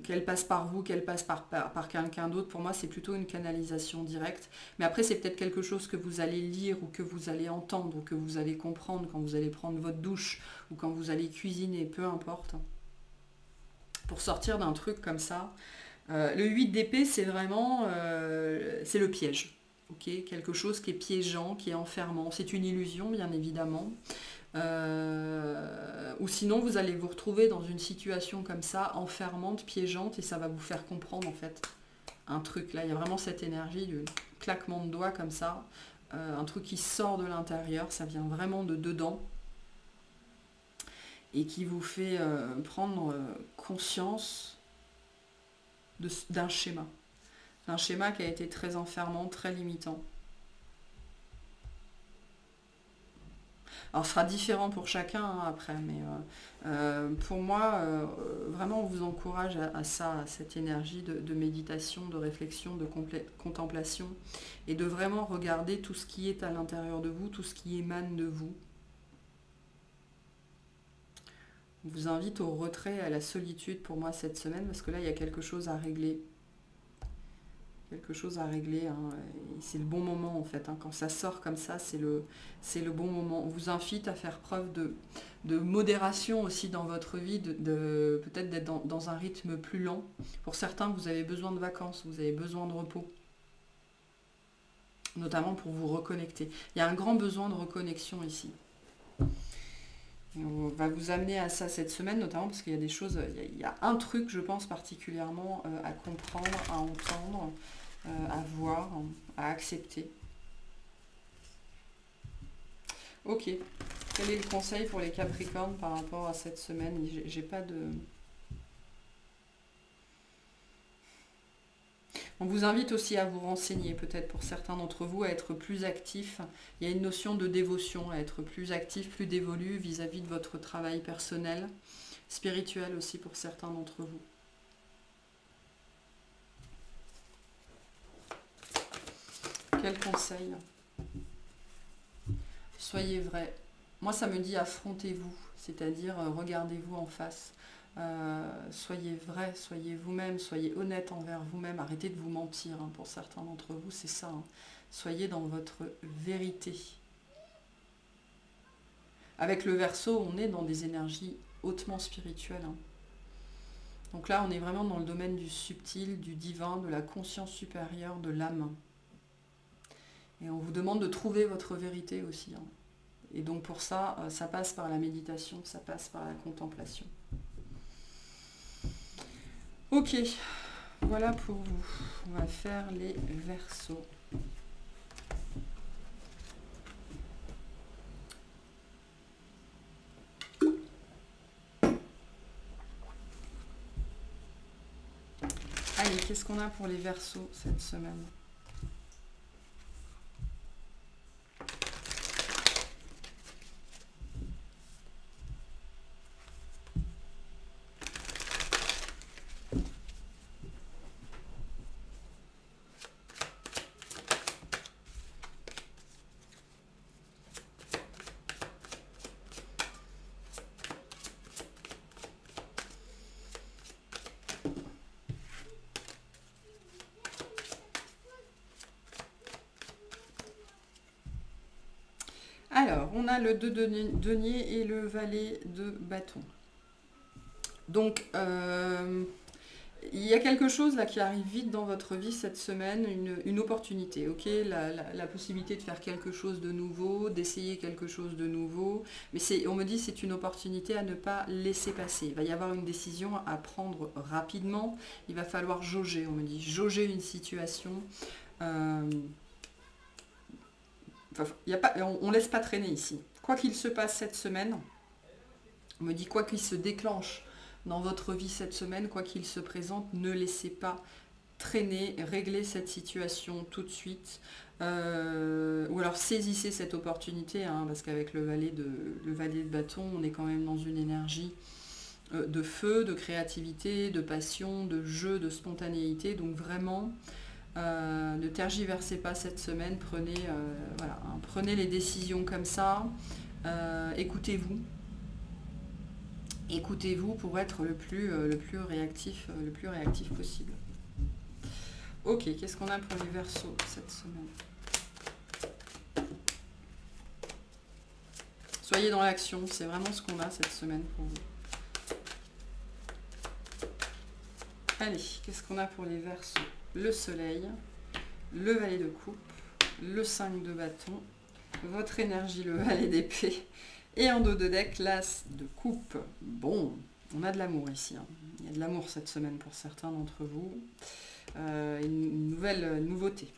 Speaker 1: qu'elle passe par vous, qu'elle passe par quelqu'un d'autre. Pour moi, c'est plutôt une canalisation directe. Mais après, c'est peut-être quelque chose que vous allez lire ou que vous allez entendre ou que vous allez comprendre quand vous allez prendre votre douche ou quand vous allez cuisiner, peu importe. Pour sortir d'un truc comme ça. Le 8 d'épée, c'est vraiment... c'est le piège. Okay, quelque chose qui est piégeant, qui est enfermant. C'est une illusion, bien évidemment. Ou sinon vous allez vous retrouver dans une situation comme ça, enfermante, piégeante, et ça va vous faire comprendre en fait un truc. Là, il y a vraiment cette énergie du claquement de doigts comme ça. un truc qui sort de l'intérieur, ça vient vraiment de dedans, et qui vous fait prendre conscience d'un schéma. Un schéma qui a été très enfermant, très limitant. Alors, ce sera différent pour chacun hein, après, mais pour moi, vraiment, on vous encourage à ça, à cette énergie de méditation, de réflexion, de contemplation, et de vraiment regarder tout ce qui est à l'intérieur de vous, tout ce qui émane de vous. On vous invite au retrait, à la solitude pour moi cette semaine, parce que là, il y a quelque chose à régler. Quelque chose à régler, hein. C'est le bon moment en fait, hein. Quand ça sort comme ça, c'est le bon moment. On vous invite à faire preuve de modération aussi dans votre vie, peut-être d'être dans un rythme plus lent. Pour certains, vous avez besoin de vacances, vous avez besoin de repos, notamment pour vous reconnecter. Il y a un grand besoin de reconnexion ici. Et on va vous amener à ça cette semaine, notamment parce qu'il y a des choses, il y a un truc, je pense, particulièrement à comprendre, à entendre, à voir, à accepter. Ok. Quel est le conseil pour les Capricornes par rapport à cette semaine? J'ai pas de... On vous invite aussi à vous renseigner, peut-être pour certains d'entre vous, à être plus actifs. Il y a une notion de dévotion, à être plus actif, plus dévolu vis-à-vis de votre travail personnel, spirituel aussi pour certains d'entre vous. Quel conseil? Soyez vrai. Moi, ça me dit affrontez-vous, c'est-à-dire regardez-vous en face. Soyez vrai, soyez vous-même, soyez honnête envers vous-même, arrêtez de vous mentir, hein, pour certains d'entre vous, c'est ça. Hein. Soyez dans votre vérité. Avec le Verseau, on est dans des énergies hautement spirituelles. Hein. Donc là, on est vraiment dans le domaine du subtil, du divin, de la conscience supérieure, de l'âme. Et on vous demande de trouver votre vérité aussi. Hein. Et donc pour ça, ça passe par la méditation, ça passe par la contemplation. Ok, voilà pour vous. On va faire les Verseaux. Allez, qu'est-ce qu'on a pour les Verseaux cette semaine ? Alors, on a le 2 de denier et le valet de bâton. Donc, il y a quelque chose là qui arrive vite dans votre vie cette semaine, une opportunité, ok, la possibilité de faire quelque chose de nouveau, d'essayer quelque chose de nouveau, mais on me dit c'est une opportunité à ne pas laisser passer. Il va y avoir une décision à prendre rapidement, il va falloir jauger, on me dit, jauger une situation. On ne laisse pas traîner ici. Quoi qu'il se passe cette semaine, on me dit quoi qu'il se déclenche dans votre vie cette semaine, quoi qu'il se présente, ne laissez pas traîner, régler cette situation tout de suite. Ou alors saisissez cette opportunité, hein, parce qu'avec le valet de bâton, on est quand même dans une énergie de feu, de créativité, de passion, de jeu, de spontanéité. Donc vraiment... ne tergiversez pas cette semaine, prenez les décisions comme ça, écoutez-vous pour être le plus réactif possible. Ok, qu'est-ce qu'on a pour les Verseaux cette semaine? Soyez dans l'action, c'est vraiment ce qu'on a cette semaine pour vous. Allez, qu'est-ce qu'on a pour les Verseaux? Le soleil, le valet de coupe, le 5 de bâton, votre énergie, le valet d'épée, et en dos de deck, l'as de coupe. Bon, on a de l'amour ici. Hein. Il y a de l'amour cette semaine pour certains d'entre vous. Une nouvelle nouveauté.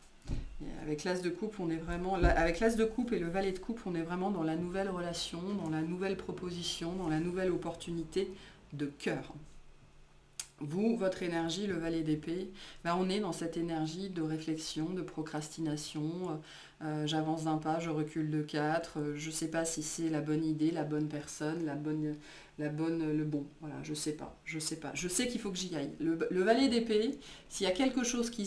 Speaker 1: avec l'As de coupe, on est vraiment... Avec l'As de coupe et le Valet de coupe, on est vraiment dans la nouvelle relation, dans la nouvelle proposition, dans la nouvelle opportunité de cœur. Vous, votre énergie, le Valet d'épée, ben on est dans cette énergie de réflexion, de procrastination. J'avance d'un pas, je recule de quatre. Je ne sais pas si c'est la bonne idée, la bonne personne, le bon. Voilà, je sais pas, je sais pas. Je sais qu'il faut que j'y aille. Le Valet d'épée, s'il y a quelque chose qu'il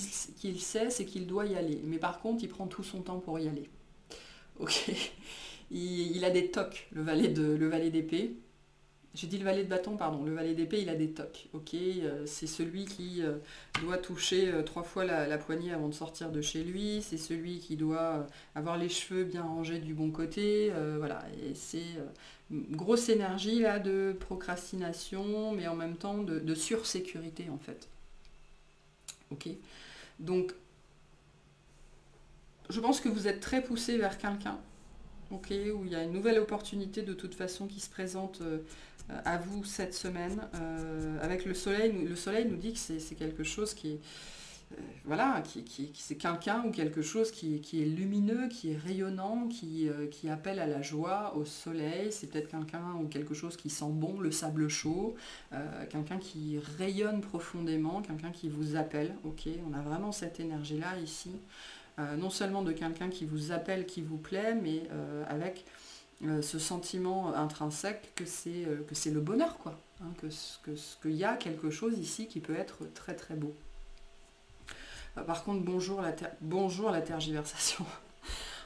Speaker 1: sait, c'est qu'il doit y aller. Mais par contre, il prend tout son temps pour y aller. Ok. Il a des tocs, le Valet d'épée. J'ai dit le valet de bâton, pardon. Le valet d'épée, il a des tocs. Ok, c'est celui qui doit toucher 3 fois la poignée avant de sortir de chez lui. C'est celui qui doit avoir les cheveux bien rangés du bon côté. Voilà, et c'est une grosse énergie là de procrastination, mais en même temps de sursécurité en fait. Ok, donc je pense que vous êtes très poussé vers quelqu'un. Ok, où il y a une nouvelle opportunité de toute façon qui se présente à vous cette semaine. Avec le soleil nous dit que c'est quelque chose qui est, voilà, c'est quelqu'un ou quelque chose qui est lumineux, qui est rayonnant, qui appelle à la joie, au soleil. C'est peut-être quelqu'un ou quelque chose qui sent bon, le sable chaud, quelqu'un qui rayonne profondément, quelqu'un qui vous appelle. Ok, on a vraiment cette énergie-là ici. Non seulement de quelqu'un qui vous appelle, qui vous plaît, mais avec ce sentiment intrinsèque que c'est le bonheur, quoi. Hein, qu'il y a quelque chose ici qui peut être très très beau. Par contre, bonjour la tergiversation.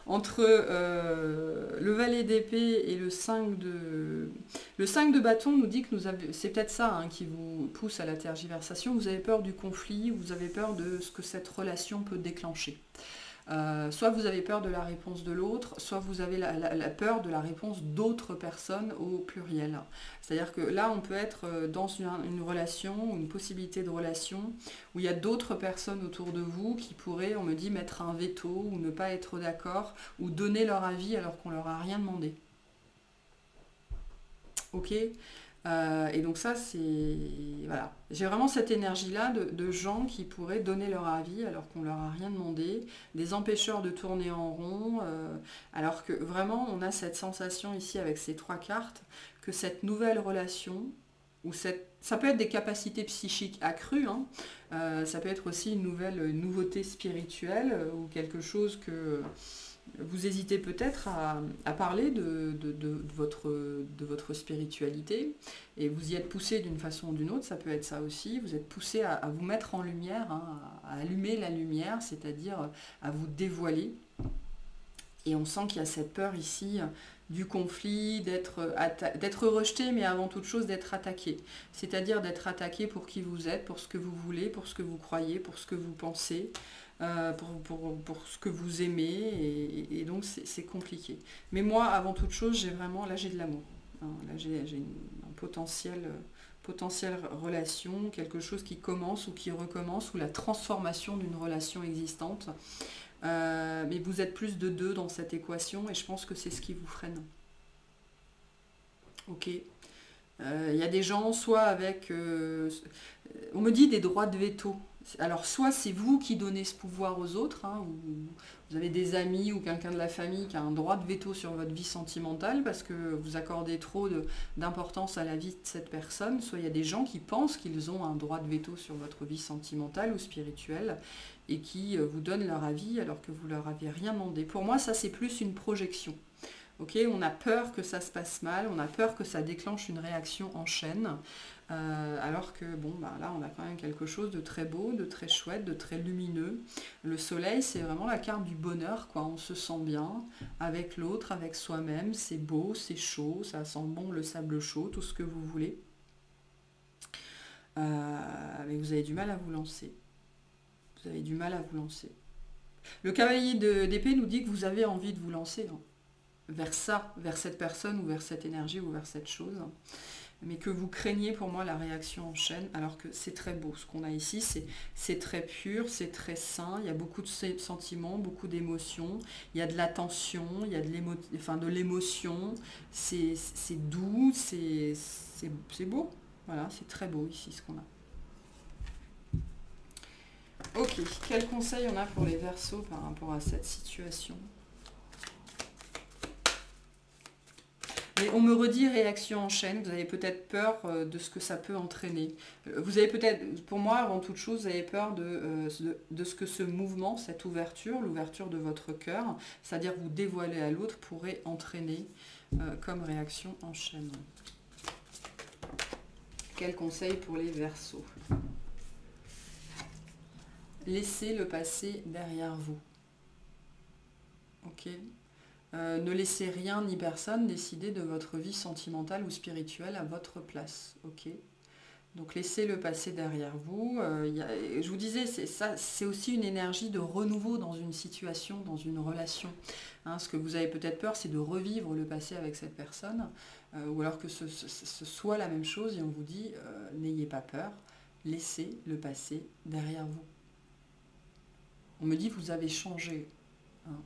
Speaker 1: Entre le valet d'épée et le 5 de... Le 5 de bâton nous dit que c'est peut-être ça hein, qui vous pousse à la tergiversation. Vous avez peur du conflit, vous avez peur de ce que cette relation peut déclencher. Soit vous avez peur de la réponse de l'autre, soit vous avez la peur de la réponse d'autres personnes au pluriel. C'est-à-dire que là, on peut être dans une relation, une possibilité de relation, où il y a d'autres personnes autour de vous qui pourraient, on me dit, mettre un veto, ou ne pas être d'accord, ou donner leur avis alors qu'on leur a rien demandé. Ok ? Et donc ça, c'est... Voilà. J'ai vraiment cette énergie-là de gens qui pourraient donner leur avis alors qu'on leur a rien demandé, des empêcheurs de tourner en rond, alors que vraiment, on a cette sensation ici avec ces 3 cartes, que cette nouvelle relation, ça peut être des capacités psychiques accrues, hein, ça peut être aussi une nouveauté spirituelle, ou quelque chose que... Vous hésitez peut-être à parler de votre spiritualité et vous y êtes poussé d'une façon ou d'une autre, ça peut être ça aussi. Vous êtes poussé à vous mettre en lumière, hein, à allumer la lumière, c'est-à-dire à vous dévoiler. Et on sent qu'il y a cette peur ici du conflit, d'être rejeté, mais avant toute chose d'être attaqué. C'est-à-dire d'être attaqué pour qui vous êtes, pour ce que vous voulez, pour ce que vous croyez, pour ce que vous pensez. Pour ce que vous aimez et donc c'est compliqué. Mais moi, avant toute chose, j'ai de l'amour. Hein, là, j'ai un potentiel relation, quelque chose qui commence ou qui recommence, ou la transformation d'une relation existante. Mais vous êtes plus de 2 dans cette équation et je pense que c'est ce qui vous freine. Ok. Il y a des gens, soit avec... on me dit des droits de veto. Alors, soit c'est vous qui donnez ce pouvoir aux autres, hein, ou vous avez des amis ou quelqu'un de la famille qui a un droit de veto sur votre vie sentimentale parce que vous accordez trop d'importance à la vie de cette personne. Soit il y a des gens qui pensent qu'ils ont un droit de veto sur votre vie sentimentale ou spirituelle et qui vous donnent leur avis alors que vous leur avez rien demandé. Pour moi, ça c'est plus une projection. Okay, on a peur que ça se passe mal, on a peur que ça déclenche une réaction en chaîne, alors que bon, bah, là on a quand même quelque chose de très beau, de très chouette, de très lumineux. Le soleil, c'est vraiment la carte du bonheur, quoi. On se sent bien avec l'autre, avec soi-même, c'est beau, c'est chaud, ça sent bon le sable chaud, tout ce que vous voulez. Mais vous avez du mal à vous lancer. Vous avez du mal à vous lancer. Le cavalier d'épée nous dit que vous avez envie de vous lancer, hein, vers ça, vers cette personne ou vers cette énergie ou vers cette chose, mais que vous craignez pour moi la réaction en chaîne, alors que c'est très beau. Ce qu'on a ici, c'est très pur, c'est très sain, il y a beaucoup de sentiments, beaucoup d'émotions, il y a de l'attention, il y a de l'émotion, c'est doux, c'est beau. Voilà, c'est très beau ici ce qu'on a. Ok, quel conseil on a pour les Verseaux par rapport à cette situation? Et on me redit réaction en chaîne, vous avez peut-être peur de ce que ça peut entraîner. Vous avez peut-être, pour moi, avant toute chose, vous avez peur de ce que ce mouvement, cette ouverture, l'ouverture de votre cœur, c'est-à-dire vous dévoiler à l'autre, pourrait entraîner comme réaction en chaîne. Quel conseil pour les Verseaux? Laissez le passé derrière vous. Ok. Ne laissez rien ni personne décider de votre vie sentimentale ou spirituelle à votre place. Ok. Donc laissez le passé derrière vous. Je vous disais, c'est aussi une énergie de renouveau dans une situation, dans une relation. Hein, ce que vous avez peut-être peur, c'est de revivre le passé avec cette personne, ou alors que ce soit la même chose et on vous dit, n'ayez pas peur, laissez le passé derrière vous. On me dit, vous avez changé. Hein.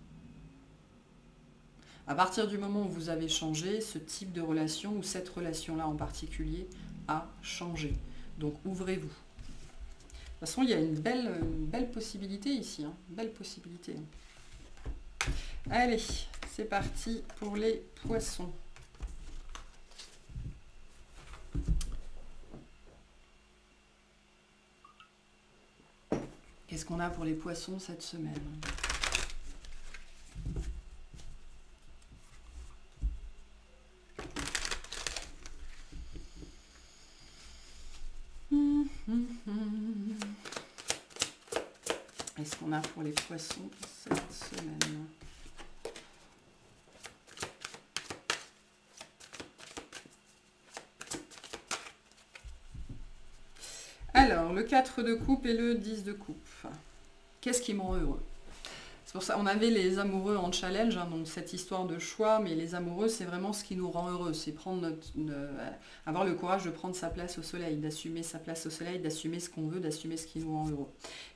Speaker 1: À partir du moment où vous avez changé, ce type de relation, ou cette relation-là en particulier, a changé. Donc ouvrez-vous. De toute façon, il y a une belle possibilité ici. Hein, belle possibilité. Allez, c'est parti pour les poissons. Qu'est-ce qu'on a pour les poissons cette semaine ? Qu'est-ce qu'on a pour les poissons cette semaine? Alors, le 4 de coupe et le 10 de coupe. Qu'est-ce qui me rend heureux? C'est pour ça on avait les amoureux en challenge, hein, donc cette histoire de choix, mais les amoureux, c'est vraiment ce qui nous rend heureux. C'est avoir le courage de prendre sa place au soleil, d'assumer sa place au soleil, d'assumer ce qu'on veut, d'assumer ce qui nous rend heureux.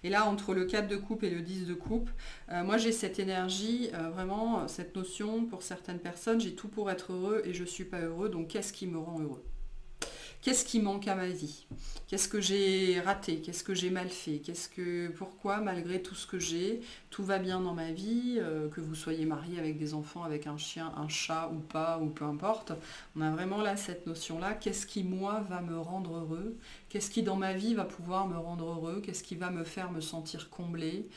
Speaker 1: Et là, entre le 4 de coupe et le 10 de coupe, moi j'ai cette énergie, vraiment, cette notion, pour certaines personnes, j'ai tout pour être heureux et je ne suis pas heureux, donc qu'est-ce qui me rend heureux? Qu'est-ce qui manque à ma vie? Qu'est-ce que j'ai raté? Qu'est-ce que j'ai mal fait? Pourquoi, malgré tout ce que j'ai, tout va bien dans ma vie, que vous soyez marié avec des enfants, avec un chien, un chat ou pas, ou peu importe. On a vraiment là cette notion-là. Qu'est-ce qui, moi, va me rendre heureux? Qu'est-ce qui, dans ma vie, va pouvoir me rendre heureux? Qu'est-ce qui va me faire me sentir comblé?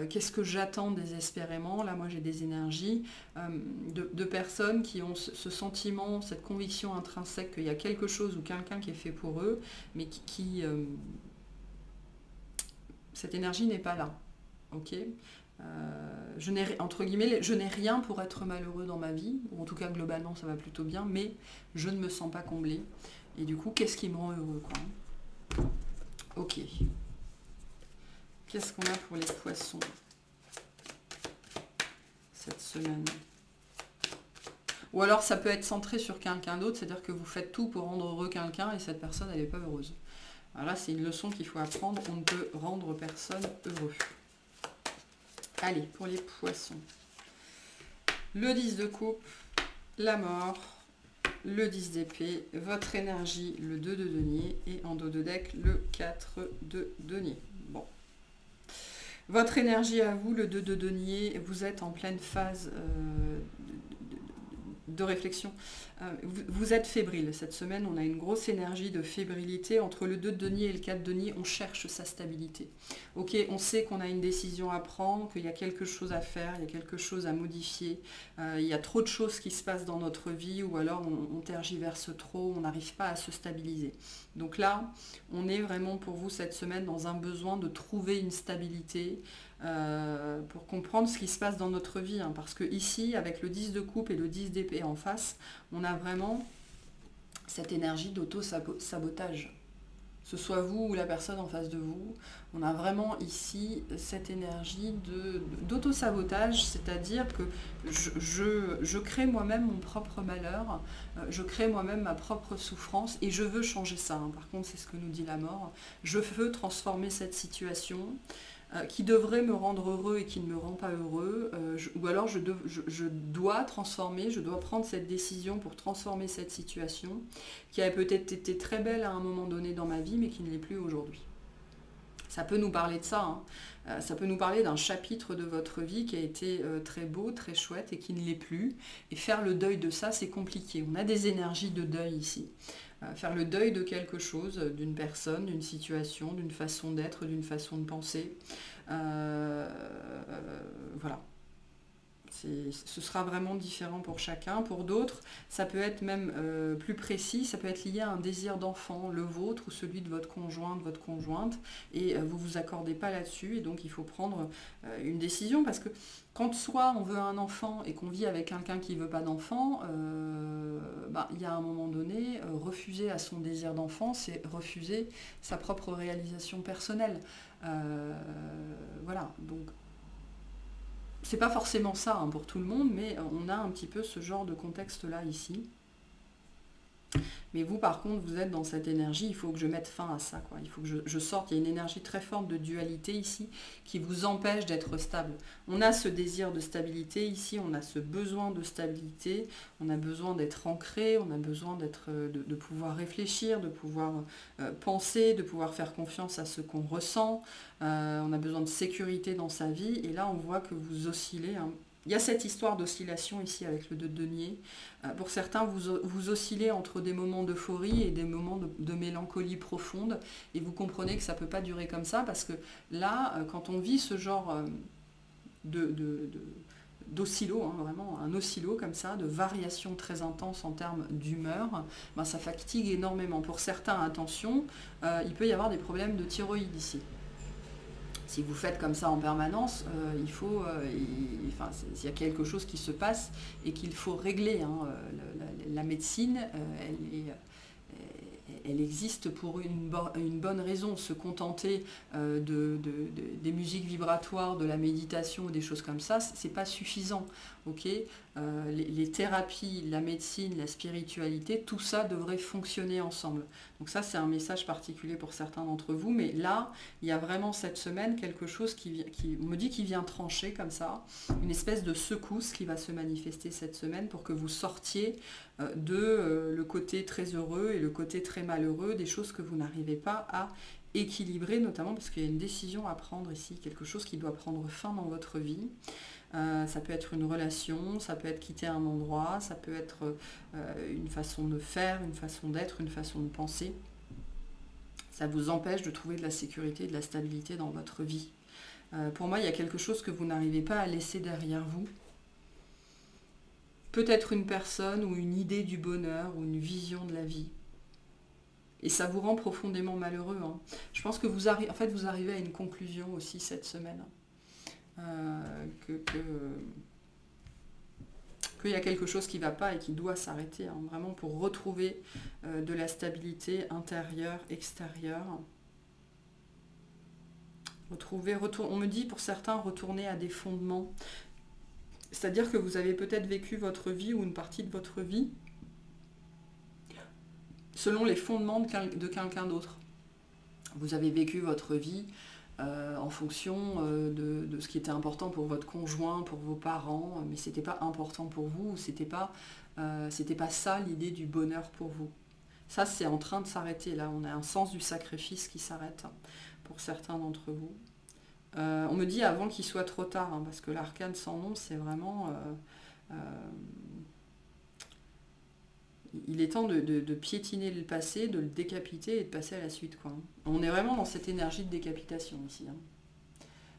Speaker 1: Qu'est-ce que j'attends désespérément? Là, moi, j'ai des énergies de personnes qui ont ce sentiment, cette conviction intrinsèque qu'il y a quelque chose ou quelqu'un qui est fait pour eux, mais cette énergie n'est pas là. Ok, entre guillemets, je n'ai rien pour être malheureux dans ma vie, ou en tout cas globalement ça va plutôt bien, mais je ne me sens pas comblée. Et du coup, qu'est-ce qui me rend heureux, quoi? Ok. Qu'est-ce qu'on a pour les poissons cette semaine? Ou alors ça peut être centré sur quelqu'un d'autre, c'est-à-dire que vous faites tout pour rendre heureux quelqu'un et cette personne, elle n'est pas heureuse. Alors là, c'est une leçon qu'il faut apprendre, on ne peut rendre personne heureux. Allez, pour les poissons. Le 10 de coupe, la mort, le 10 d'épée, votre énergie, le 2 de denier, et en dos de deck, le 4 de denier. Bon. Votre énergie à vous, le 2 de denier, vous êtes en pleine phase de réflexion. Vous êtes fébrile. Cette semaine, on a une grosse énergie de fébrilité. Entre le 2 de denier et le 4 de denier, on cherche sa stabilité. Ok, on sait qu'on a une décision à prendre, qu'il y a quelque chose à faire, il y a quelque chose à modifier. Il y a trop de choses qui se passent dans notre vie, ou alors on tergiverse trop, on n'arrive pas à se stabiliser. Donc là, on est vraiment pour vous cette semaine dans un besoin de trouver une stabilité, pour comprendre ce qui se passe dans notre vie, hein, parce que ici, avec le 10 de coupe et le 10 d'épée en face, on a vraiment cette énergie d'auto-sabotage. Ce soit vous ou la personne en face de vous, on a vraiment ici cette énergie d'auto-sabotage, c'est-à-dire que je crée moi-même mon propre malheur, je crée moi-même ma propre souffrance et je veux changer ça. Hein. Par contre, c'est ce que nous dit la mort. Je veux transformer cette situation qui devrait me rendre heureux et qui ne me rend pas heureux, ou alors je dois transformer, je dois prendre cette décision pour transformer cette situation qui a peut-être été très belle à un moment donné dans ma vie, mais qui ne l'est plus aujourd'hui. Ça peut nous parler de ça, hein. Ça peut nous parler d'un chapitre de votre vie qui a été très beau, très chouette et qui ne l'est plus. Et faire le deuil de ça, c'est compliqué. On a des énergies de deuil ici. Faire le deuil de quelque chose, d'une personne, d'une situation, d'une façon d'être, d'une façon de penser. Voilà. Ce sera vraiment différent pour chacun. Pour d'autres, ça peut être même plus précis, ça peut être lié à un désir d'enfant, le vôtre ou celui de votre conjoint, de votre conjointe, et vous ne vous accordez pas là-dessus, et donc il faut prendre une décision, parce que quand soit on veut un enfant et qu'on vit avec quelqu'un qui ne veut pas d'enfant, il y a un moment donné, refuser à son désir d'enfant, c'est refuser sa propre réalisation personnelle. Voilà, donc c'est pas forcément ça, hein, pour tout le monde, mais on a un petit peu ce genre de contexte-là ici. Mais vous, par contre, vous êtes dans cette énergie, il faut que je mette fin à ça, quoi. Il faut que je sorte, il y a une énergie très forte de dualité ici qui vous empêche d'être stable. On a ce désir de stabilité ici, on a ce besoin de stabilité, on a besoin d'être ancré, on a besoin de pouvoir réfléchir, de pouvoir penser, de pouvoir faire confiance à ce qu'on ressent. On a besoin de sécurité dans sa vie, et là on voit que vous oscillez, hein. Il y a cette histoire d'oscillation ici avec le 2 de denier. Pour certains, vous oscillez entre des moments d'euphorie et des moments de mélancolie profonde. Et vous comprenez que ça ne peut pas durer comme ça, parce que là, quand on vit ce genre d'oscillo, hein, vraiment un oscillo comme ça, de variation très intense en termes d'humeur, ça fatigue énormément. Pour certains, attention, il peut y avoir des problèmes de thyroïde ici. Si vous faites comme ça en permanence, il y a quelque chose qui se passe et qu'il faut régler, hein. La médecine, elle existe pour une bonne raison. Se contenter des musiques vibratoires, de la méditation ou des choses comme ça, c'est pas suffisant. Okay, les thérapies, la médecine, la spiritualité, tout ça devrait fonctionner ensemble. Donc ça, c'est un message particulier pour certains d'entre vous, mais là, il y a vraiment cette semaine quelque chose qui me dit qu'il vient trancher comme ça, une espèce de secousse qui va se manifester cette semaine pour que vous sortiez le côté très heureux et le côté très malheureux, des choses que vous n'arrivez pas à équilibrer, notamment parce qu'il y a une décision à prendre ici, quelque chose qui doit prendre fin dans votre vie. Ça peut être une relation, ça peut être quitter un endroit, ça peut être une façon de faire, une façon d'être, une façon de penser. Ça vous empêche de trouver de la sécurité, de la stabilité dans votre vie. Pour moi, il y a quelque chose que vous n'arrivez pas à laisser derrière vous. Peut-être une personne ou une idée du bonheur ou une vision de la vie. Et ça vous rend profondément malheureux, hein. Je pense que vous arrivez à une conclusion aussi cette semaine. Qu'il y a quelque chose qui ne va pas et qui doit s'arrêter, hein, vraiment pour retrouver de la stabilité intérieure, extérieure. On me dit pour certains retourner à des fondements, c'est-à-dire que vous avez peut-être vécu votre vie ou une partie de votre vie selon les fondements de quelqu'un d'autre. Vous avez vécu votre vie en fonction de ce qui était important pour votre conjoint, pour vos parents, mais c'était pas important pour vous, c'était pas ça l'idée du bonheur pour vous. Ça, c'est en train de s'arrêter, là, on a un sens du sacrifice qui s'arrête pour certains d'entre vous. On me dit avant qu'il soit trop tard, hein, parce que l'arcane sans nom, c'est vraiment... il est temps de piétiner le passé, de le décapiter et de passer à la suite, quoi. On est vraiment dans cette énergie de décapitation ici, hein.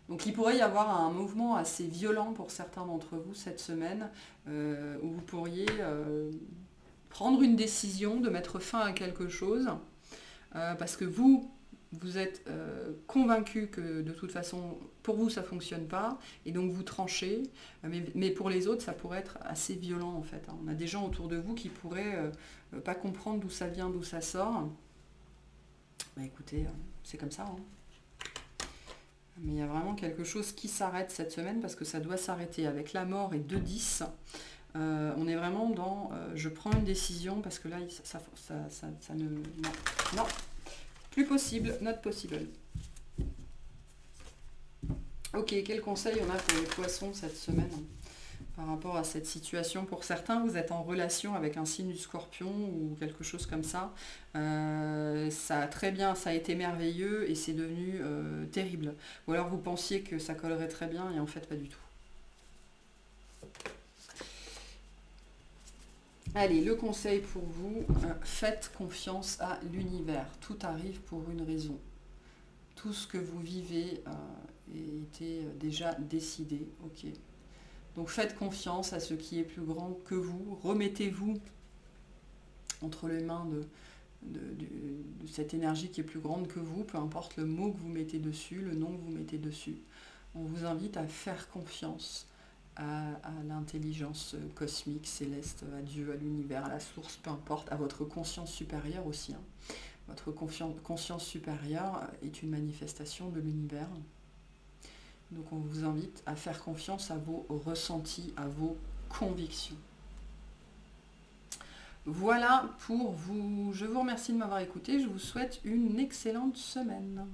Speaker 1: Donc il pourrait y avoir un mouvement assez violent pour certains d'entre vous cette semaine, où vous pourriez prendre une décision de mettre fin à quelque chose, parce que vous êtes convaincu que de toute façon, pour vous, ça ne fonctionne pas, et donc vous tranchez, mais pour les autres, ça pourrait être assez violent en fait, hein. On a des gens autour de vous qui pourraient pas comprendre d'où ça vient, d'où ça sort. Bah écoutez, c'est comme ça, hein. Mais il y a vraiment quelque chose qui s'arrête cette semaine, parce que ça doit s'arrêter avec la mort et 2-10. On est vraiment dans je prends une décision, parce que là, ça ne... Non. Plus possible, not possible. Ok, quel conseil on a pour les poissons cette semaine? par rapport à cette situation. Pour certains, vous êtes en relation avec un signe du Scorpion ou quelque chose comme ça. Ça a très bien, ça a été merveilleux et c'est devenu terrible. Ou alors vous pensiez que ça collerait très bien et en fait pas du tout. Allez, le conseil pour vous, faites confiance à l'univers. Tout arrive pour une raison. Tout ce que vous vivez était déjà décidé. Ok. Donc faites confiance à ce qui est plus grand que vous. Remettez-vous entre les mains de cette énergie qui est plus grande que vous, peu importe le mot que vous mettez dessus, le nom que vous mettez dessus. On vous invite à faire confiance à l'intelligence cosmique, céleste, à Dieu, à l'univers, à la source, peu importe, à votre conscience supérieure aussi. Votre conscience supérieure est une manifestation de l'univers. Donc on vous invite à faire confiance à vos ressentis, à vos convictions. Voilà pour vous. Je vous remercie de m'avoir écouté. Je vous souhaite une excellente semaine.